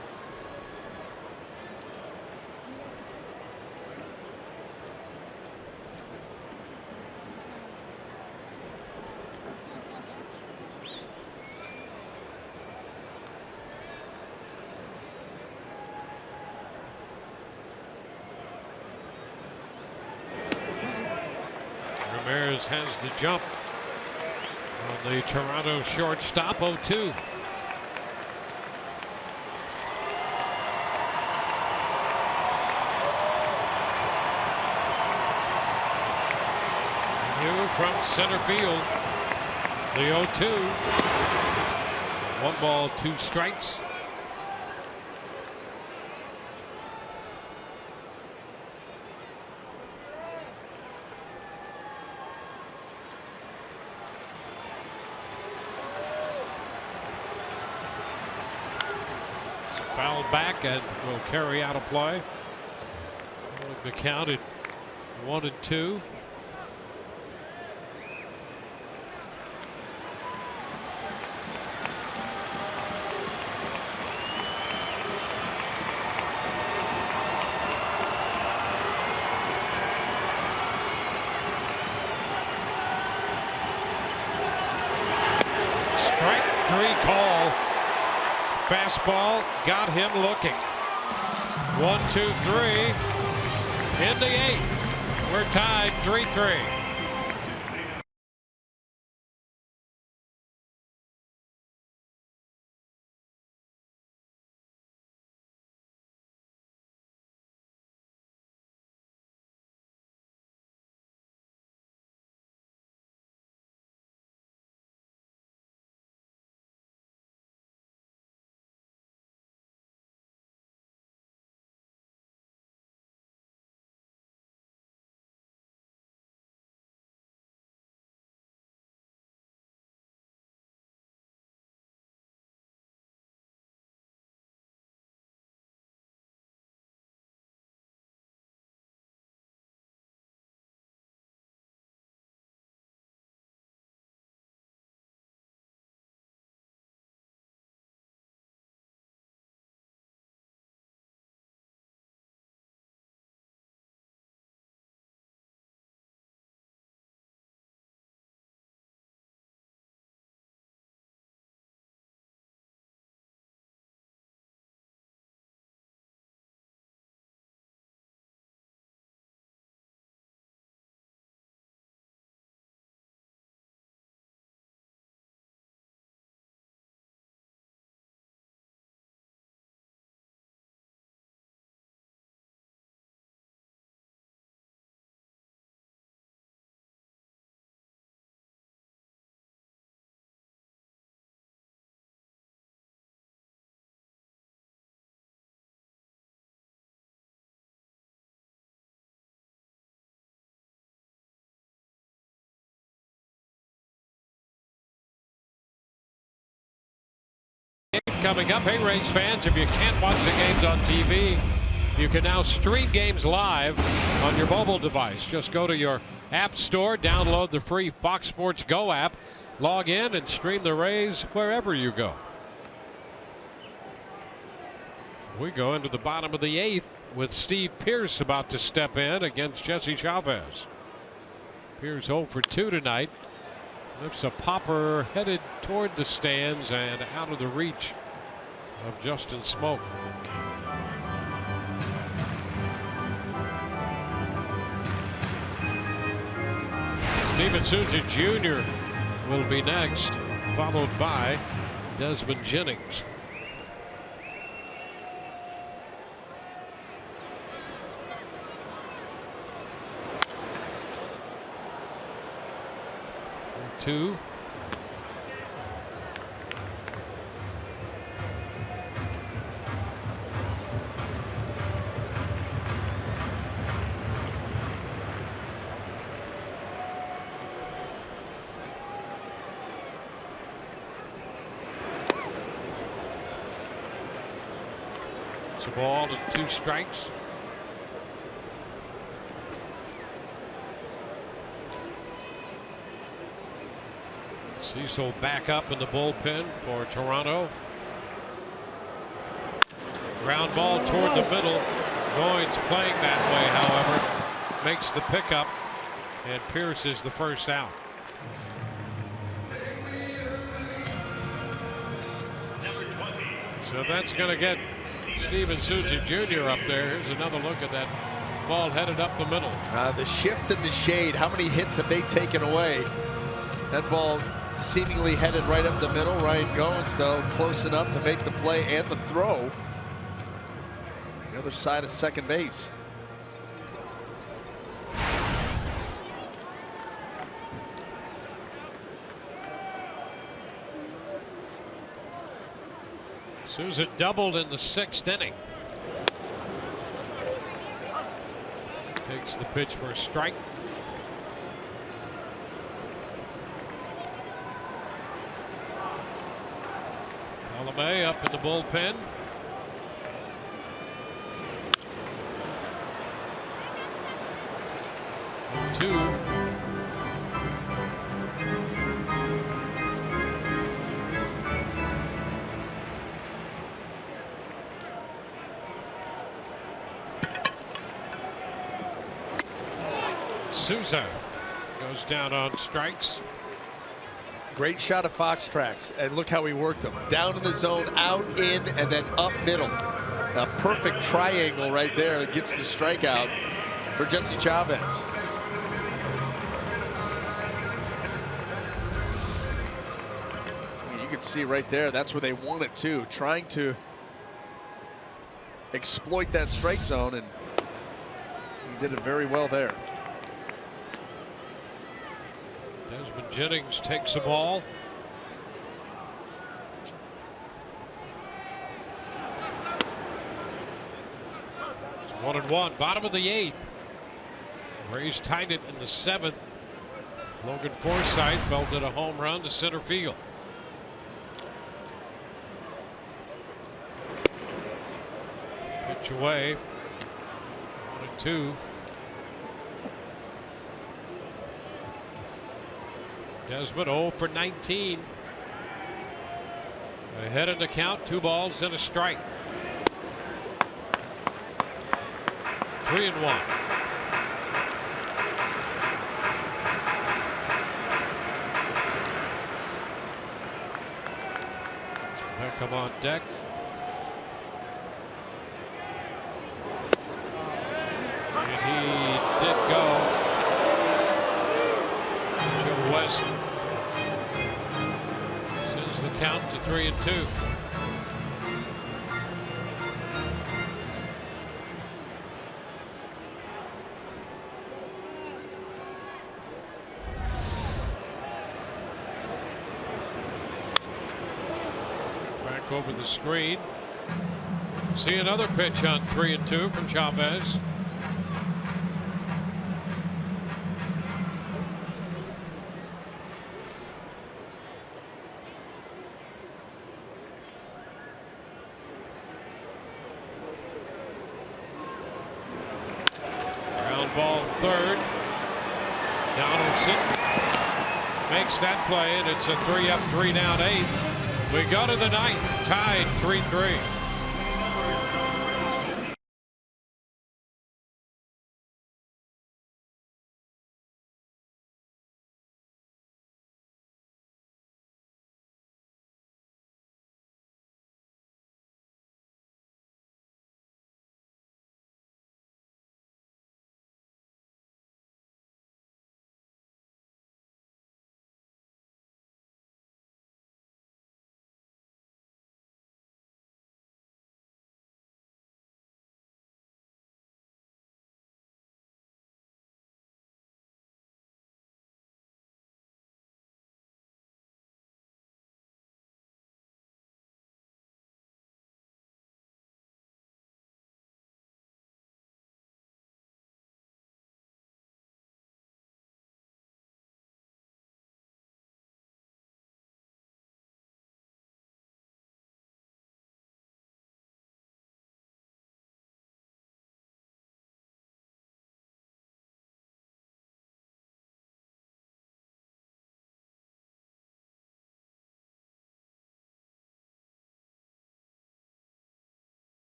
Ramirez has the jump on the Toronto shortstop. 0-2. New from center field. The 0-2. 1 ball, 2 strikes. Fouled back and will carry out a play. The count at 1-2. Strike 3 call. Fastball got him looking. 1, 2, 3 in the 8th. We're tied 3-3. Coming up, hey Rays fans, if you can't watch the games on TV, you can now stream games live on your mobile device. Just go to your app store, download the free Fox Sports Go app, Log in and stream the Rays wherever you go. We go into the bottom of the 8th with Steve Pearce about to step in against Jesse Chavez. Pearce 0 for 2 tonight. Lifts a popper headed toward the stands and out of the reach of Justin Smoke. Steven Souza Jr. will be next, followed by Desmond Jennings. Two. It's a ball and 2 strikes. Cecil back up in the bullpen for Toronto. Ground ball toward the middle. Goins playing that way, however, makes the pickup, and Pearce is the first out. So that's going to get Steven Souza Jr. up there. Here's another look at that ball headed up the middle. The shift in the shade, how many hits have they taken away? That ball seemingly headed right up the middle. Ryan Goins, though, close enough to make the play and the throw. The other side of second base. Souza doubled in the 6th inning. Takes the pitch for a strike. Colomé up in the bullpen. Two. Souza goes down on strikes. Great shot of Fox Tracks, and look how he worked them. Down in the zone, out, in, and then up middle. A perfect triangle right there that gets the strikeout for Jesse Chavez. You can see right there, that's where they want it too. Trying to exploit that strike zone, and he did it very well there. Desmond Jennings takes the ball. It's 1-1, bottom of the 8th. Rays tied it in the 7th. Logan Forsythe belted a home run to center field. Pitch away. 1-2. Desmond 0 for 19. Ahead in the count, 2 balls and a strike. 3-1. Beckham on deck. And he did go. West sends the count to 3-2. Back over the screen. See another pitch on 3-2 from Chavez. Ball third. Donaldson makes that play, and it's a 3-up, 3-down 8th. We go to the 9th, tied 3-3.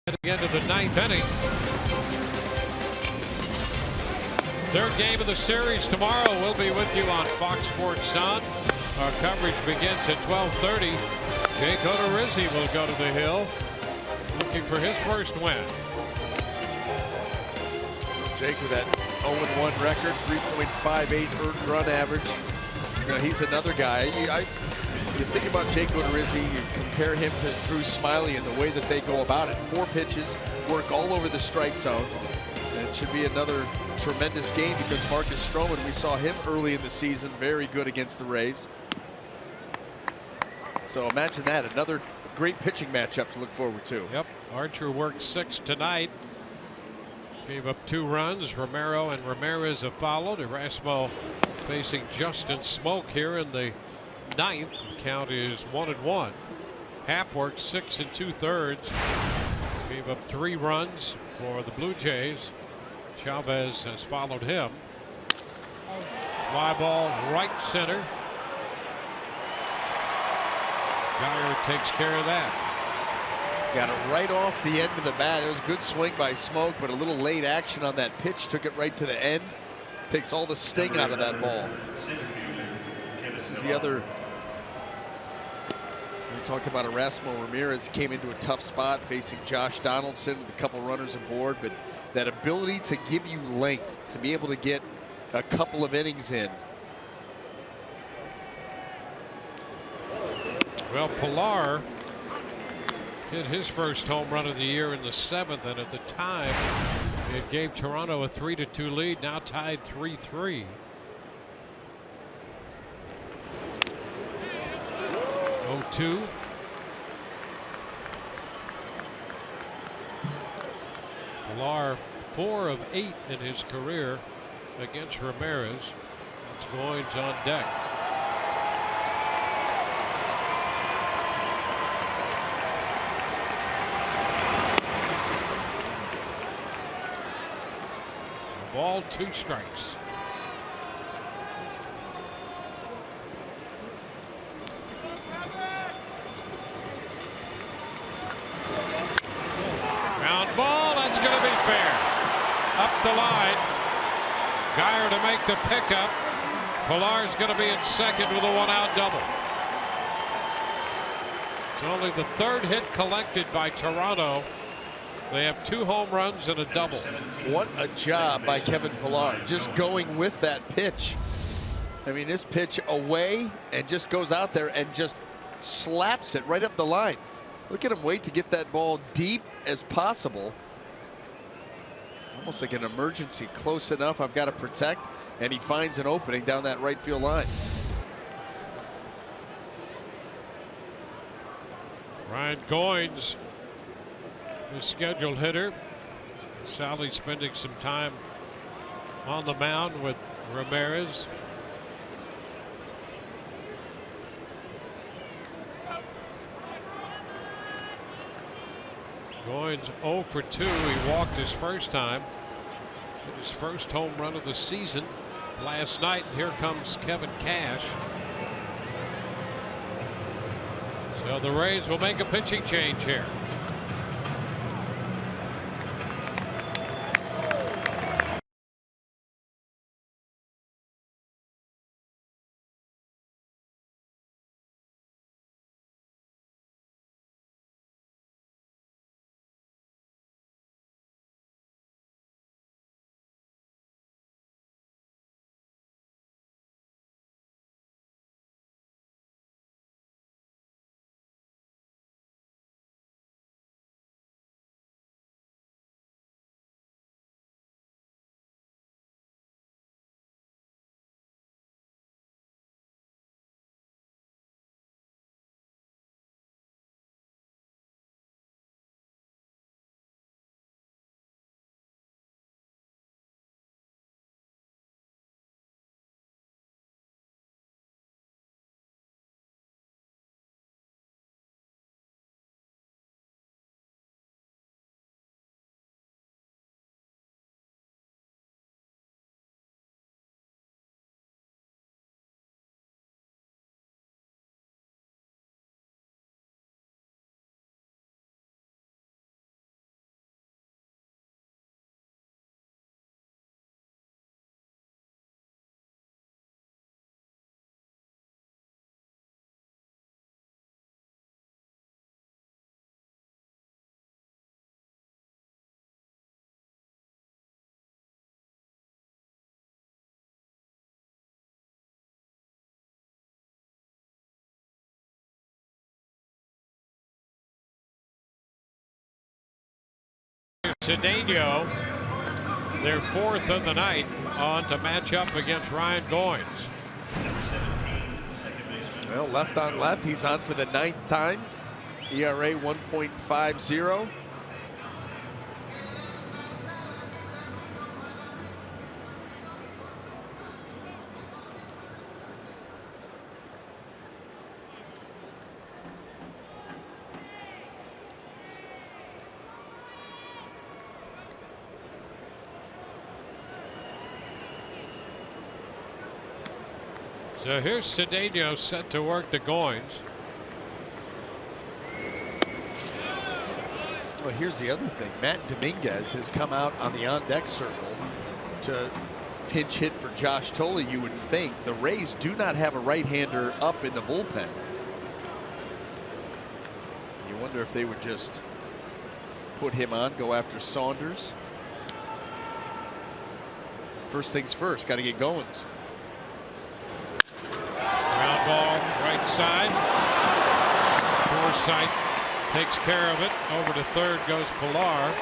Heading into the 9th inning. Third game of the series tomorrow. We'll be with you on Fox Sports Sun. Our coverage begins at 12:30. Jake Odorizzi will go to the hill, looking for his first win. Jake with that 0-1 record, 3.58 earned run average. You know, he's another guy. You think about Jake Odorizzi, you compare him to Drew Smiley and the way that they go about it. 4 pitches, work all over the strike zone. And it should be another tremendous game because Marcus Stroman, we saw him early in the season, very good against the Rays. So imagine that, another great pitching matchup to look forward to. Yep, Archer worked 6 tonight. Gave up 2 runs. Romero and Ramirez have followed. Erasmo facing Justin Smoke here in the 9th. Count is 1-1. Happ worked 6 2/3. Gave up 3 runs for the Blue Jays. Chavez has followed him. Fly ball right center. Geyer takes care of that. Got it right off the end of the bat. It was a good swing by Smoke, but a little late action on that pitch. Took it right to the end. Takes all the sting out of that ball. This is the other. We talked about Erasmo Ramirez came into a tough spot facing Josh Donaldson with a couple runners aboard, but that ability to give you length, to be able to get a couple of innings in. Well, Pilar hit his first home run of the year in the 7th, and at the time it gave Toronto a 3-2 lead, now tied 3-3. 0-2. Pilar 4 of 8 in his career against Ramirez. It's Goins on deck. Ball, 2 strikes. Ground ball, that's going to be fair. Up the line. Geyer to make the pickup. Pilar's going to be in second with a 1-out double. It's only the 3rd hit collected by Toronto. They have 2 home runs and a double. What a job by Kevin Pilar, just going with that pitch. I mean, this pitch away and just goes out there and just slaps it right up the line. Look at him wait to get that ball deep as possible. Almost like an emergency, close enough, I've got to protect, and he finds an opening down that right field line. Ryan Goins the scheduled hitter. Sally spending some time on the mound with Ramirez. Goins 0 for 2. He walked his first time. Hit his first home run of the season last night. And here comes Kevin Cash. So the Rays will make a pitching change here. Cedeno, their fourth of the night, on to match up against Ryan Goins. Well, left on left, he's on for the 9th time. ERA 1.50. So here's Cedeno set to work the Goins. Well, here's the other thing. Matt Dominguez has come out on the on-deck circle to pinch hit for Josh Tolle. You would think the Rays do not have a right-hander up in the bullpen. You wonder if they would just put him on, go after Saunders. First things first, got to get Goins. Ground ball right side. Forsythe takes care of it. Over to third goes Pilar.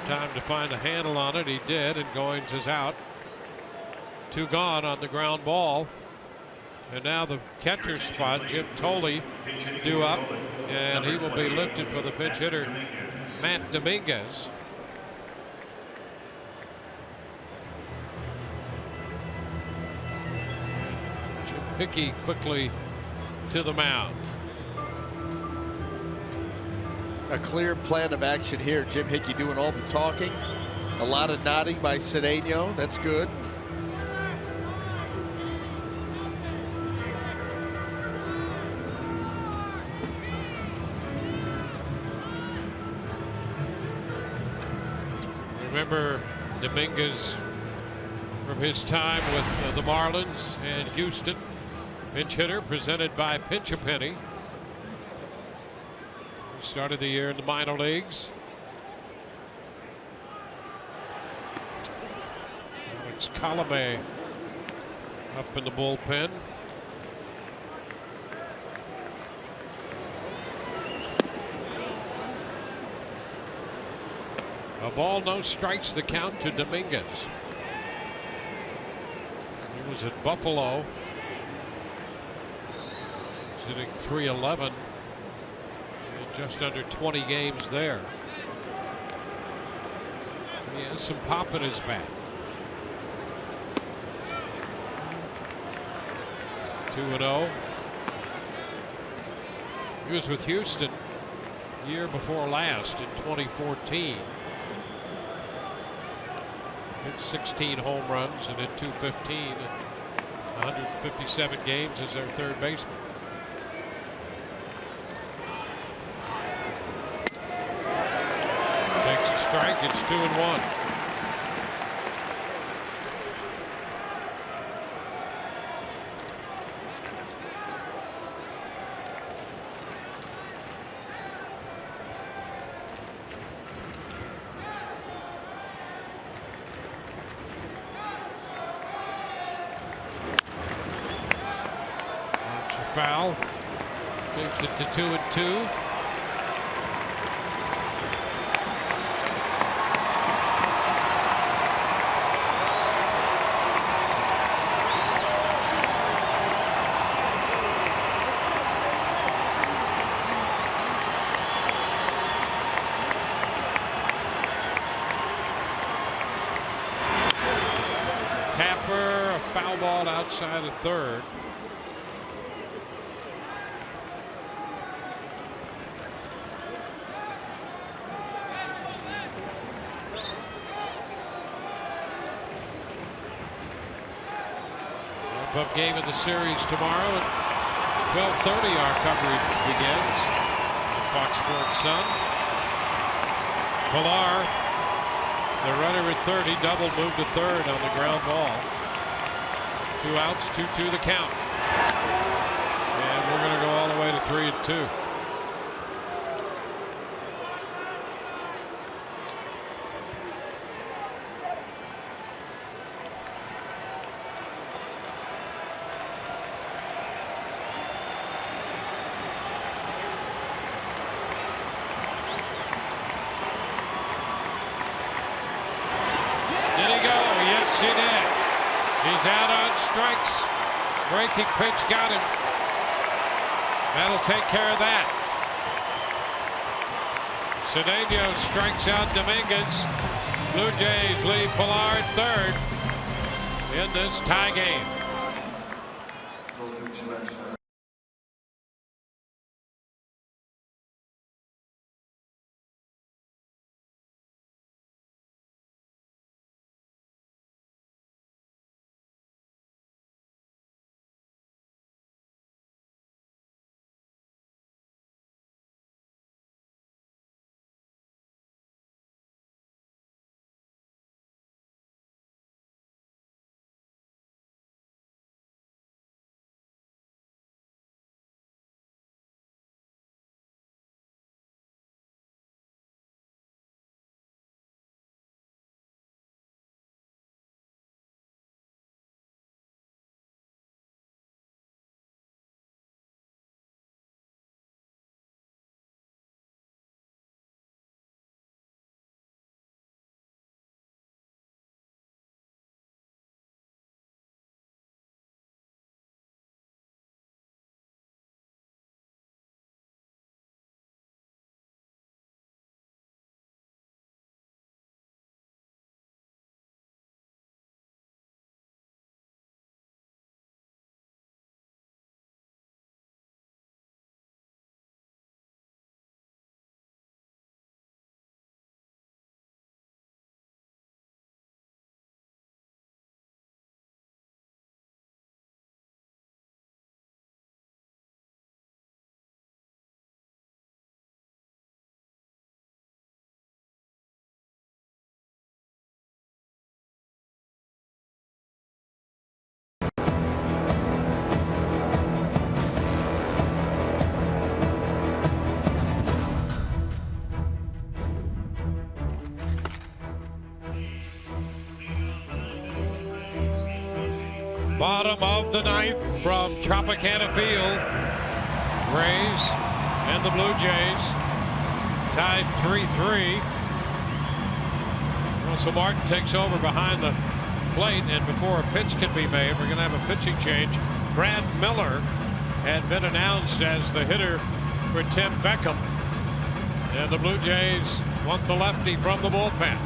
Time to find a handle on it. He did, and Goins is out. 2 gone on the ground ball. And now the catcher spot, Jim Tolle, due up, and he will be lifted for the pinch hitter, Matt Dominguez. Hickey quickly to the mound. A clear plan of action here. Jim Hickey doing all the talking. A lot of nodding by Cedeno. That's good. Remember Dominguez from his time with the Marlins and Houston. Pinch hitter presented by Pinch-A-Penny. He started the year in the minor leagues. Alex Colomé up in the bullpen. A ball, no strikes, the count to Dominguez. He was at Buffalo. He's hitting .311 in just under 20 games there. He has some pop in his bat. 2-0. He was with Houston year before last in 2014. Hit 16 home runs and hit 215 in 157 games as their third baseman. Takes a strike. It's 2-1. Foul. Takes it to 2-2. Tapper, a foul ball outside of third. Up game of the series tomorrow at 12:30. Our coverage begins. Fox Sports Sun. Pilar, the runner at third, he doubled, moved to third on the ground ball. 2 outs, 2-2 the count. And we're going to go all the way to 3-2. He did. He's out on strikes. Breaking pitch got him. That'll take care of that. Cedeno strikes out Dominguez. Blue Jays lead Pilar at third in this tie game. Bottom of the ninth from Tropicana Field. Rays and the Blue Jays tied 3-3. Russell Martin takes over behind the plate, and before a pitch can be made, we're going to have a pitching change. Brad Miller had been announced as the hitter for Tim Beckham. And the Blue Jays want the lefty from the bullpen.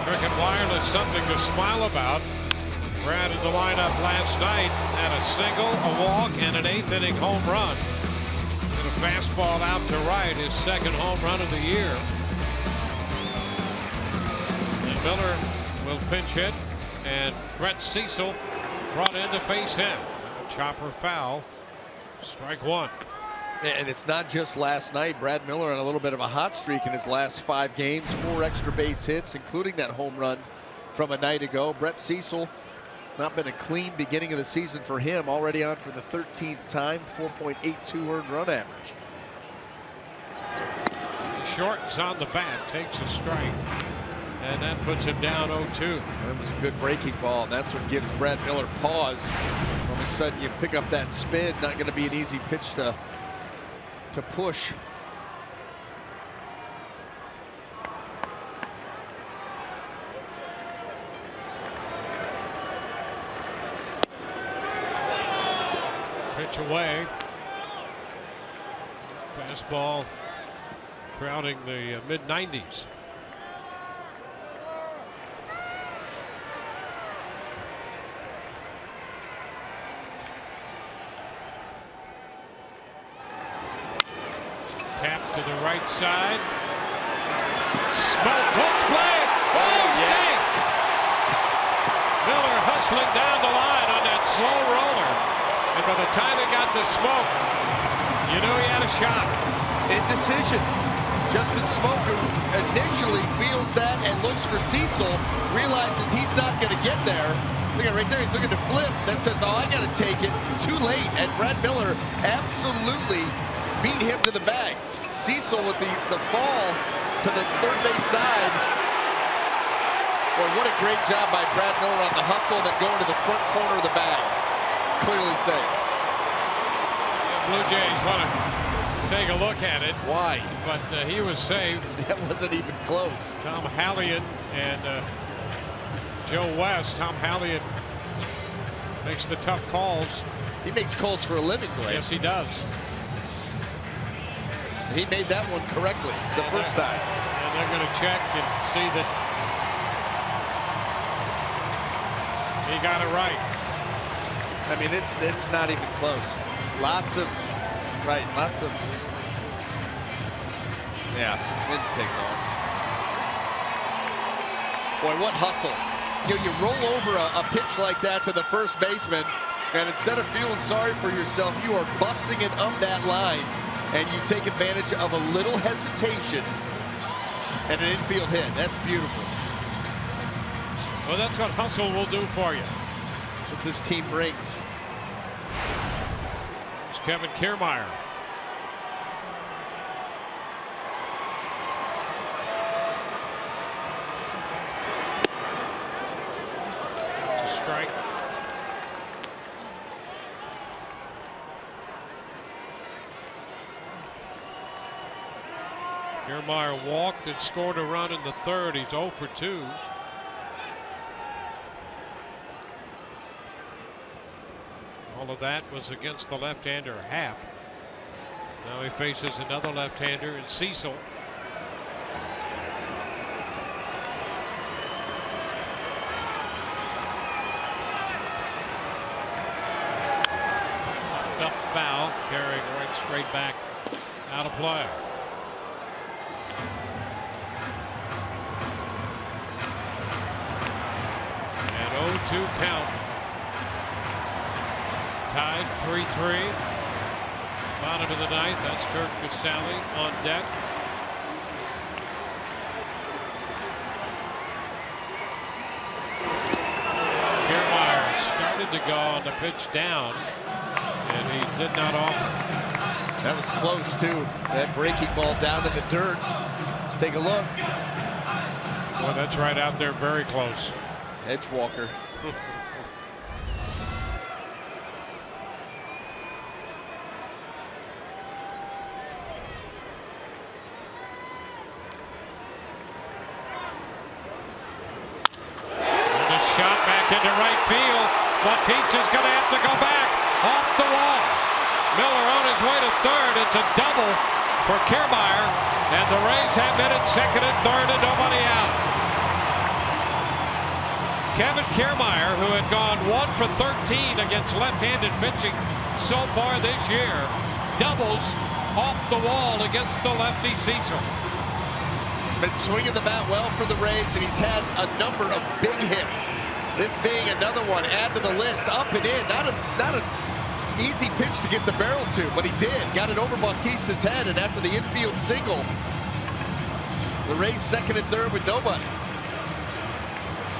Cricket Wireless, something to smile about. Brad in the lineup last night had a single, a walk, and an 8th inning home run. And a fastball out to right, his second home run of the year. And Miller will pinch hit, and Brett Cecil brought in to face him. A chopper foul, strike one. And it's not just last night. Brad Miller on a little bit of a hot streak in his last 5 games, 4 extra base hits, including that home run from a night ago. Brett Cecil, not been a clean beginning of the season for him, already on for the 13th time, 4.82 earned run average. Shortens on the bat, takes a strike, and that puts him down 0-2. That was a good breaking ball, and that's what gives Brad Miller pause. All of a sudden, you pick up that spin, not going to be an easy pitch to push. Pitch away. Fastball crowding the mid-90s. Tap to the right side. Smoke, close play. Oh, yes. Miller hustling down the line on that slow roller. And by the time it got to Smoke, you knew he had a shot. Indecision. Justin Smoke initially feels that and looks for Cecil, realizes he's not going to get there. Look at right there, he's looking to flip. Then says, oh, I got to take it. Too late. And Brad Miller absolutely beat him to the bag. Cecil with the fall to the third base side. Boy, what a great job by Brad Miller on the hustle and then going to the front corner of the bag. Clearly safe. The Blue Jays want to take a look at it. Why? But he was safe. That wasn't even close. Tom Hallion and Joe West. Tom Hallion makes the tough calls. He makes calls for a living, Glenn. Yes, he does. He made that one correctly the first time. And they're going to check and see that he got it right. I mean, it's not even close. Lots of, yeah, didn't take long. Boy, what hustle. You roll over a pitch like that to the first baseman, and instead of feeling sorry for yourself, you are busting it up that line. And you take advantage of a little hesitation and an infield hit. That's beautiful. Well, that's what hustle will do for you. That's what this team brings. It's Kevin Kiermaier. strike. Kiermaier walked and scored a run in the third. He's 0 for 2. All of that was against the left-hander Happ. Now he faces another left-hander in Cecil. Up foul, carrying right straight back out of play. And 0-2 count. Tied 3-3. Bottom of the ninth. That's Curt Casali on deck. Kiermaier started to go on the pitch down, and he did not offer. That was close too. That breaking ball down in the dirt. Let's take a look. Boy, that's right out there, very close. Edgewalker. Shot back into right field. Bautista's going to have to go back off the wall. Miller on his way to third. It's a double for Kiermaier, and the Rays have hit at second and third and nobody out. Kevin Kiermaier, who had gone 1 for 13 against left-handed pitching so far this year, doubles off the wall against the lefty Cecil. Been swinging the bat well for the Rays, and he's had a number of big hits. This being another one, add to the list, up and in. Not an easy pitch to get the barrel to, but he did. Got it over Bautista's head, and after the infield single, the Rays second and third with nobody.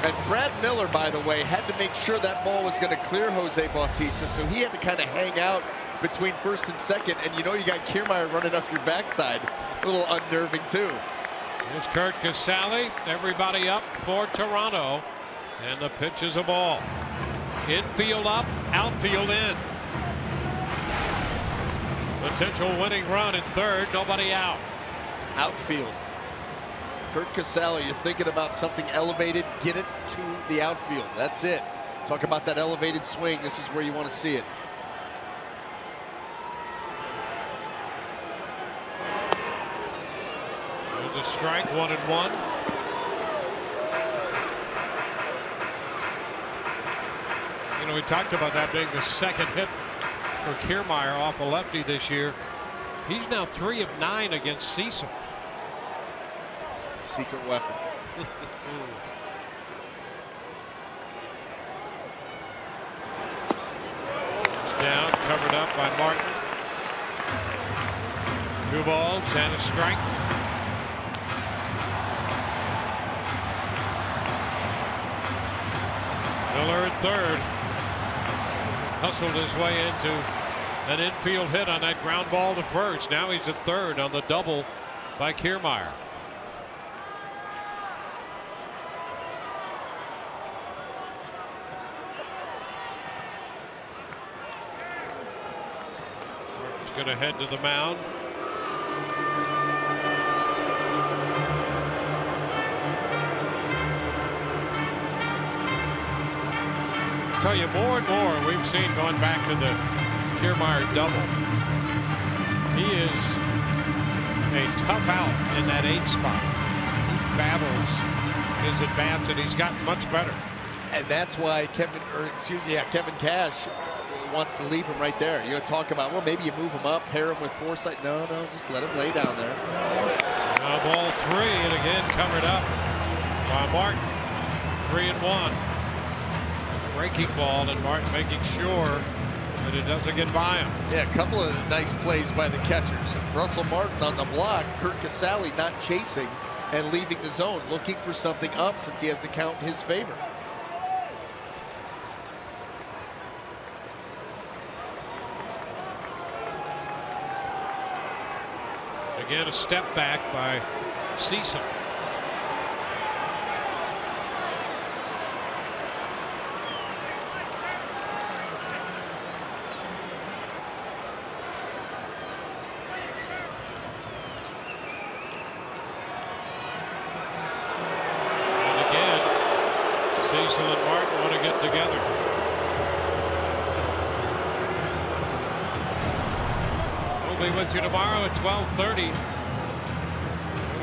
And Brad Miller, by the way, had to make sure that ball was going to clear Jose Bautista, so he had to kind of hang out between first and second. And you know you got Kiermaier running up your backside. A little unnerving, too. Here's Curt Casali. Everybody up for Toronto. And the pitch is a ball. Infield up, outfield in. Potential winning run in third, nobody out. Outfield. Curt Casali, you're thinking about something elevated, get it to the outfield. That's it. Talk about that elevated swing. This is where you want to see it. There's a strike, 1-1. You know, we talked about that being the second hit for Kiermaier off a lefty this year. He's now 3 of 9 against Cecil. Secret weapon. It's down, covered up by Martin. 2 balls and a strike. Miller at third. Hustled his way into an infield hit on that ground ball to first. Now he's at third on the double by Kiermaier. Martin's going to head to the mound. I tell you, more and more we've seen going back to the Kiermaier double. He is a tough out in that 8th spot. He battles his advance, and he's gotten much better. And that's why Kevin Cash wants to leave him right there. You're going to talk about, well, maybe you move him up, pair him with Forsythe. No, just let him lay down there. Now ball 3, and again covered up by Martin. 3-1. Breaking ball, and Martin making sure that it doesn't get by him. Yeah, a couple of nice plays by the catchers. Russell Martin on the block, Curt Casali not chasing and leaving the zone, looking for something up since he has the count in his favor. Again, a step back by Cecil. part want to get together. We'll be with you tomorrow at 12:30.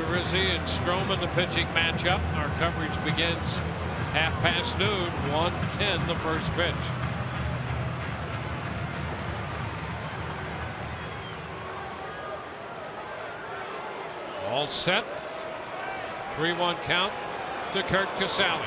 Rizzi and Stroman, the pitching matchup. Our coverage begins noon, 1:10 the first pitch. All set. 3-1 count to Curt Casali.